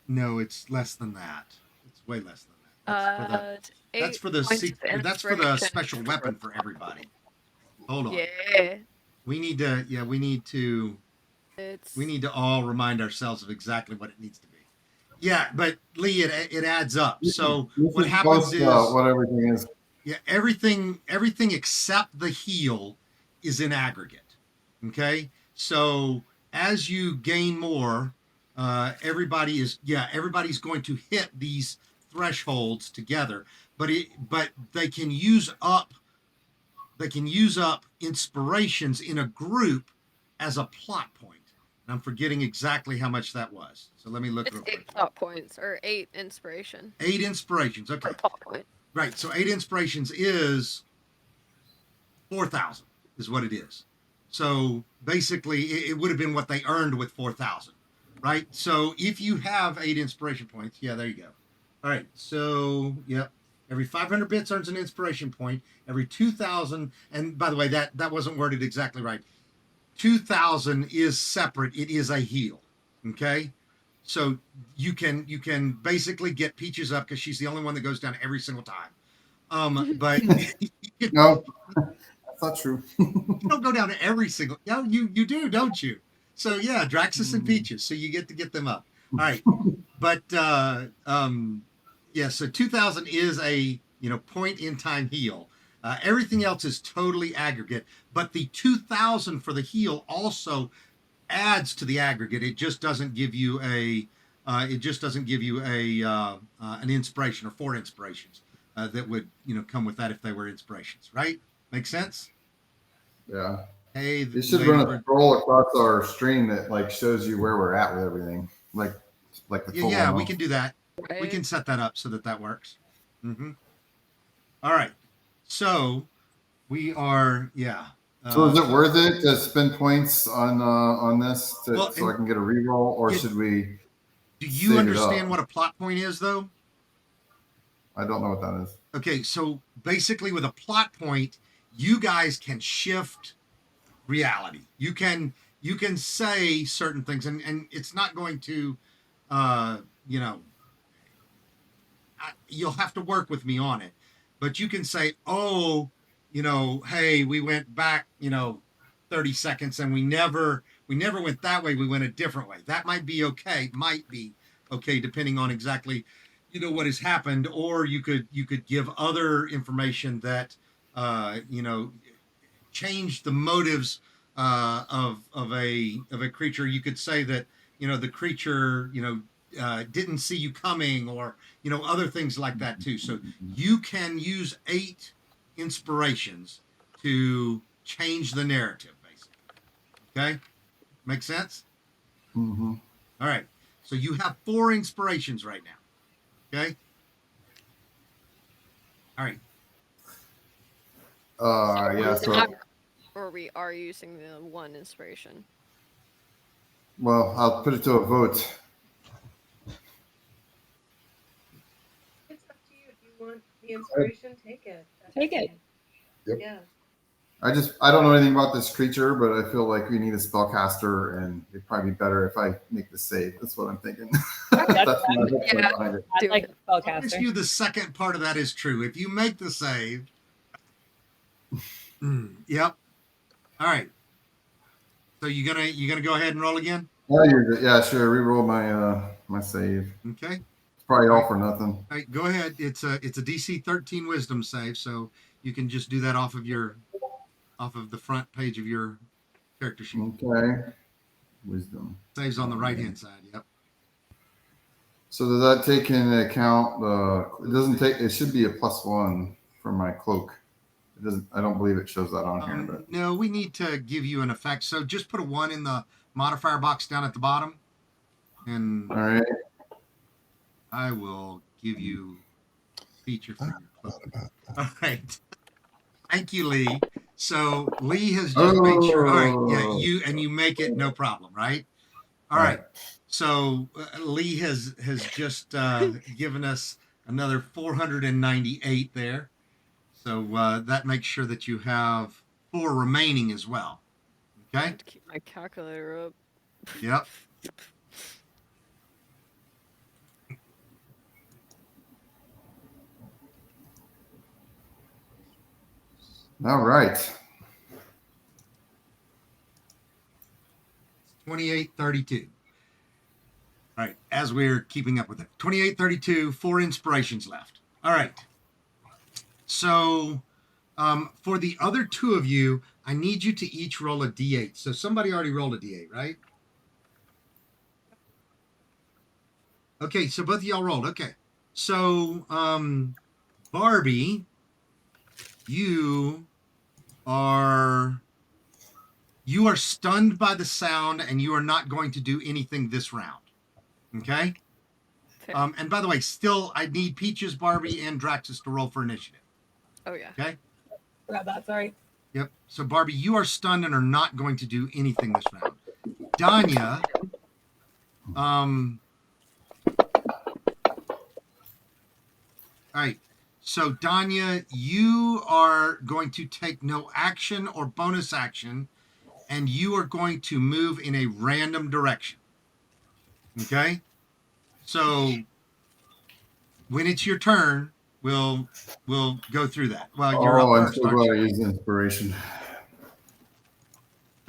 [SPEAKER 1] No, it's less than that. It's way less than that. That's for the
[SPEAKER 2] points of
[SPEAKER 1] that's for the
[SPEAKER 2] inspiration.
[SPEAKER 1] special weapon for everybody. Hold on.
[SPEAKER 2] Yeah.
[SPEAKER 1] We need to
[SPEAKER 2] It's
[SPEAKER 1] we need to all remind ourselves of exactly what it needs to be. Yeah, but Lee, it adds up. So
[SPEAKER 4] You
[SPEAKER 1] what
[SPEAKER 4] can
[SPEAKER 1] happens
[SPEAKER 4] post,
[SPEAKER 1] is
[SPEAKER 4] what everything is.
[SPEAKER 1] yeah, everything except the heal is in aggregate. Okay, so as you gain more, everybody's going to hit these thresholds together, but they can use up inspirations in a group as a plot point. And I'm forgetting exactly how much that was. So let me look
[SPEAKER 2] it's
[SPEAKER 1] real
[SPEAKER 2] 8
[SPEAKER 1] quick.
[SPEAKER 2] plot points or 8 inspiration
[SPEAKER 1] 8 inspirations. Okay.
[SPEAKER 2] per plot point.
[SPEAKER 1] Right. So 8 inspirations is 4,000 is what it is. So basically it would have been what they earned with 4,000. Right. So if you have 8 inspiration points, yeah, there you go. All right. So, yep. Every 500 bits earns an inspiration point. Every 2,000, and by the way, that wasn't worded exactly right. 2,000 is separate. It is a heal. Okay. So you can basically get Peaches up because she's the only one that goes down every single time. But
[SPEAKER 4] No, that's not true.
[SPEAKER 1] you don't go down to every single. Yeah, you do, don't you? So yeah, Draxus and Peaches. So you get to get them up. All right, but yeah. So 2,000 is a point in time heal. Everything else is totally aggregate, but the 2,000 for the heal also adds to the aggregate. It just doesn't give you an inspiration or 4 inspirations that would come with that if they were inspirations, right? Make sense?
[SPEAKER 4] Yeah.
[SPEAKER 1] Hey,
[SPEAKER 4] You should run a scroll across our stream that like shows you where we're at with everything, like the full
[SPEAKER 1] yeah,
[SPEAKER 4] demo.
[SPEAKER 1] we can do that.
[SPEAKER 2] Right?
[SPEAKER 1] We can set that up so that works. Mm-hmm. All right. So we are, yeah.
[SPEAKER 4] So is it worth it to spend points on this so I can get a reroll, or should we?
[SPEAKER 1] Do you
[SPEAKER 4] save it
[SPEAKER 1] understand
[SPEAKER 4] up?
[SPEAKER 1] what a plot point is, though?
[SPEAKER 4] I don't know what that is.
[SPEAKER 1] Okay, so basically, with a plot point, you guys can shift reality. You can say certain things, and it's not going to, you'll have to work with me on it, but you can say, oh, hey, we went back, 30 seconds and we never went that way. We went a different way. That might be okay, depending on exactly, what has happened. Or you could give other information that, change the motives of a creature. You could say that, the creature, didn't see you coming, or other things like that too. So you can use 8 inspirations to change the narrative, basically. Okay, make sense?
[SPEAKER 4] Mm-hmm.
[SPEAKER 1] All right, so you have 4 inspirations right now. Okay, all right.
[SPEAKER 4] Yeah. So,
[SPEAKER 2] or we are using the 1 inspiration.
[SPEAKER 4] well, I'll put it to a vote.
[SPEAKER 6] It's up to you. If you want the inspiration, take it.
[SPEAKER 5] Take it.
[SPEAKER 3] Yep.
[SPEAKER 6] Yeah.
[SPEAKER 4] I don't know anything about this creature, but I feel like we need a spellcaster, and it'd probably be better if I make the save. That's what I'm thinking. That's my behind it.
[SPEAKER 5] I like the
[SPEAKER 1] I promise
[SPEAKER 5] spellcaster.
[SPEAKER 1] you the second part of that is true. If you make the save, yep. All right. So you gonna go ahead and roll again?
[SPEAKER 4] Yeah, you're good. Yeah, sure. Reroll my save.
[SPEAKER 1] Okay.
[SPEAKER 4] It's probably all for nothing.
[SPEAKER 1] All right, go ahead. It's a DC 13 Wisdom save, so you can just do that off of the front page of your character sheet.
[SPEAKER 4] Okay. Wisdom.
[SPEAKER 1] Saves on the right hand side. Yep.
[SPEAKER 4] So does that take into account it doesn't take, it should be a +1 for my cloak. It doesn't. I don't believe it shows that on here. But
[SPEAKER 1] No, we need to give you an effect. So just put a 1 in the modifier box down at the bottom, and
[SPEAKER 4] all right.
[SPEAKER 1] I will give you feature for your
[SPEAKER 3] What
[SPEAKER 1] cloak.
[SPEAKER 3] about that?
[SPEAKER 1] All right. Thank you, Lee. So Lee has just made sure. All right. Yeah,
[SPEAKER 4] Oh.
[SPEAKER 1] you make it no problem, right? All right. So Lee has just given us another 498 there. So that makes sure that you have 4 remaining as well.
[SPEAKER 2] I
[SPEAKER 1] Okay.
[SPEAKER 2] have to keep my calculator up.
[SPEAKER 1] Yep.
[SPEAKER 4] All right.
[SPEAKER 1] 2832. All right, as we're keeping up with it. 2832, 4 inspirations left. All right. So for the other 2 of you, I need you to each roll a d8. So somebody already rolled a d8, right? Okay, so both of y'all rolled. Okay. So Barbie, you are stunned by the sound and you are not going to do anything this round. Okay? And by the way, still I need Peaches, Barbie, and Draxus to roll for initiative.
[SPEAKER 2] Oh yeah.
[SPEAKER 1] Okay?
[SPEAKER 5] Forgot that. Sorry.
[SPEAKER 1] Yep. So Barbie, you are stunned and are not going to do anything this round. Danya, all right. So Danya, you are going to take no action or bonus action, and you are going to move in a random direction. Okay? So when it's your turn, we'll go through that. Well, you're
[SPEAKER 4] Oh,
[SPEAKER 1] up
[SPEAKER 4] I'm
[SPEAKER 1] first,
[SPEAKER 4] so
[SPEAKER 1] aren't
[SPEAKER 4] glad
[SPEAKER 1] you?
[SPEAKER 4] I used inspiration.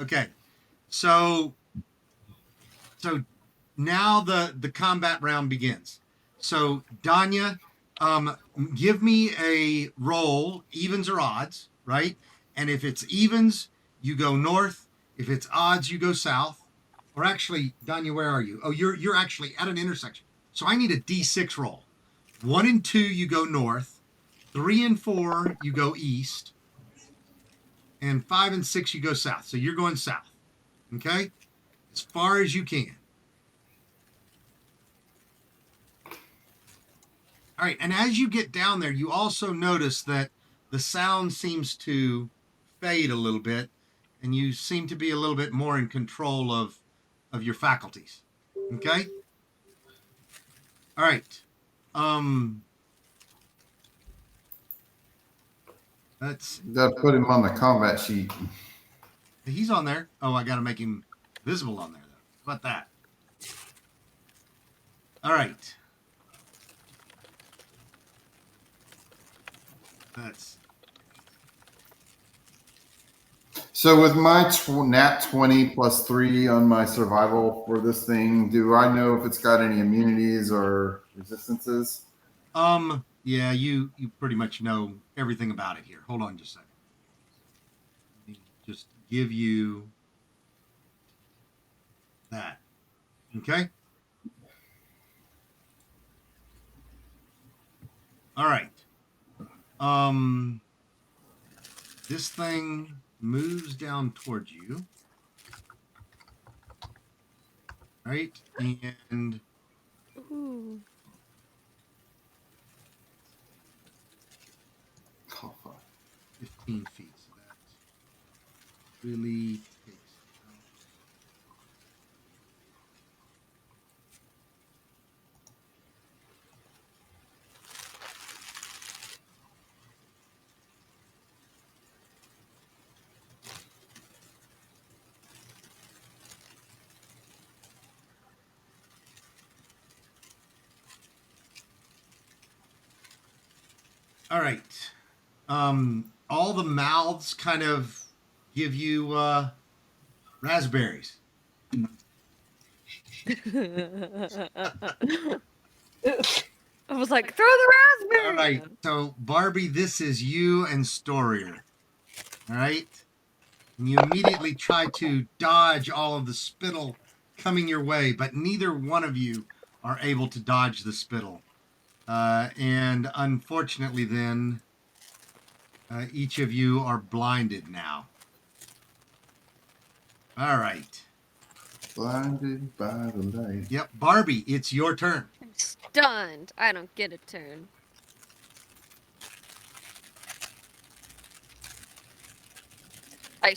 [SPEAKER 1] Okay. So now the combat round begins. So Danya, give me a roll, evens or odds, right? And if it's evens, you go north. If it's odds, you go south. Or actually, Danya, where are you? Oh, you're actually at an intersection. So I need a D6 roll. 1 and 2, you go north. 3 and 4, you go east. And 5 and 6, you go south. So you're going south. Okay? As far as you can. All right. And as you get down there, you also notice that the sound seems to fade a little bit, and you seem to be a little bit more in control of your faculties. Okay? All right. Let's
[SPEAKER 4] Got to put him on the combat sheet.
[SPEAKER 1] He's on there. Oh, I got to make him visible on there, though. How about that? All right. That's
[SPEAKER 4] So with my nat 20 plus 3 on my survival for this thing, do I know if it's got any immunities or resistances?
[SPEAKER 1] yeah, you pretty much know everything about it here. Hold on just a second. Let me just give you that. Okay? All right. This thing moves down towards you. Right? And
[SPEAKER 2] Ooh.
[SPEAKER 4] Oh, fuck.
[SPEAKER 1] 15 feet. So that really takes out. All right. All the mouths kind of give you raspberries.
[SPEAKER 2] I was like, throw the raspberry.
[SPEAKER 1] All right. So Barbie, this is you and Storier. All right. And you immediately try to dodge all of the spittle coming your way, but neither one of you are able to dodge the spittle. And unfortunately, then Each of you are blinded now. All right.
[SPEAKER 4] Blinded by the light.
[SPEAKER 1] Yep, Barbie, it's your turn.
[SPEAKER 2] I'm stunned. I don't get a turn. I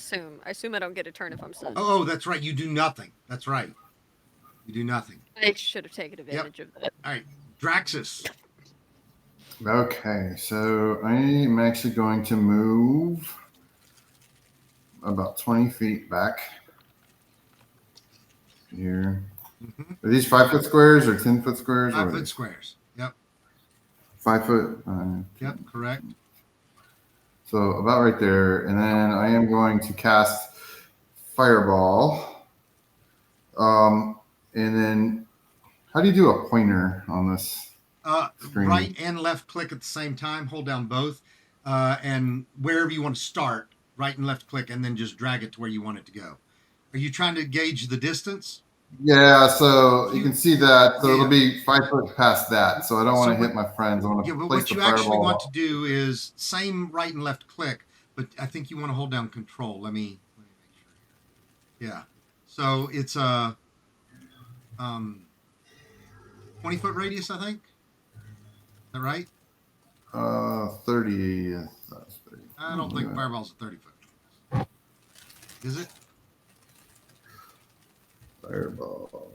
[SPEAKER 2] assume I don't get a turn if I'm stunned.
[SPEAKER 1] Oh, that's right. You do nothing. That's right. You do nothing.
[SPEAKER 2] I should have taken advantage of that.
[SPEAKER 1] All right, Draxus.
[SPEAKER 4] Okay, so I am actually going to move about 20 feet back here.
[SPEAKER 1] Mhm.
[SPEAKER 4] Are these 5-foot squares or 10-foot squares?
[SPEAKER 1] 5-foot squares. Yep.
[SPEAKER 4] 5 foot.
[SPEAKER 1] Yep. Correct.
[SPEAKER 4] So about right there, and then I am going to cast Fireball. And then how do you do a pointer on this? Screen.
[SPEAKER 1] Right and left click at the same time. Hold down both, and wherever you want to start, right and left click, and then just drag it to where you want it to go. Are you trying to gauge the distance?
[SPEAKER 4] Yeah, so you can see that. So
[SPEAKER 1] Yeah.
[SPEAKER 4] it'll be 5 foot past that. So I don't want to hit my friends. I want
[SPEAKER 1] Yeah,
[SPEAKER 4] to
[SPEAKER 1] but
[SPEAKER 4] place
[SPEAKER 1] what
[SPEAKER 4] the
[SPEAKER 1] you
[SPEAKER 4] fireball.
[SPEAKER 1] actually want to do is same right and left click, but I think you want to hold down control. Let me make sure. Yeah. So it's a 20-foot radius, I think. Is that right?
[SPEAKER 4] 30.
[SPEAKER 1] I don't think fireball's a 30-foot. Is it?
[SPEAKER 4] Fireball.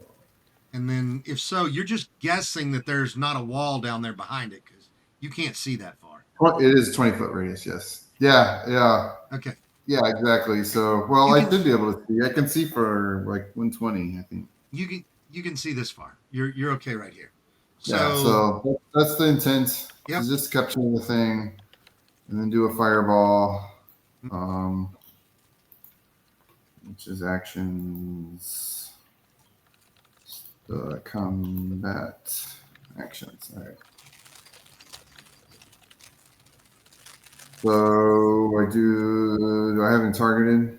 [SPEAKER 1] And then if so, you're just guessing that there's not a wall down there behind it because you can't see that far.
[SPEAKER 4] It is 20-foot radius. Yes. Yeah.
[SPEAKER 1] Okay.
[SPEAKER 4] Yeah, exactly. So, well,
[SPEAKER 1] You
[SPEAKER 4] I
[SPEAKER 1] can-
[SPEAKER 4] should be able to see. I can see for like 120, I think.
[SPEAKER 1] You can see this far. You're okay right here.
[SPEAKER 4] Yeah, so that's the intent.
[SPEAKER 1] Yep.
[SPEAKER 4] Is just capturing the thing and then do a fireball. Which is actions. Combat actions. All right. So do I have him targeted?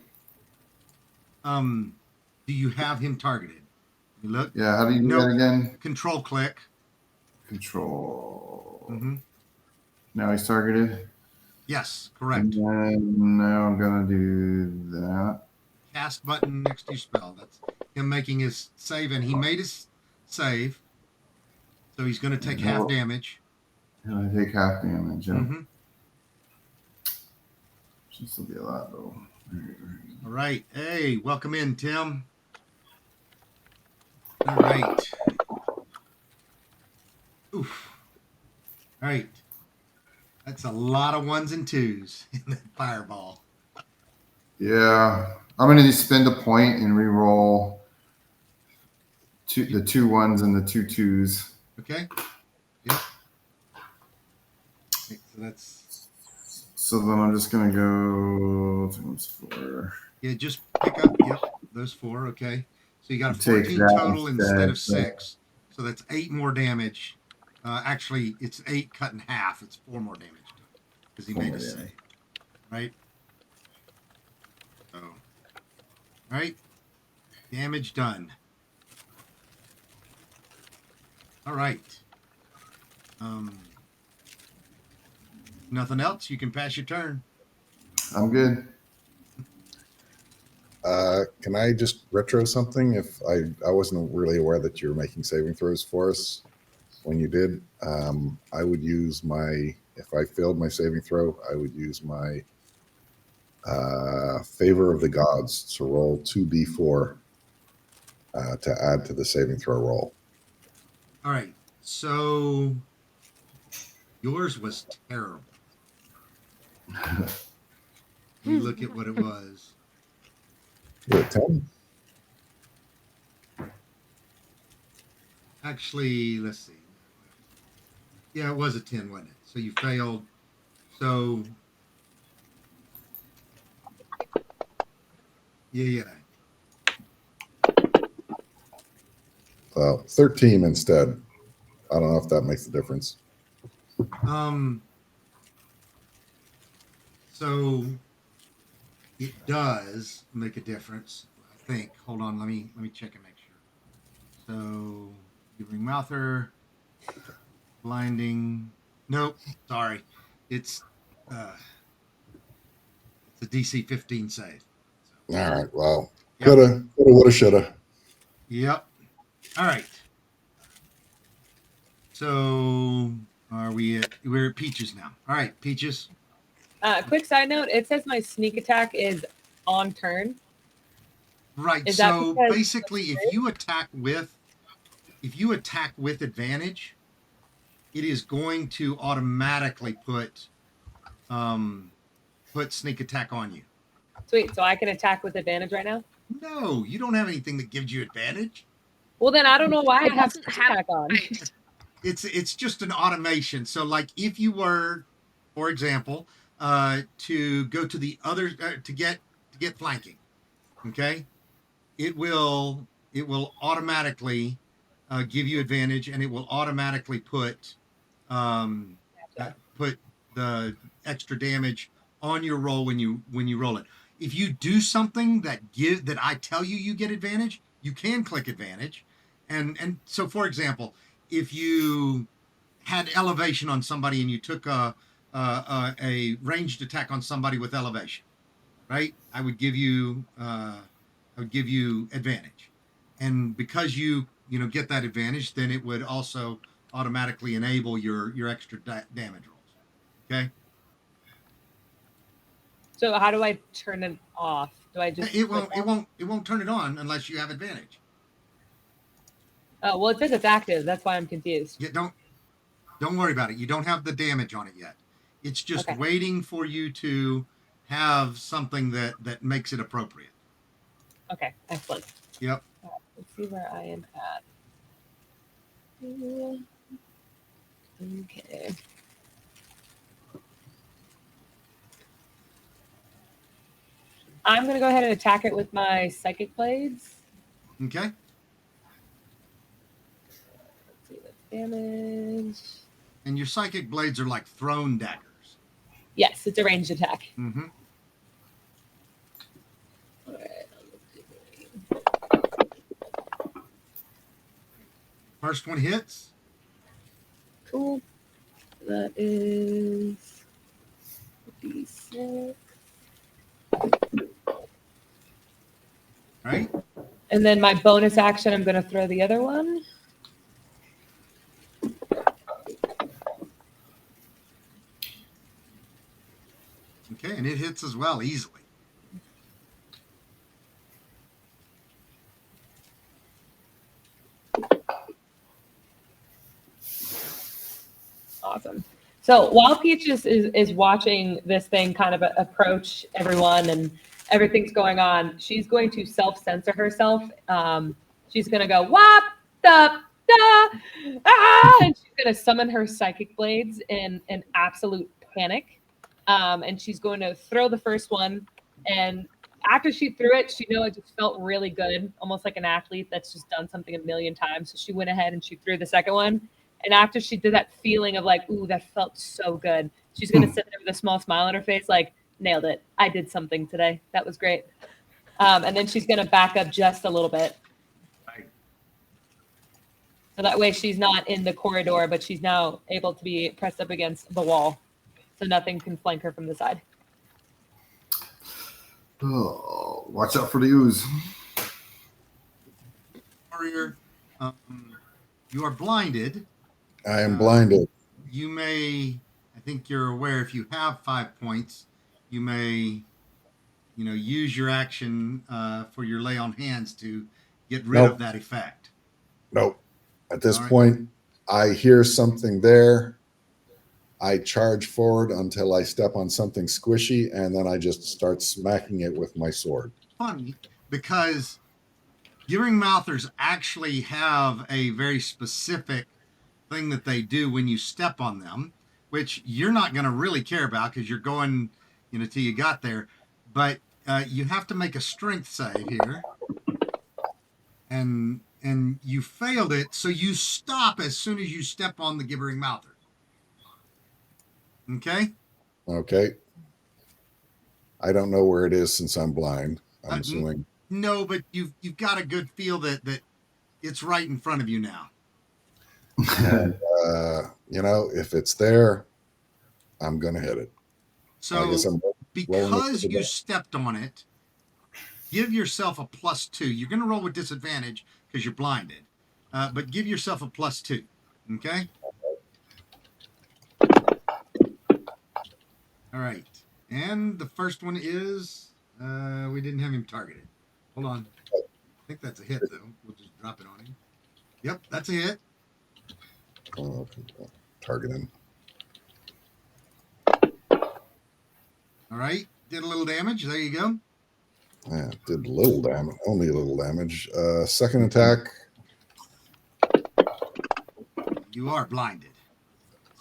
[SPEAKER 1] Do you have him targeted? You look.
[SPEAKER 4] Yeah, how do you do
[SPEAKER 1] Nope.
[SPEAKER 4] that again?
[SPEAKER 1] Control click.
[SPEAKER 4] Control.
[SPEAKER 1] Mm-hmm.
[SPEAKER 4] Now he's targeted.
[SPEAKER 1] Yes, correct.
[SPEAKER 4] And then now I'm gonna do that.
[SPEAKER 1] Cast button next to your spell. That's him making his save, and he made his save, so he's going to take half damage.
[SPEAKER 4] And I take half damage. Yeah.
[SPEAKER 1] Mm-hmm.
[SPEAKER 4] This will be a lot though.
[SPEAKER 1] All right. Hey, welcome in, Tim. All right. Oof. All right. That's a lot of ones and twos in that fireball.
[SPEAKER 4] Yeah, I'm gonna spend a point and re-roll the 2 1s and the 2 2s.
[SPEAKER 1] Okay. Yep. Okay, so that's
[SPEAKER 4] So then I'm just gonna go times 4.
[SPEAKER 1] yeah. Just pick up. Yep, those 4. Okay. So you got a
[SPEAKER 4] Take
[SPEAKER 1] 14
[SPEAKER 4] that
[SPEAKER 1] total instead of
[SPEAKER 4] instead.
[SPEAKER 1] 6. So that's 8 more damage. Actually, it's 8 cut in half. It's 4 more damage because he made a save. Right. So, all right. Damage done. All right. Nothing else. You can pass your turn.
[SPEAKER 4] I'm good.
[SPEAKER 3] Can I just retro something? If I wasn't really aware that you were making saving throws for us when you did, I would use if I failed my saving throw, I would use my favor of the gods to roll 2d4 to add to the saving throw roll.
[SPEAKER 1] All right. So yours was terrible. You look at what it was.
[SPEAKER 3] You're at 10?
[SPEAKER 1] Actually, let's see. Yeah, it was a 10, wasn't it? So you failed. So yeah.
[SPEAKER 3] Well, 13 instead. I don't know if that makes a difference.
[SPEAKER 1] So it does make a difference, I think. Hold on, let me check and make sure. So giving mouther, blinding. Nope, sorry. It's It's a DC 15 save.
[SPEAKER 3] All right. Well,
[SPEAKER 1] Yep.
[SPEAKER 3] coulda, woulda, shoulda.
[SPEAKER 1] Yep. All right. So we're at Peaches now. All right, Peaches.
[SPEAKER 5] Quick side note: it says my sneak attack is on turn.
[SPEAKER 1] Right.
[SPEAKER 5] Is that
[SPEAKER 1] So
[SPEAKER 5] because-
[SPEAKER 1] basically, if you attack with advantage, it is going to automatically put sneak attack on you.
[SPEAKER 5] Sweet. So I can attack with advantage right now.
[SPEAKER 1] No, you don't have anything that gives you advantage.
[SPEAKER 5] Well, then I don't know why I
[SPEAKER 2] It
[SPEAKER 5] have
[SPEAKER 2] doesn't
[SPEAKER 5] sneak
[SPEAKER 2] have-
[SPEAKER 5] attack on.
[SPEAKER 2] Right.
[SPEAKER 1] It's just an automation. So like if you were, for example, to go to the other to get flanking, okay, it will automatically give you advantage, and it will automatically put the extra damage on your roll when you roll it. If you do something that I tell you get advantage, you can click advantage, and so for example, if you had elevation on somebody and you took a ranged attack on somebody with elevation, right? I would give you advantage, and because you get that advantage, then it would also automatically enable your extra damage rolls. Okay.
[SPEAKER 5] So how do I turn it off? Do I just?
[SPEAKER 1] It won't turn it on unless you have advantage.
[SPEAKER 5] Oh well, it says it's active. That's why I'm confused.
[SPEAKER 1] Yeah, don't worry about it. You don't have the damage on it yet. It's just
[SPEAKER 5] Okay.
[SPEAKER 1] waiting for you to have something that makes it appropriate.
[SPEAKER 5] Okay, excellent.
[SPEAKER 1] Yep.
[SPEAKER 5] All right, let's see where I am at. Okay. I'm gonna go ahead and attack it with my psychic blades.
[SPEAKER 1] Okay.
[SPEAKER 5] Let's see the damage.
[SPEAKER 1] And your psychic blades are like thrown daggers.
[SPEAKER 5] Yes, it's a ranged attack.
[SPEAKER 1] Mm-hmm.
[SPEAKER 5] All right,
[SPEAKER 1] First one hits.
[SPEAKER 5] cool. That is D6.
[SPEAKER 1] Right.
[SPEAKER 5] And then my bonus action, I'm going to throw the other one.
[SPEAKER 1] Okay, and it hits as well easily.
[SPEAKER 5] Awesome. So while Peaches is watching this thing kind of approach everyone and everything's going on, she's going to self-censor herself. She's going to go, wop, da, da, ah, and she's going to summon her psychic blades in an absolute panic. And she's going to throw the first one. And after she threw it, she knew it just felt really good, almost like an athlete that's just done something a million times. So she went ahead and she threw the second one. And after she did that feeling of like, ooh, that felt so good, she's going to sit there with a small smile on her face, like, nailed it. I did something today. That was great. And then she's going to back up just a little bit.
[SPEAKER 1] Right.
[SPEAKER 5] So that way she's not in the corridor, but she's now able to be pressed up against the wall. So nothing can flank her from the side.
[SPEAKER 4] Oh, watch out for the ooze.
[SPEAKER 1] Warrior, you are blinded.
[SPEAKER 3] I am blinded.
[SPEAKER 1] You may, I think you're aware, if you have 5 points, you may, use your action for your lay on hands to get rid
[SPEAKER 3] Nope.
[SPEAKER 1] of that effect.
[SPEAKER 3] Nope. At this
[SPEAKER 1] All right.
[SPEAKER 3] point, I hear something there. I charge forward until I step on something squishy, and then I just start smacking it with my sword.
[SPEAKER 1] Funny, because Gearing Mouthers actually have a very specific thing that they do when you step on them, which you're not going to really care about because you're going, till you got there. But you have to make a strength save here, and you failed it, so you stop as soon as you step on the Gibbering Mouther. Okay.
[SPEAKER 3] Okay. I don't know where it is since I'm blind. I'm assuming.
[SPEAKER 1] No, but you've got a good feel that it's right in front of you now.
[SPEAKER 3] If it's there, I'm gonna hit it. I guess
[SPEAKER 1] So
[SPEAKER 3] I'm Rolling
[SPEAKER 1] because
[SPEAKER 3] with the
[SPEAKER 1] you
[SPEAKER 3] dice.
[SPEAKER 1] stepped on it, give yourself a +2. You're going to roll with disadvantage because you're blinded, but give yourself a +2. Okay. All right. And the first one is we didn't have him targeted. Hold on. I think that's a hit though. We'll just drop it on him. Yep, that's a hit.
[SPEAKER 3] Targeting.
[SPEAKER 1] All right. Did a little damage. There you go.
[SPEAKER 3] Yeah, did little damage, only a little damage. Second attack.
[SPEAKER 1] You are blinded.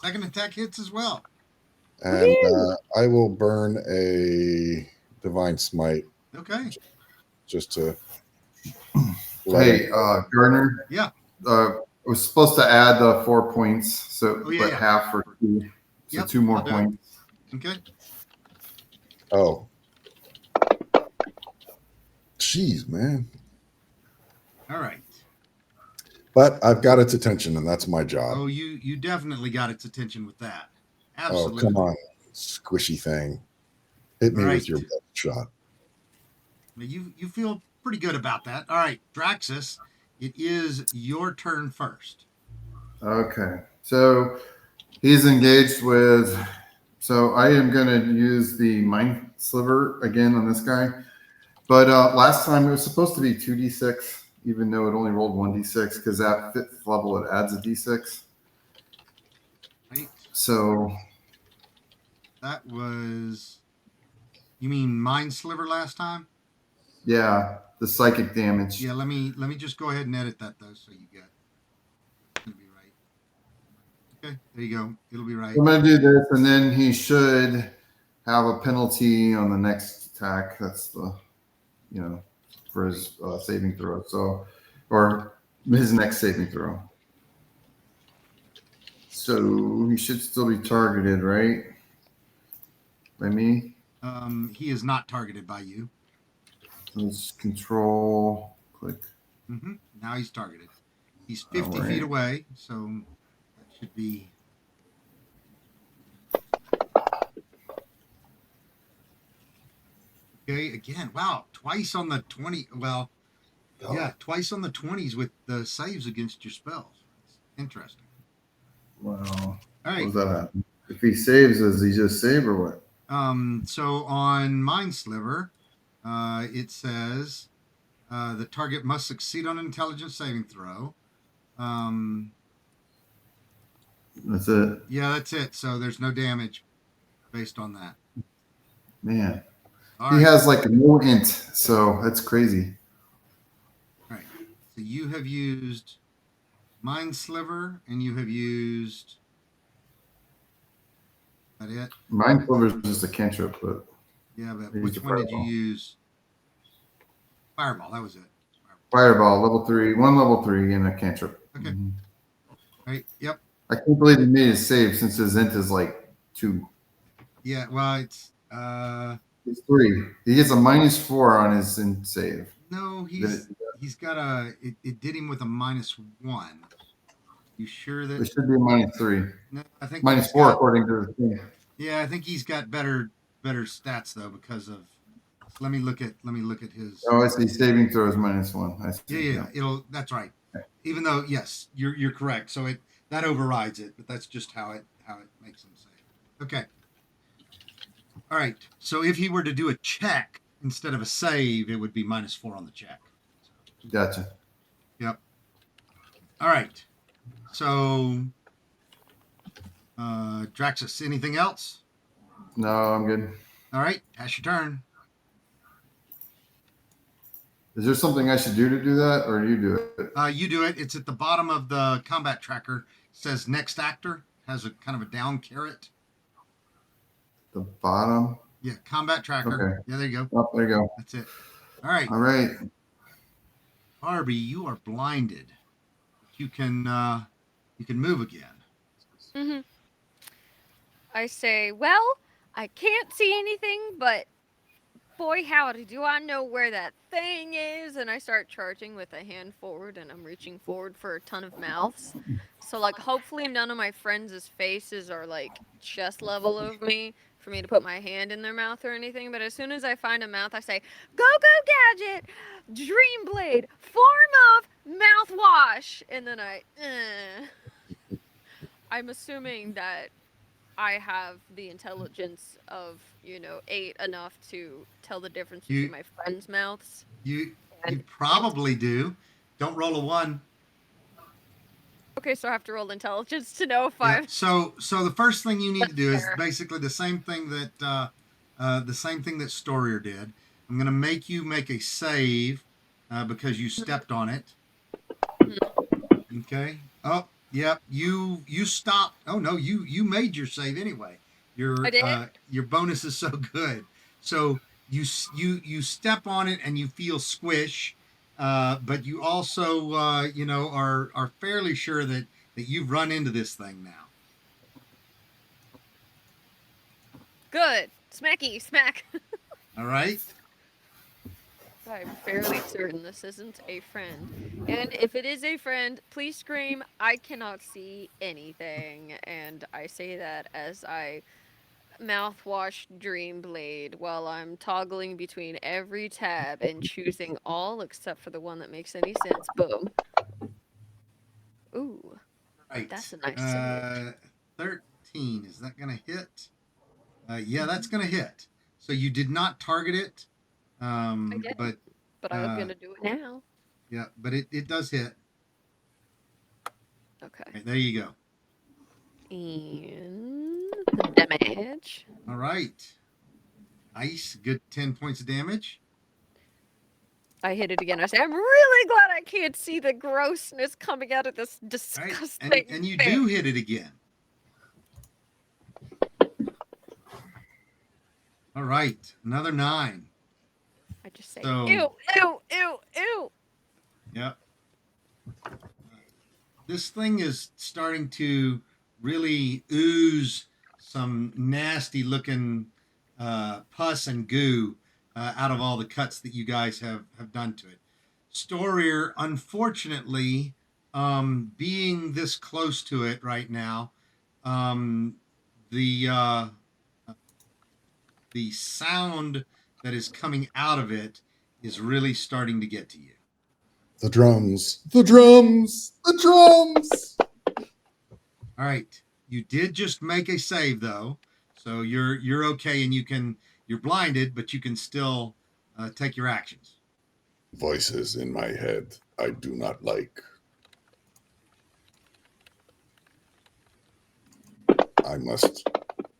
[SPEAKER 1] Second attack hits as well.
[SPEAKER 3] And I will burn a divine smite
[SPEAKER 1] Okay.
[SPEAKER 3] just to
[SPEAKER 4] Hey, Gardner.
[SPEAKER 1] Yeah.
[SPEAKER 4] I was supposed to add the 4 points, so
[SPEAKER 1] Oh, yeah,
[SPEAKER 4] but
[SPEAKER 1] yeah.
[SPEAKER 4] half for 2. So
[SPEAKER 1] Yep,
[SPEAKER 4] 2 more
[SPEAKER 1] I'll do it.
[SPEAKER 4] points.
[SPEAKER 1] Okay.
[SPEAKER 3] Oh. Jeez, man.
[SPEAKER 1] All right.
[SPEAKER 3] But I've got its attention, and that's my job.
[SPEAKER 1] Oh, you definitely got its attention with that.
[SPEAKER 3] Oh,
[SPEAKER 1] Absolutely.
[SPEAKER 3] come on, squishy thing. Hit me
[SPEAKER 1] Right.
[SPEAKER 3] with your best shot.
[SPEAKER 1] Now, you feel pretty good about that. All right, Draxus, it is your turn first.
[SPEAKER 4] Okay. So he's engaged with. So I am going to use the Mind Sliver again on this guy. But last time it was supposed to be 2d6, even though it only rolled 1d6, because at 5th level it adds a d6.
[SPEAKER 1] Right.
[SPEAKER 4] So
[SPEAKER 1] That was. You mean Mind Sliver last time?
[SPEAKER 4] yeah, the psychic damage.
[SPEAKER 1] Yeah. Let me just go ahead and edit that though, so you get. It'll be right. Okay. There you go. It'll be right.
[SPEAKER 4] I'm going to do this, and then he should have a penalty on the next attack. That's the, for his saving throw. So, or his next saving throw. So he should still be targeted, right? By me.
[SPEAKER 1] He is not targeted by you.
[SPEAKER 4] Let's control. Click.
[SPEAKER 1] Now he's targeted. He's 50
[SPEAKER 4] All right.
[SPEAKER 1] feet away, so that should be. Okay, again, wow, twice on the 20. Well, yeah, twice on the 20s with the saves against your spells. That's interesting.
[SPEAKER 4] Wow.
[SPEAKER 1] All
[SPEAKER 4] What
[SPEAKER 1] right.
[SPEAKER 4] was that at? If he saves, does he just save or what?
[SPEAKER 1] So on Mind Sliver, it says the target must succeed on an intelligence saving throw.
[SPEAKER 4] That's it.
[SPEAKER 1] Yeah, that's it. So there's no damage based on that.
[SPEAKER 4] Man.
[SPEAKER 1] All
[SPEAKER 4] He
[SPEAKER 1] right.
[SPEAKER 4] has like no int, so that's crazy.
[SPEAKER 1] All right. So you have used Mind Sliver, and you have used. That it?
[SPEAKER 4] Mind Sliver is just a cantrip, but
[SPEAKER 1] Yeah, but
[SPEAKER 4] Used
[SPEAKER 1] which
[SPEAKER 4] a
[SPEAKER 1] one did you
[SPEAKER 4] fireball.
[SPEAKER 1] use? Fireball. That was it.
[SPEAKER 4] Fireball, level 3, 1 level 3, and a cantrip.
[SPEAKER 1] Okay.
[SPEAKER 4] Mhm.
[SPEAKER 1] Right. Yep.
[SPEAKER 4] I can't believe he made his save since his int is like 2.
[SPEAKER 1] Yeah. Well, it's
[SPEAKER 4] It's 3. He gets a -4 on his int save.
[SPEAKER 1] no.
[SPEAKER 4] Then
[SPEAKER 1] He's got a. It did him with a -1. You sure
[SPEAKER 4] it
[SPEAKER 1] that?
[SPEAKER 4] should be a -3.
[SPEAKER 1] No, I think
[SPEAKER 4] -4
[SPEAKER 1] he's got-
[SPEAKER 4] according to the thing.
[SPEAKER 1] Yeah, I think he's got better stats though because of. Let me look at his.
[SPEAKER 4] Oh, I see. Saving throw is -1. I see.
[SPEAKER 1] Yeah. That's right. Even though yes, you're correct. So that overrides it, but that's just how it makes him say. Okay. All right. So if he were to do a check instead of a save, it would be -4 on the check.
[SPEAKER 4] Gotcha.
[SPEAKER 1] Yep. All right. So Draxus, anything else?
[SPEAKER 4] No, I'm good.
[SPEAKER 1] All right, that's your turn.
[SPEAKER 4] Is there something I should do to do that, or do you do it?
[SPEAKER 1] You do it. It's at the bottom of the combat tracker. It says next actor. Has a kind of a down caret.
[SPEAKER 4] The bottom.
[SPEAKER 1] Yeah, combat tracker.
[SPEAKER 4] Okay.
[SPEAKER 1] Yeah, there you go.
[SPEAKER 4] Oh, there you go.
[SPEAKER 1] That's it. All right,
[SPEAKER 4] All right.
[SPEAKER 1] Barbie, you are blinded. You can move again.
[SPEAKER 2] I say, well, I can't see anything, but boy howdy, do I know where that thing is. And I start charging with a hand forward, and I'm reaching forward for a ton of mouths. So, like, hopefully none of my friends' faces are, like, chest level of me for me to put my hand in their mouth or anything, but as soon as I find a mouth, I say, "Go Go Gadget, Dreamblade, form of mouthwash," and then I'm assuming that I have the intelligence of 8 enough to tell the difference between my friends' mouths.
[SPEAKER 1] You
[SPEAKER 2] And
[SPEAKER 1] probably do. Don't roll a 1.
[SPEAKER 2] okay, so I have to roll intelligence to know if
[SPEAKER 1] Yeah.
[SPEAKER 2] I'm.
[SPEAKER 1] So the first thing you need to do is
[SPEAKER 2] Fair.
[SPEAKER 1] basically the same thing that Storier did. I'm going to make you make a save because you stepped on it. Okay. Oh, yep. You stopped. Oh no, you made your save anyway.
[SPEAKER 2] I did?
[SPEAKER 1] Your bonus is so good. So you step on it and you feel squish, but you also are fairly sure that you've run into this thing now.
[SPEAKER 2] Good. Smacky, smack.
[SPEAKER 1] All right.
[SPEAKER 2] I'm fairly certain this isn't a friend. And if it is a friend, please scream, "I cannot see anything." And I say that as I mouthwash Dreamblade while I'm toggling between every tab and choosing all except for the one that makes any sense. Boom. Ooh,
[SPEAKER 1] Right.
[SPEAKER 2] that's a nice save.
[SPEAKER 1] 13. Is that going to hit? Yeah, that's going to hit. So you did not target it.
[SPEAKER 2] I did,
[SPEAKER 1] but
[SPEAKER 2] I was going to do it now.
[SPEAKER 1] yeah, but it does hit.
[SPEAKER 2] Okay.
[SPEAKER 1] Right, there you go.
[SPEAKER 2] And damage.
[SPEAKER 1] All right. Nice. Good 10 points of damage.
[SPEAKER 2] I hit it again. I say, "I'm really glad I can't see the grossness coming out of this
[SPEAKER 1] Right.
[SPEAKER 2] disgusting
[SPEAKER 1] And you
[SPEAKER 2] thing."
[SPEAKER 1] do hit it again. All right. Another 9.
[SPEAKER 2] I just say,
[SPEAKER 1] So-
[SPEAKER 2] "Ew, ew, ew, ew."
[SPEAKER 1] Yep. This thing is starting to really ooze some nasty looking pus and goo out of all the cuts that you guys have done to it. Storier, unfortunately, being this close to it right now, the sound that is coming out of it is really starting to get to you.
[SPEAKER 3] The drums, the drums, the drums.
[SPEAKER 1] All right. You did just make a save though, so you're okay, and you're blinded, but you can still take your actions.
[SPEAKER 3] Voices in my head I do not like. I must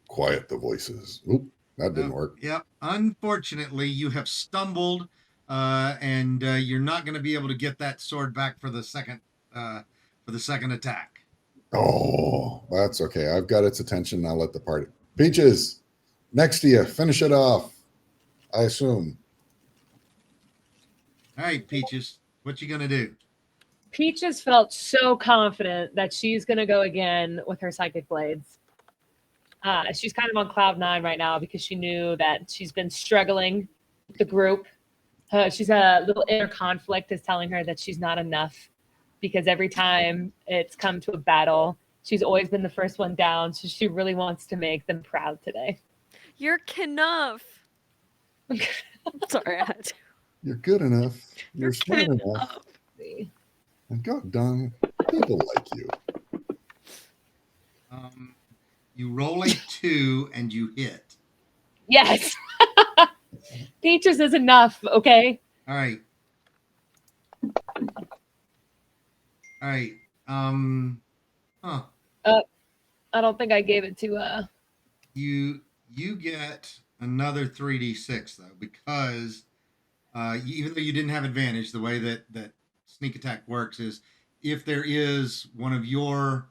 [SPEAKER 3] quiet the voices. Oop, that didn't work.
[SPEAKER 1] Yep. Unfortunately, you have stumbled, and you're not going to be able to get that sword back for the second attack.
[SPEAKER 3] Oh, that's okay. I've got its attention. Now let the party. Peaches, next to you. Finish it off. I assume.
[SPEAKER 1] All right, Peaches, what you going to do?
[SPEAKER 5] Peaches felt so confident that she's going to go again with her psychic blades. She's kind of on cloud 9 right now because she knew that she's been struggling with the group. She's a little inner conflict is telling her that she's not enough because every time it's come to a battle, she's always been the first one down. So she really wants to make them proud today.
[SPEAKER 2] You're enough. Sorry, I had to.
[SPEAKER 3] You're good enough. You're
[SPEAKER 2] You're
[SPEAKER 3] smart enough.
[SPEAKER 2] enough.
[SPEAKER 3] And God darn it, people like you.
[SPEAKER 1] You roll a 2 and you hit.
[SPEAKER 5] Yes. Peaches is enough, okay?
[SPEAKER 1] All right. All right. Huh.
[SPEAKER 5] I don't think I gave it to
[SPEAKER 1] You get another 3d6 though, because even though you didn't have advantage, the way that sneak attack works is if there is one of your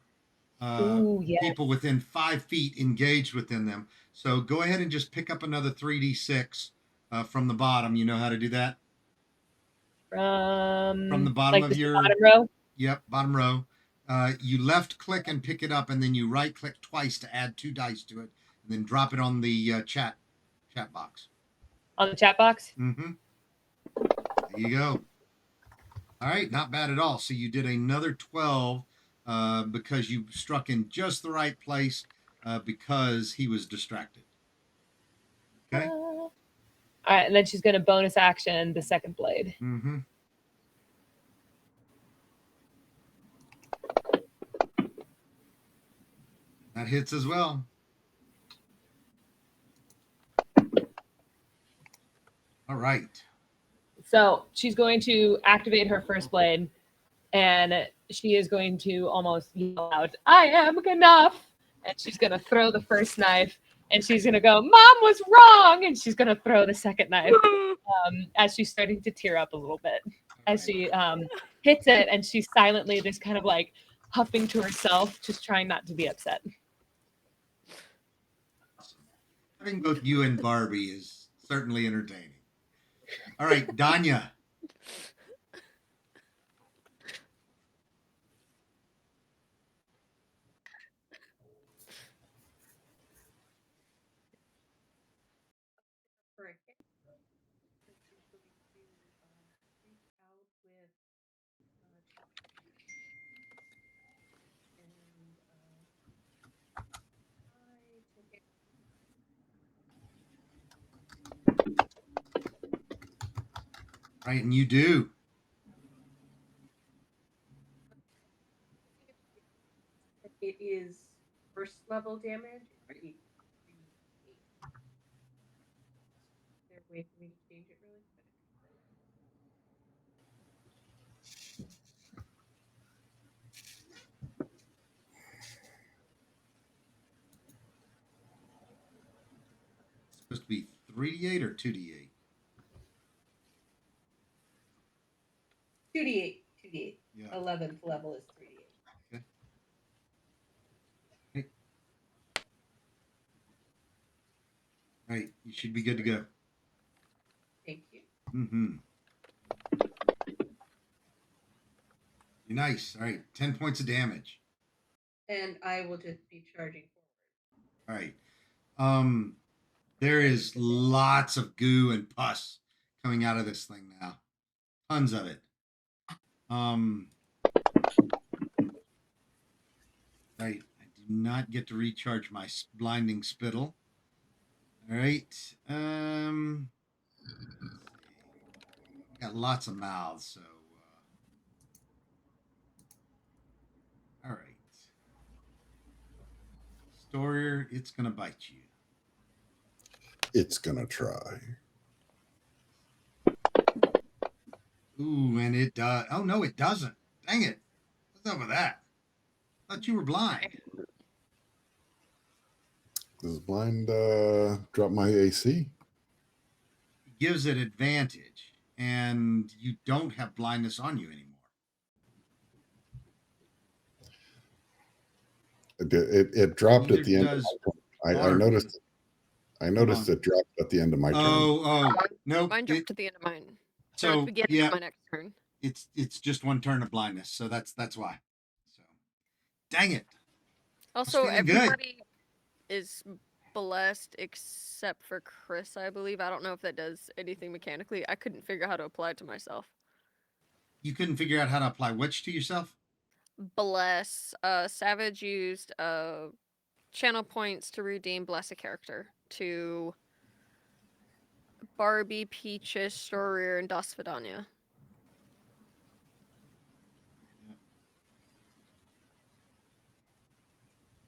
[SPEAKER 5] ooh, yes.
[SPEAKER 1] people within 5 feet engaged within them. So go ahead and just pick up another 3d6 from the bottom. You know how to do that? From the bottom
[SPEAKER 5] like
[SPEAKER 1] of
[SPEAKER 5] the
[SPEAKER 1] your
[SPEAKER 5] bottom row.
[SPEAKER 1] Yep, bottom row. You left click and pick it up, and then you right click twice to add 2 dice to it, and then drop it on the chat box.
[SPEAKER 5] On the chat box.
[SPEAKER 1] Mm-hmm. There you go. All right, not bad at all. So you did another 12 because you struck in just the right place because he was distracted. Okay.
[SPEAKER 5] All right, and then she's going to bonus action the second blade.
[SPEAKER 1] Mm-hmm. That hits as well. All right.
[SPEAKER 5] So she's going to activate her first blade, and she is going to almost yell out, "I am enough!" And she's going to throw the first knife, and she's going to go, "Mom was wrong!" And she's going to throw the second knife as she's starting to tear up a little bit. As she hits it, and she's silently just kind of like huffing to herself, just trying not to be upset.
[SPEAKER 1] Awesome. Having both you and Barbie is certainly entertaining. All right, Danya.
[SPEAKER 6] For a hit, so she's going to reach out with and try to hit.
[SPEAKER 1] Right, and you do.
[SPEAKER 6] It is first level damage. It's a 3d8. Is there a way for me to change it really quick?
[SPEAKER 1] It's supposed to be 3d8 or 2d8?
[SPEAKER 6] 2d8. 2d8.
[SPEAKER 1] Yeah.
[SPEAKER 6] 11th level is 3d8.
[SPEAKER 1] Right, you should be good to go.
[SPEAKER 6] Thank you.
[SPEAKER 1] Mm-hmm. You're nice. All right, 10 points of damage.
[SPEAKER 6] And I will just be charging forward.
[SPEAKER 1] All right. There is lots of goo and pus coming out of this thing now. Tons of it. Right. I do not get to recharge my blinding spittle. All right. Got lots of mouths, so all right. Storier, it's gonna bite you.
[SPEAKER 3] It's gonna try.
[SPEAKER 1] Ooh, and it does. Oh no, it doesn't. Dang it! What's up with that? I thought you were blind.
[SPEAKER 3] Does blind drop my AC?
[SPEAKER 1] It gives it advantage, and you don't have blindness on you anymore.
[SPEAKER 3] It dropped
[SPEAKER 1] Neither
[SPEAKER 3] at the end.
[SPEAKER 1] does
[SPEAKER 3] I
[SPEAKER 1] Barbie.
[SPEAKER 3] noticed. I noticed it dropped at the end of my turn.
[SPEAKER 1] Oh, no.
[SPEAKER 2] Mine jumped to the end of mine. Or at the
[SPEAKER 1] So
[SPEAKER 2] beginning
[SPEAKER 1] yeah,
[SPEAKER 2] of my next turn.
[SPEAKER 1] it's just one turn of blindness, so that's why. So, dang it.
[SPEAKER 2] Also,
[SPEAKER 1] getting good.
[SPEAKER 2] everybody is blessed except for Chris, I believe. I don't know if that does anything mechanically. I couldn't figure out how to apply it to myself.
[SPEAKER 1] You couldn't figure out how to apply which to yourself?
[SPEAKER 2] Bless. Savage used channel points to redeem bless a character to Barbie, Peaches, Storir, and Das Vidania.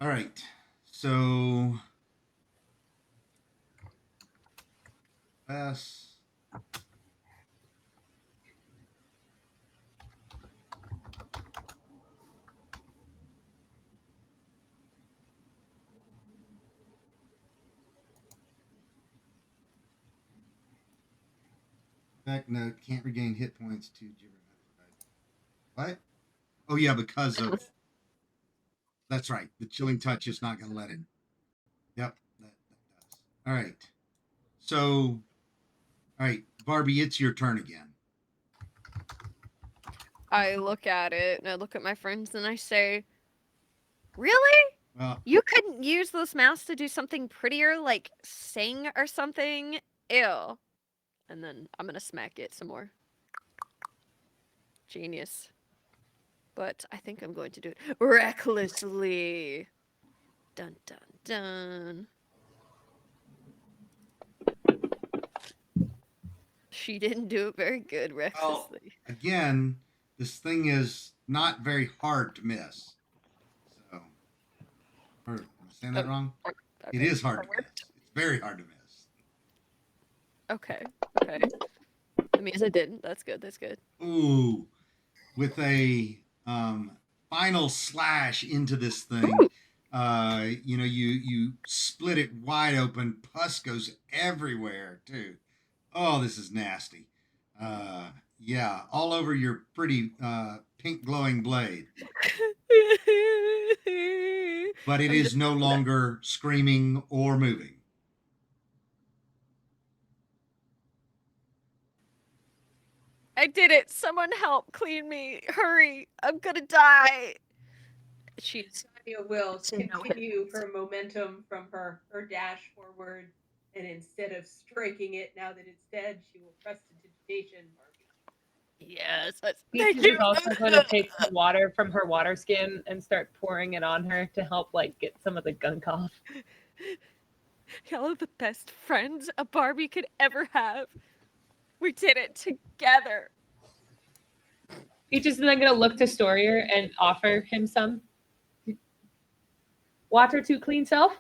[SPEAKER 1] All right. So yes. Back note, can't regain hit points to gibber. What? Oh yeah, because of that's right. The chilling touch is not gonna let it. Yep, that does. All right. So all right, Barbie, it's your turn again.
[SPEAKER 2] I look at it and I look at my friends and I say, "Really?
[SPEAKER 1] Well,
[SPEAKER 2] You couldn't use those mouths to do something prettier, like sing or something? Ew." And then I'm gonna smack it some more. Genius. But I think I'm going to do it recklessly. Dun dun dun. She didn't do it very good, recklessly.
[SPEAKER 1] Again, this thing is not very hard to miss. So, or am I saying that wrong? It
[SPEAKER 2] Okay.
[SPEAKER 1] is hard to miss. It's very hard to miss.
[SPEAKER 2] Okay. Okay. That means I didn't. That's good. That's good.
[SPEAKER 1] Ooh, with a final slash into this thing. You split it wide open. Pus goes everywhere too. Oh, this is nasty. Yeah, all over your pretty pink glowing blade. But it
[SPEAKER 2] I'm
[SPEAKER 1] is
[SPEAKER 2] just-
[SPEAKER 1] no longer screaming or moving.
[SPEAKER 2] I did it. Someone help clean me. Hurry. I'm gonna die. She's
[SPEAKER 6] Danya will
[SPEAKER 2] It's in no
[SPEAKER 6] continue
[SPEAKER 2] hands.
[SPEAKER 6] her momentum from her dash forward, and instead of striking it, now that it's dead, she will prestidigitation Barbie.
[SPEAKER 2] yes.
[SPEAKER 5] Peaches is also going to take some water from her water skin and start pouring it on her to help like get some of the gunk off.
[SPEAKER 2] Y'all are the best friends a Barbie could ever have. We did it together.
[SPEAKER 5] Peaches is then going to look to Storier and offer him some. Water to clean self?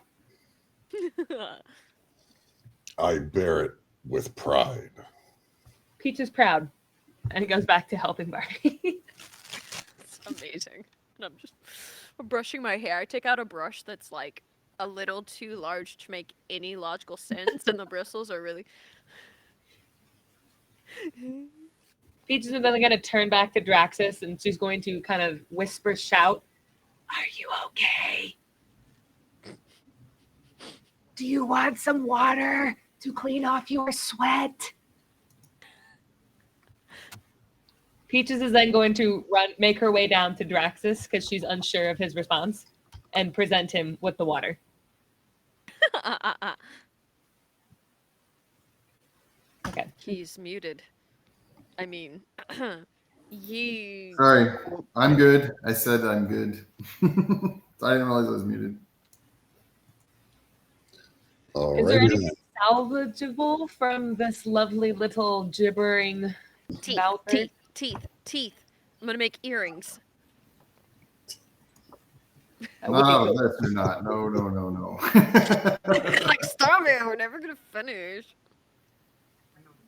[SPEAKER 3] I bear it with pride.
[SPEAKER 5] Peach is proud. And he goes back to helping Barbie.
[SPEAKER 2] It's amazing. And I'm brushing my hair. I take out a brush that's like a little too large to make any logical sense, and the bristles are really.
[SPEAKER 5] Peach is then going to turn back to Draxus and she's going to kind of whisper shout, "Are you okay? Do you want some water to clean off your sweat?" Peaches is then going to make her way down to Draxus because she's unsure of his response and present him with the water. Okay.
[SPEAKER 2] He's muted. I mean, you.
[SPEAKER 4] Sorry, I'm good. I said I'm good. I didn't realize I was muted.
[SPEAKER 5] Is there
[SPEAKER 3] Alrighty.
[SPEAKER 5] anything salvageable from this lovely little gibbering
[SPEAKER 2] Teeth,
[SPEAKER 5] mouther?
[SPEAKER 2] teeth, teeth, teeth. I'm gonna make earrings.
[SPEAKER 5] That would be
[SPEAKER 4] No,
[SPEAKER 5] cool.
[SPEAKER 4] that's not. No.
[SPEAKER 2] Like, stop it. We're never gonna finish.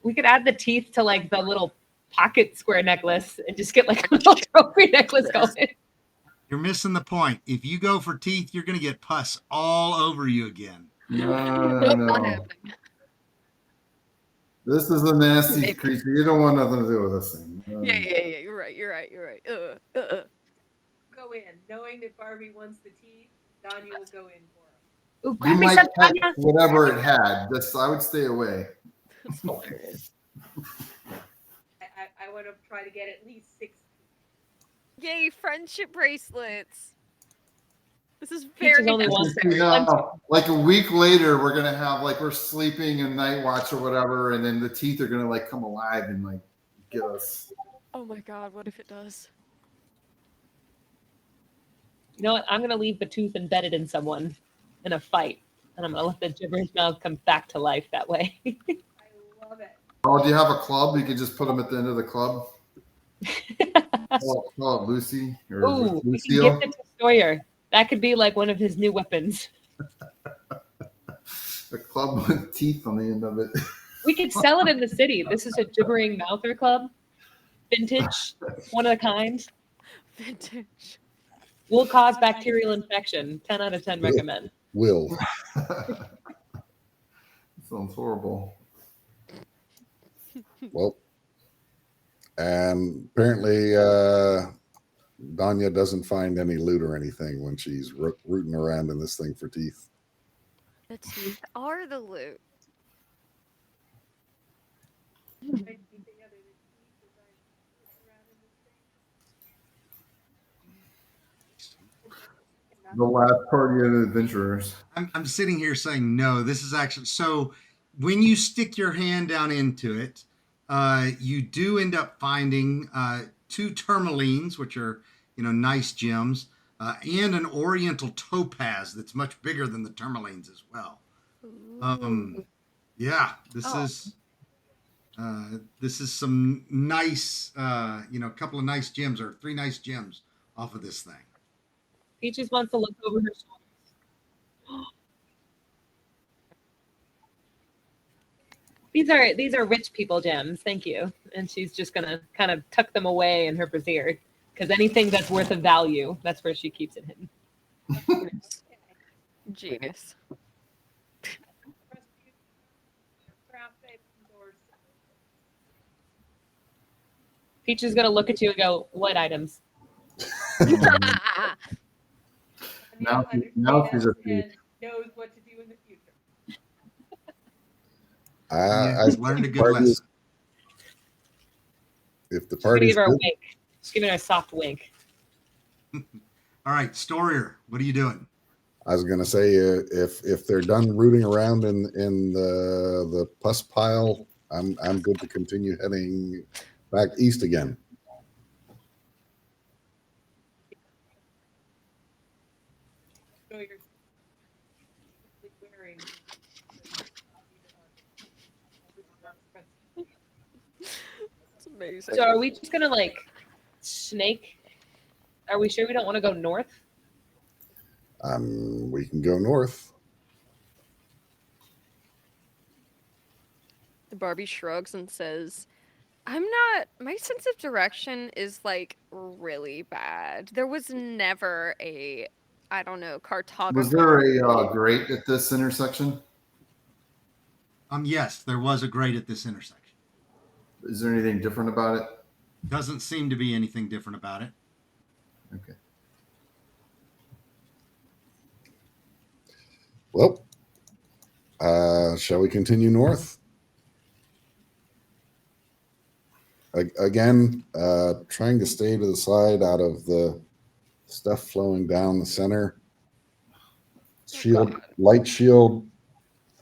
[SPEAKER 5] We could add the teeth to like the little pocket square necklace and just get like a little trophy necklace going.
[SPEAKER 1] You're missing the point. If you go for teeth, you're going to get pus all over you again.
[SPEAKER 4] No.
[SPEAKER 2] Not happening.
[SPEAKER 4] This is a nasty
[SPEAKER 2] Maybe.
[SPEAKER 4] creature. You don't want nothing to do with this thing.
[SPEAKER 2] Yeah. You're right.
[SPEAKER 6] Go in, knowing that Barbie wants the tea. Danya will go in for her.
[SPEAKER 5] Ooh,
[SPEAKER 4] You
[SPEAKER 5] grab me
[SPEAKER 4] might
[SPEAKER 5] some
[SPEAKER 4] catch
[SPEAKER 5] Tanya.
[SPEAKER 4] whatever it had. Just I would stay away.
[SPEAKER 2] That's hilarious.
[SPEAKER 6] I want to try to get at least 6.
[SPEAKER 2] Yay, friendship bracelets. This is
[SPEAKER 5] Peaches
[SPEAKER 2] very
[SPEAKER 5] only wants
[SPEAKER 2] necessary.
[SPEAKER 4] Like a week later, we're gonna have like we're sleeping in night watch or whatever, and then the teeth are gonna like come alive and like get us.
[SPEAKER 2] Oh my god, what if it does?
[SPEAKER 5] You know what? I'm gonna leave the tooth embedded in someone in a fight, and I'm gonna let the gibberish mouth come back to life that way.
[SPEAKER 6] I love it.
[SPEAKER 4] Oh, do you have a club? You could just put them at the end of the club. Call it Lucy or
[SPEAKER 5] Ooh, we can
[SPEAKER 4] Lucille.
[SPEAKER 5] gift it to Sawyer. That could be like one of his new weapons.
[SPEAKER 4] A club with teeth on the end of it.
[SPEAKER 5] We could sell it in the city. This is a gibbering mouther club. Vintage, one of a kind.
[SPEAKER 2] Vintage.
[SPEAKER 5] Will cause bacterial infection. 10 out of 10 recommend.
[SPEAKER 3] Will.
[SPEAKER 4] Sounds horrible.
[SPEAKER 3] Well, and apparently Danya doesn't find any loot or anything when she's rooting around in this thing for teeth.
[SPEAKER 2] The teeth are the loot.
[SPEAKER 6] Anything other than teeth as I look around in this thing?
[SPEAKER 4] The last party of the adventurers.
[SPEAKER 1] I'm sitting here saying no. This is actually so. When you stick your hand down into it, you do end up finding 2 tourmalines, which are nice gems, and an oriental topaz that's much bigger than the tourmalines as well. Yeah, this
[SPEAKER 2] Oh.
[SPEAKER 1] is This is some nice, couple of nice gems or 3 nice gems off of this thing.
[SPEAKER 5] Peaches wants to look over her shoulder. These are rich people gems. Thank you. And she's just gonna kind of tuck them away in her brassiere because anything that's worth of value, that's where she keeps it hidden.
[SPEAKER 2] Genius.
[SPEAKER 5] Peach is gonna look at you and go, "What items?"
[SPEAKER 4] Now she's a thief.
[SPEAKER 6] and knows what to do in the future.
[SPEAKER 3] I
[SPEAKER 1] You've learned a good
[SPEAKER 3] party is-
[SPEAKER 1] lesson.
[SPEAKER 3] If the
[SPEAKER 5] She's gonna
[SPEAKER 3] party's
[SPEAKER 5] give her a
[SPEAKER 3] good,
[SPEAKER 5] wink. She's giving her a soft wink.
[SPEAKER 1] All right, Storier, what are you doing?
[SPEAKER 3] I was going to say if they're done rooting around in the pus pile, I'm good to continue heading back east again.
[SPEAKER 6] So you're wearing.
[SPEAKER 2] It's amazing.
[SPEAKER 5] So are we just gonna like snake? Are we sure we don't want to go north?
[SPEAKER 3] We can go north.
[SPEAKER 2] Barbie shrugs and says, I'm not, my sense of direction is like really bad. There was never a, I don't know, cartographer.
[SPEAKER 4] Was there a grate at this intersection?
[SPEAKER 1] Yes, there was a grate at this intersection.
[SPEAKER 4] Is there anything different about it?
[SPEAKER 1] Doesn't seem to be anything different about it.
[SPEAKER 4] Okay.
[SPEAKER 3] Well, shall we continue north? Again, trying to stay to the side out of the stuff flowing down the center. Shield, light shield,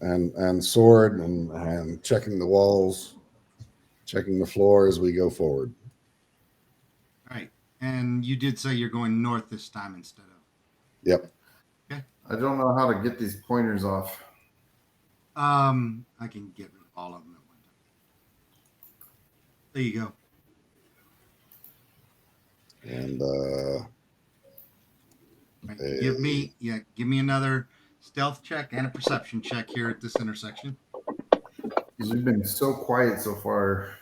[SPEAKER 3] and sword, and checking the walls, checking the floor as we go forward.
[SPEAKER 1] All right. And you did say you're going north this time instead of.
[SPEAKER 3] Yep.
[SPEAKER 4] I don't know how to get these pointers off.
[SPEAKER 1] I can get rid of all of them at one time. There you go.
[SPEAKER 3] And
[SPEAKER 1] Right. Give me another stealth check and a perception check here at this intersection.
[SPEAKER 4] We've been so quiet so far.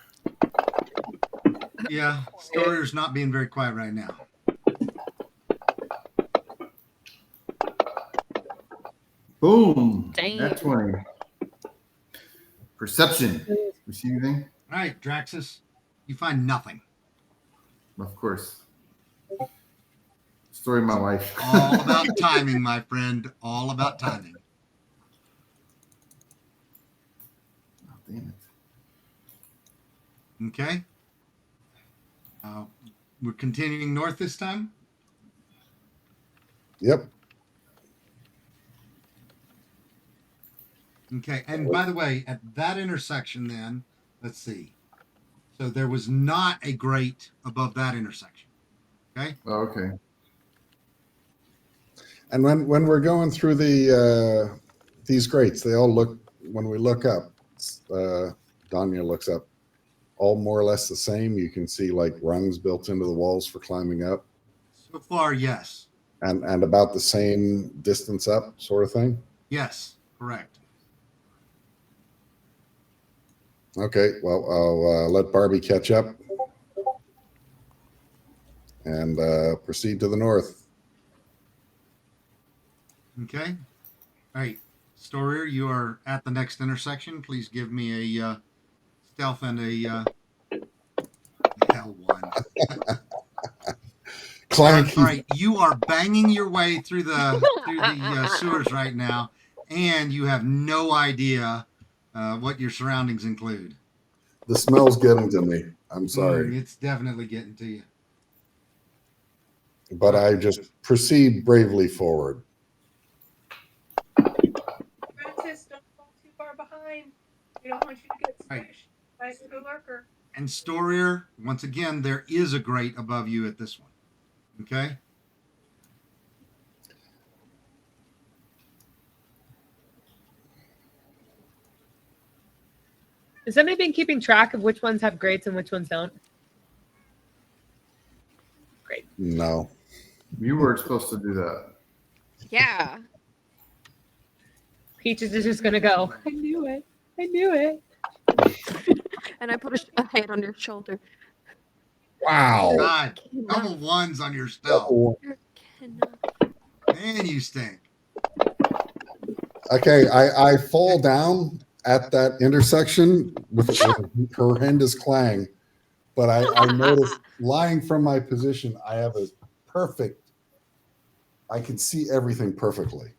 [SPEAKER 1] Yeah, Storier's not being very quiet right now.
[SPEAKER 4] Boom.
[SPEAKER 2] Dang.
[SPEAKER 4] That's 20. Perception. You see anything?
[SPEAKER 1] All right, Draxus, you find nothing.
[SPEAKER 4] Of course. Story of my life.
[SPEAKER 1] All about timing, my friend. All about timing.
[SPEAKER 4] Oh, damn it.
[SPEAKER 1] Okay. We're continuing north this time.
[SPEAKER 3] yep.
[SPEAKER 1] Okay. And by the way, at that intersection, then, let's see. So there was not a grate above that intersection. Okay.
[SPEAKER 4] Oh, okay.
[SPEAKER 3] And when we're going through these grates, they all look, when we look up, Danya looks up, all more or less the same. You can see like rungs built into the walls for climbing up,
[SPEAKER 1] So far, yes.
[SPEAKER 3] and about the same distance up, sort of thing.
[SPEAKER 1] Yes, correct.
[SPEAKER 3] Okay, well, I'll let Barbie catch up and proceed to the north.
[SPEAKER 1] Okay. All right. Storier, you are at the next intersection. Please give me a stealth and a hell one.
[SPEAKER 3] Clank.
[SPEAKER 1] All right, you are banging your way through the sewers right now, and you have no idea what your surroundings include.
[SPEAKER 3] The smell's getting to me. I'm sorry,
[SPEAKER 1] It's definitely getting to you.
[SPEAKER 3] but I just proceed bravely forward.
[SPEAKER 6] Francis, don't fall too far behind. We don't want you to get
[SPEAKER 1] Right.
[SPEAKER 6] squished by the lurker.
[SPEAKER 1] And Storier, once again, there is a grate above you at this one. Okay.
[SPEAKER 5] Has somebody been keeping track of which ones have grates and which ones don't?
[SPEAKER 3] No.
[SPEAKER 4] You were supposed to do that.
[SPEAKER 2] Yeah.
[SPEAKER 5] Peaches is just gonna go. I knew it. I knew it.
[SPEAKER 2] And I put a hand on your shoulder.
[SPEAKER 3] Wow.
[SPEAKER 1] God, double
[SPEAKER 2] Cannot.
[SPEAKER 1] ones on your stealth.
[SPEAKER 2] You cannot.
[SPEAKER 1] Man, you stink.
[SPEAKER 3] Okay, I fall down at that intersection with horrendous clang, but I noticed lying from my position, I have a perfect, I can see everything perfectly.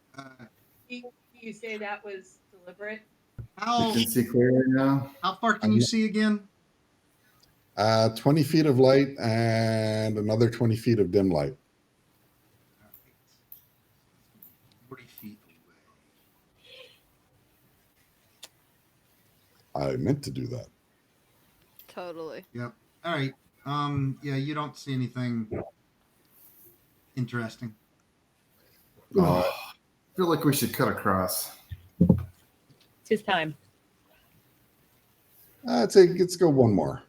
[SPEAKER 6] You say that was deliberate?
[SPEAKER 4] You
[SPEAKER 1] How
[SPEAKER 4] can see clearly now.
[SPEAKER 1] how far can you see again?
[SPEAKER 3] 20 feet of light and another 20 feet of dim light.
[SPEAKER 1] 40 feet away.
[SPEAKER 3] I meant to do that.
[SPEAKER 2] Totally.
[SPEAKER 1] Yep. All right. Yeah, you don't see anything interesting.
[SPEAKER 3] Uh,
[SPEAKER 4] I feel like we should cut across.
[SPEAKER 5] It's his time.
[SPEAKER 3] I'd say let's go one more.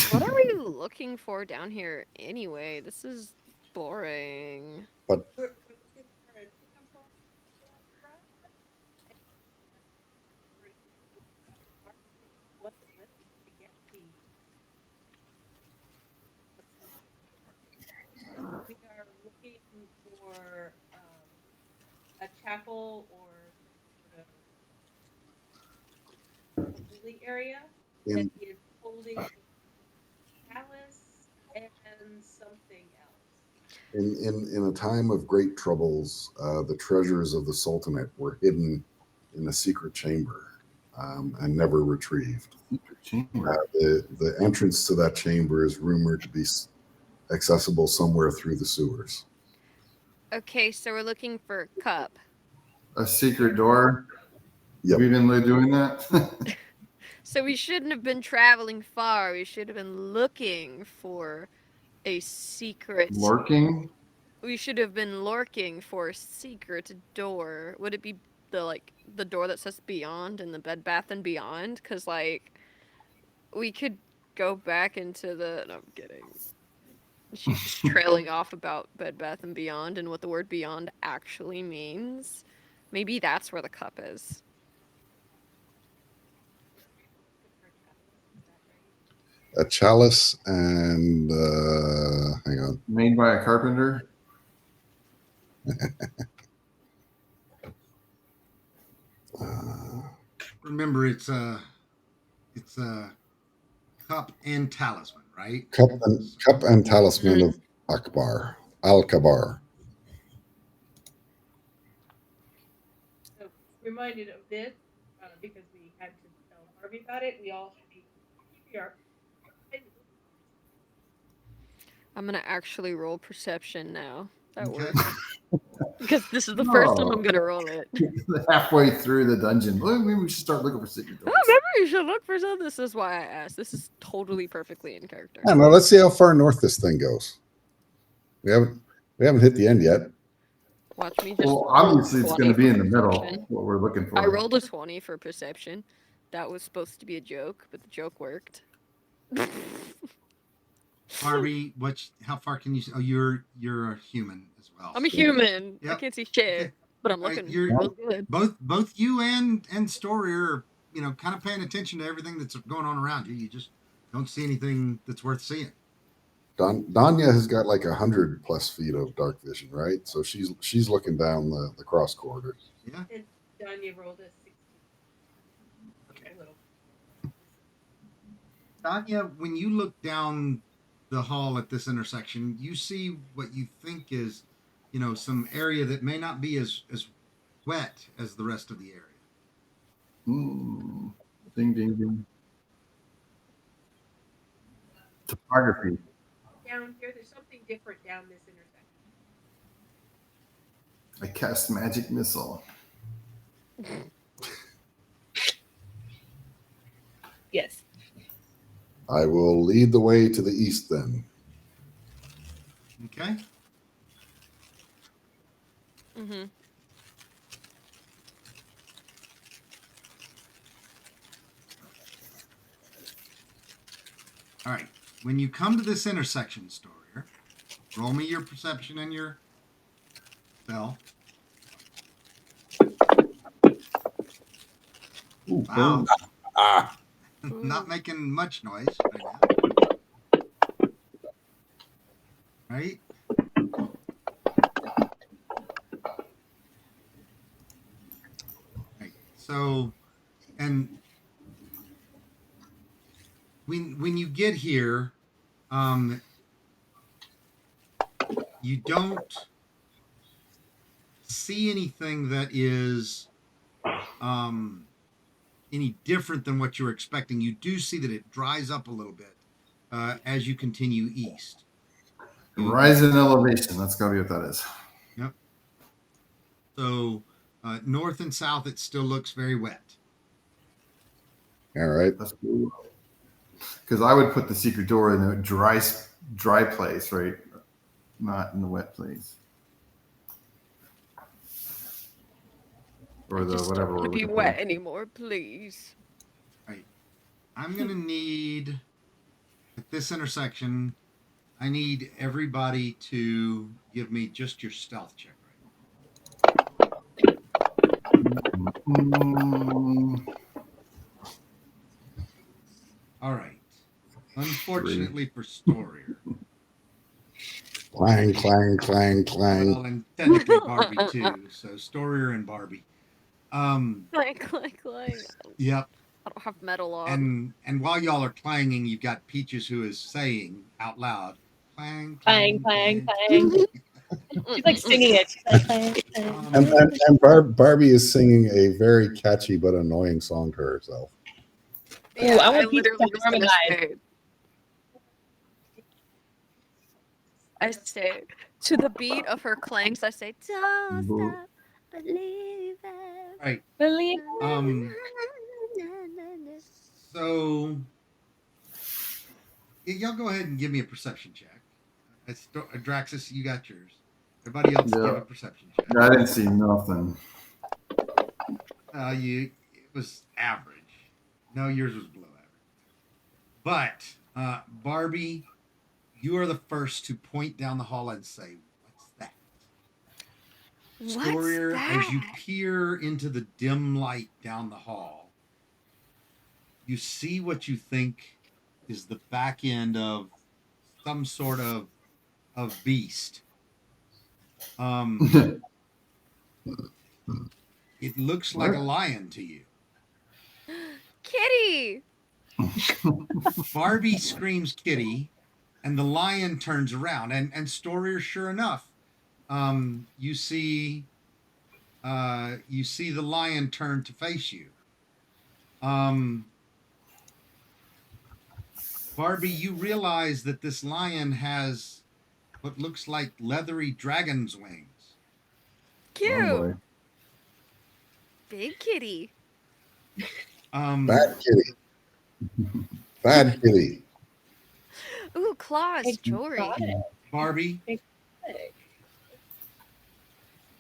[SPEAKER 2] What are we looking for down here anyway? This is boring.
[SPEAKER 6] We're looking for a temple. What's left to get the- We are looking for a chapel or sort of holy area that
[SPEAKER 3] In,
[SPEAKER 6] is holding a palace and something else.
[SPEAKER 3] in a time of great troubles, the treasures of the Sultanate were hidden in a secret chamber and never retrieved.
[SPEAKER 4] Secret chamber.
[SPEAKER 3] The entrance to that chamber is rumored to be accessible somewhere through the sewers.
[SPEAKER 2] Okay, so we're looking for a cup.
[SPEAKER 4] A secret door.
[SPEAKER 3] Yep.
[SPEAKER 4] We've been doing that.
[SPEAKER 2] So we shouldn't have been traveling far. We should have been looking for a secret.
[SPEAKER 4] Lurking.
[SPEAKER 2] We should have been lurking for a secret door. Would it be the door that says Beyond in the Bed Bath and Beyond? Cause like we could go back into the. No, I'm kidding. She's just trailing off about Bed Bath and Beyond and what the word Beyond actually means. Maybe that's where the cup is.
[SPEAKER 3] A chalice and hang on.
[SPEAKER 4] Made by a carpenter.
[SPEAKER 1] Remember, it's a cup and talisman, right?
[SPEAKER 3] Cup and talisman of Akbar, Al-Kabar.
[SPEAKER 6] So reminded of this because we had to tell Harvey about it. We all should be. We are.
[SPEAKER 2] I'm gonna actually roll perception now. That
[SPEAKER 1] Okay.
[SPEAKER 2] works. Because this is the first time
[SPEAKER 4] Oh.
[SPEAKER 2] I'm gonna roll it.
[SPEAKER 4] Halfway through the dungeon. Well, maybe we should start looking for secret doors.
[SPEAKER 2] Oh, maybe you should look for some. This is why I asked. This is totally perfectly in character.
[SPEAKER 3] I don't know. Let's see how far north this thing goes. We haven't hit the end yet.
[SPEAKER 2] Watch me just.
[SPEAKER 4] Well,
[SPEAKER 2] roll
[SPEAKER 4] obviously it's
[SPEAKER 2] 20
[SPEAKER 4] going to be
[SPEAKER 2] for
[SPEAKER 4] in the middle.
[SPEAKER 2] perception.
[SPEAKER 4] What we're looking for.
[SPEAKER 2] I rolled a 20 for perception. That was supposed to be a joke, but the joke worked.
[SPEAKER 1] Harvey, how far can you see? Oh, you're a human as well.
[SPEAKER 2] I'm a human. I
[SPEAKER 1] Yep.
[SPEAKER 2] can't see shit,
[SPEAKER 1] Okay.
[SPEAKER 2] but I'm
[SPEAKER 1] All right,
[SPEAKER 2] looking
[SPEAKER 1] you're-
[SPEAKER 2] real good.
[SPEAKER 1] Both you and Story are, kind of paying attention to everything that's going on around you. You just don't see anything that's worth seeing.
[SPEAKER 3] Danya has got like 100+ feet of dark vision, right? So she's looking down the cross corridors.
[SPEAKER 1] Yeah.
[SPEAKER 6] And Danya rolled a 16.
[SPEAKER 1] Okay.
[SPEAKER 6] A little.
[SPEAKER 1] Danya, when you look down the hall at this intersection, you see what you think is, some area that may not be as wet as the rest of the area.
[SPEAKER 4] Ding, ding, ding. Topography.
[SPEAKER 6] Down here, there's something different down this intersection.
[SPEAKER 4] I cast magic missile.
[SPEAKER 5] Yes.
[SPEAKER 3] I will lead the way to the east then.
[SPEAKER 1] Okay.
[SPEAKER 2] Mm-hmm.
[SPEAKER 1] All right. When you come to this intersection, Storier, roll me your perception and your spell.
[SPEAKER 4] Ooh,
[SPEAKER 1] Wow.
[SPEAKER 3] Ah,
[SPEAKER 1] Not making much noise right now. Right? Right. So, and when you get here, you don't see anything that is any different than what you were expecting. You do see that it dries up a little bit as you continue east.
[SPEAKER 4] Rise in elevation. That's gotta be what that is.
[SPEAKER 1] Yep. So north and south, it still looks very wet.
[SPEAKER 3] all right.
[SPEAKER 4] That's cool. Because I would put the secret door in a dry place, right? Not in the wet place. Or
[SPEAKER 2] I
[SPEAKER 4] the
[SPEAKER 2] just
[SPEAKER 4] whatever.
[SPEAKER 2] don't want
[SPEAKER 4] we're
[SPEAKER 2] to be
[SPEAKER 4] looking
[SPEAKER 2] wet
[SPEAKER 4] for.
[SPEAKER 2] anymore, please.
[SPEAKER 1] I'm going to need, at this intersection, I need everybody to give me just your stealth check right
[SPEAKER 4] Mm,
[SPEAKER 1] now. All right. Unfortunately for Storier.
[SPEAKER 3] Clang, clang, clang, clang.
[SPEAKER 1] Well, and technically Barbie too. So Storier and Barbie.
[SPEAKER 2] Clang.
[SPEAKER 1] Yep.
[SPEAKER 2] I don't have metal on.
[SPEAKER 1] And while y'all are clanging, you've got Peaches who is saying out loud, clang,
[SPEAKER 5] Clang,
[SPEAKER 1] clang,
[SPEAKER 5] clang, clang. She's like singing it. She's like, clang, clang.
[SPEAKER 3] And Barbie is singing a very catchy but annoying song to herself.
[SPEAKER 5] Ooh, I want Peach
[SPEAKER 2] literally
[SPEAKER 5] to
[SPEAKER 2] was gonna
[SPEAKER 5] harmonize.
[SPEAKER 2] I say to the beat of her clangs. I say, "Don't
[SPEAKER 4] Boo.
[SPEAKER 2] stop believing."
[SPEAKER 1] Right.
[SPEAKER 5] Believe
[SPEAKER 1] So y'all go ahead and give me a perception check. Draxus, you got yours. Everybody else
[SPEAKER 4] Yeah.
[SPEAKER 1] give a perception check.
[SPEAKER 4] I didn't see nothing.
[SPEAKER 1] It was average. No, yours was below average. But Barbie, you are the first to point down the hall and say, "What's that?" Storier, as you peer into the dim light down the hall, you see what you think is the back end of some sort of beast. It looks like a lion to you.
[SPEAKER 2] Kitty.
[SPEAKER 1] Barbie screams kitty, and the lion turns around. And Storier, sure enough, you see the lion turn to face you. Barbie, you realize that this lion has what looks like leathery dragon's wings.
[SPEAKER 2] Cute.
[SPEAKER 4] Oh, boy.
[SPEAKER 2] Big kitty.
[SPEAKER 3] Bad kitty. Bad kitty.
[SPEAKER 2] Ooh, claws,
[SPEAKER 5] Hey,
[SPEAKER 2] jewelry.
[SPEAKER 5] got it.
[SPEAKER 1] Barbie,
[SPEAKER 5] Hey.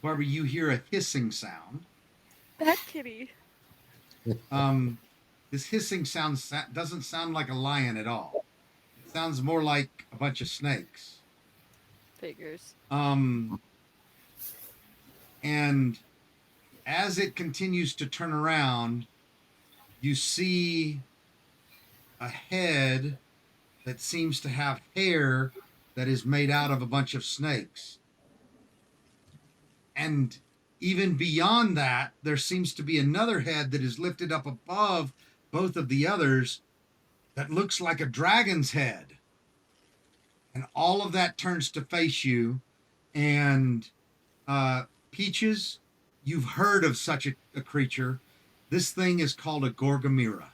[SPEAKER 1] you hear a hissing sound.
[SPEAKER 2] Bad kitty.
[SPEAKER 1] This hissing sound doesn't sound like a lion at all. It sounds more like a bunch of snakes.
[SPEAKER 2] Figures.
[SPEAKER 1] And as it continues to turn around, you see a head that seems to have hair that is made out of a bunch of snakes. And even beyond that, there seems to be another head that is lifted up above both of the others that looks like a dragon's head. And all of that turns to face you. And Peaches, you've heard of such a creature. This thing is called a Gorgamira.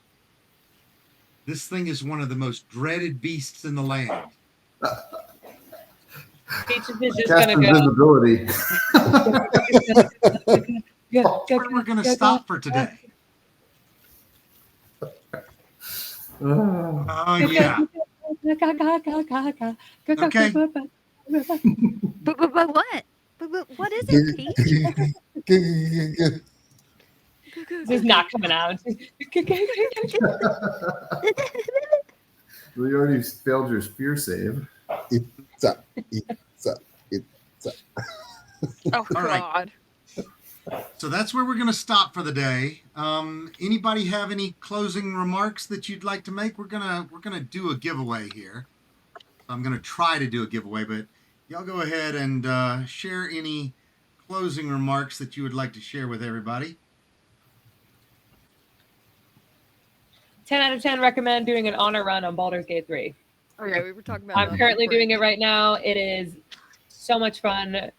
[SPEAKER 1] This thing is one of the most dreaded beasts in the land.
[SPEAKER 5] Peaches is just
[SPEAKER 4] Cast
[SPEAKER 5] gonna go.
[SPEAKER 4] invisibility.
[SPEAKER 5] Go,
[SPEAKER 1] Where we're going to stop for today. Oh, yeah. Okay.
[SPEAKER 2] But what? But what is it, Peach?
[SPEAKER 5] This is not coming out.
[SPEAKER 4] We already failed your spear save.
[SPEAKER 3] It's a, it's a.
[SPEAKER 2] Oh
[SPEAKER 1] All right.
[SPEAKER 2] God.
[SPEAKER 1] So that's where we're going to stop for the day. Anybody have any closing remarks that you'd like to make? We're gonna do a giveaway here. I'm gonna try to do a giveaway, but y'all go ahead and share any closing remarks that you would like to share with everybody.
[SPEAKER 5] 10 out of 10 recommend doing an honor run on Baldur's Gate 3.
[SPEAKER 2] Okay, we were talking about.
[SPEAKER 5] I'm
[SPEAKER 2] that
[SPEAKER 5] currently
[SPEAKER 2] before.
[SPEAKER 5] doing it right now. It is so much fun.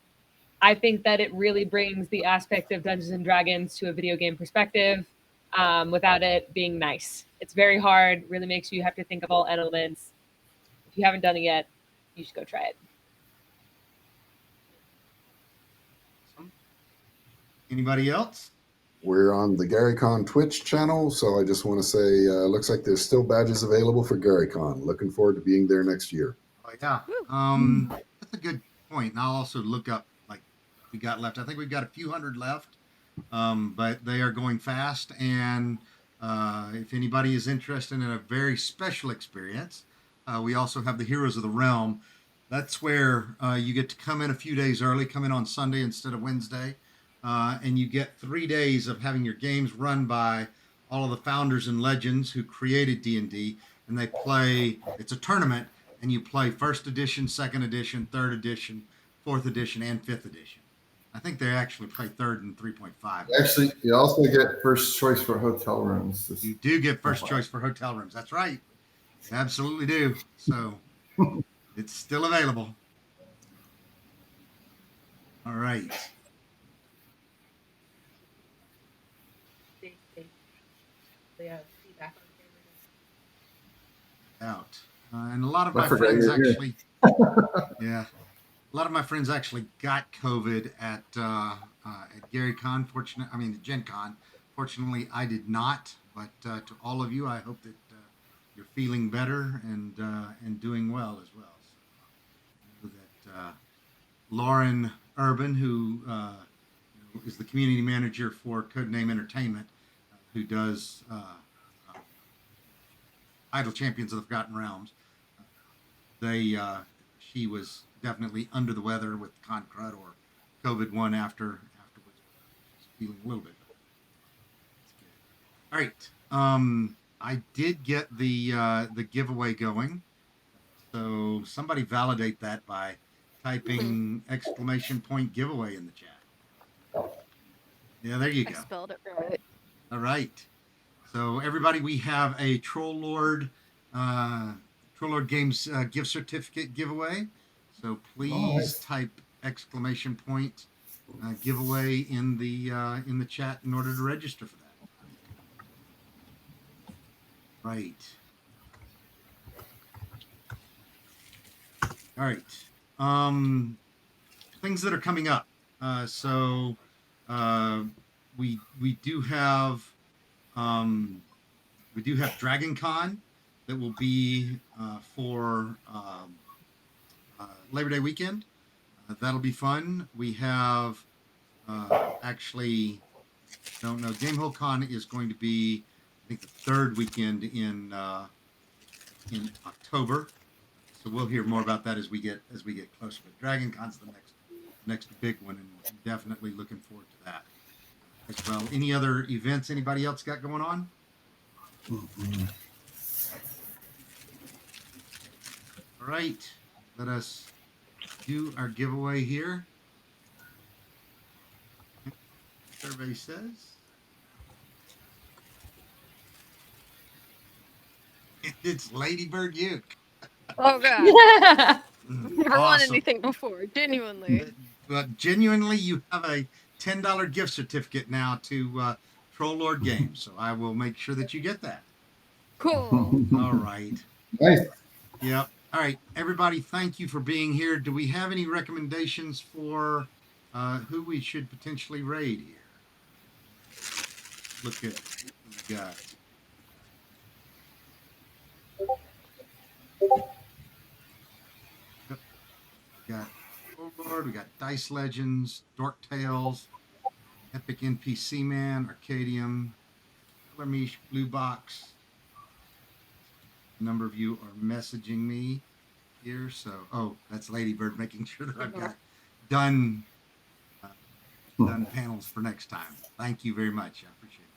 [SPEAKER 5] I think that it really brings the aspect of Dungeons and Dragons to a video game perspective without it being nice. It's very hard, really makes you have to think of all elements. If you haven't done it yet, you should go try it.
[SPEAKER 1] Anybody else?
[SPEAKER 3] We're on the GaryCon Twitch channel, so I just want to say, looks like there's still badges available for GaryCon. Looking forward to being there next year.
[SPEAKER 1] Oh, yeah. That's a good point. And I'll also look up like we got left. I think we've got a few hundred left, but they are going fast. And if anybody is interested in a very special experience, we also have the Heroes of the Realm. That's where you get to come in a few days early, come in on Sunday instead of Wednesday. And you get 3 days of having your games run by all of the founders and legends who created D&D, and they play. It's a tournament, and you play first edition, second edition, third edition, fourth edition, and fifth edition. I think they actually play third and 3.5.
[SPEAKER 4] Actually, you also get first choice for hotel rooms.
[SPEAKER 1] You do get first choice for hotel rooms. That's right. You absolutely do. So it's still available. All right.
[SPEAKER 6] Yeah, feedback on
[SPEAKER 1] Out. And a lot of
[SPEAKER 4] I
[SPEAKER 1] my
[SPEAKER 4] forgot
[SPEAKER 1] friends
[SPEAKER 4] you're here.
[SPEAKER 1] actually, yeah, a lot of my friends actually got COVID at GaryCon. At Gen Con. Fortunately, I did not. But to all of you, I hope that you're feeling better and doing well as well. So, that Lauren Urban, who is the community manager for Codename Entertainment, who does Idle Champions of the Forgotten Realms. She was definitely under the weather with con crud or COVID-1 afterwards. She's feeling a little bit better. All right. I did get the giveaway going. So somebody validate that by typing ! giveaway in the chat. Yeah, there you
[SPEAKER 2] I
[SPEAKER 1] go.
[SPEAKER 2] spelled it right.
[SPEAKER 1] All right. So everybody, we have a Troll Lord Games gift certificate giveaway. So please type ! Giveaway in the chat in order to register for that. Right. All right. Things that are coming up. We do have Dragon Con that will be for Labor Day weekend. That'll be fun. We have don't know. Gamehole Con is going to be, I think, the third weekend in October. So we'll hear more about that as we get closer. But Dragon Con's the next big one, and definitely looking forward to that as well. Any other events anybody else got going on? All right, let us do our giveaway here. Survey says it's Ladybird Uke.
[SPEAKER 2] Oh God.
[SPEAKER 1] Mm,
[SPEAKER 2] Never won
[SPEAKER 1] awesome.
[SPEAKER 2] anything before. Genuinely.
[SPEAKER 1] But genuinely, you have a $10 gift certificate now to Troll Lord Games. So I will make sure that you get that.
[SPEAKER 2] Cool.
[SPEAKER 1] All right.
[SPEAKER 4] Nice.
[SPEAKER 1] Yep. All right, everybody. Thank you for being here. Do we have any recommendations for who we should potentially raid here? Look at what we got. Yep. We got Lord, we got Dice Legends, Dork Tales, Epic NPC Man, Arcadium, Color Mish, Blue Box. A number of you are messaging me here. So, oh, that's Ladybird making sure that I've got done panels for next time. Thank you very much. I appreciate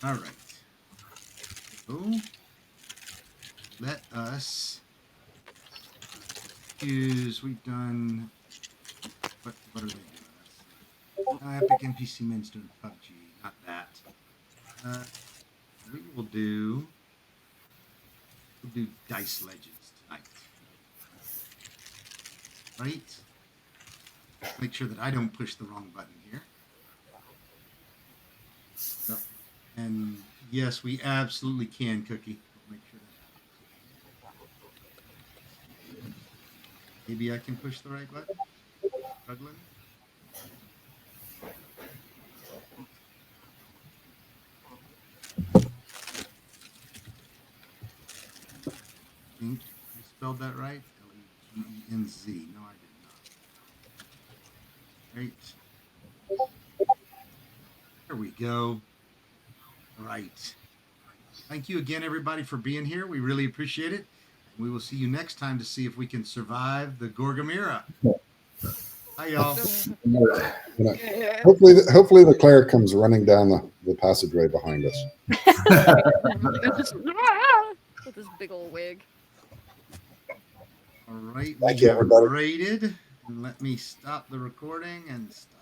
[SPEAKER 1] that. All right. So let us choose. We've done what are they doing? Epic NPC Minster and PUBG. Not that. We'll do Dice Legends tonight. Right? Make sure that I don't push the wrong button here. Yep. And yes, we absolutely can, Cookie. Make sure that happens. Maybe I can push the right button. Struggling. I think I spelled that right. Legenz. No, I did not. Right. There we go. Right. Thank you again, everybody, for being here. We really appreciate it. We will see you next time to see if we can survive the Gorgamira. Hi, y'all.
[SPEAKER 3] Hopefully the cleric comes running down the passageway behind us.
[SPEAKER 2] With this big old wig.
[SPEAKER 1] All right,
[SPEAKER 3] Thank
[SPEAKER 1] we
[SPEAKER 3] you,
[SPEAKER 1] have
[SPEAKER 3] everybody.
[SPEAKER 1] rated. And let me stop the recording and stop.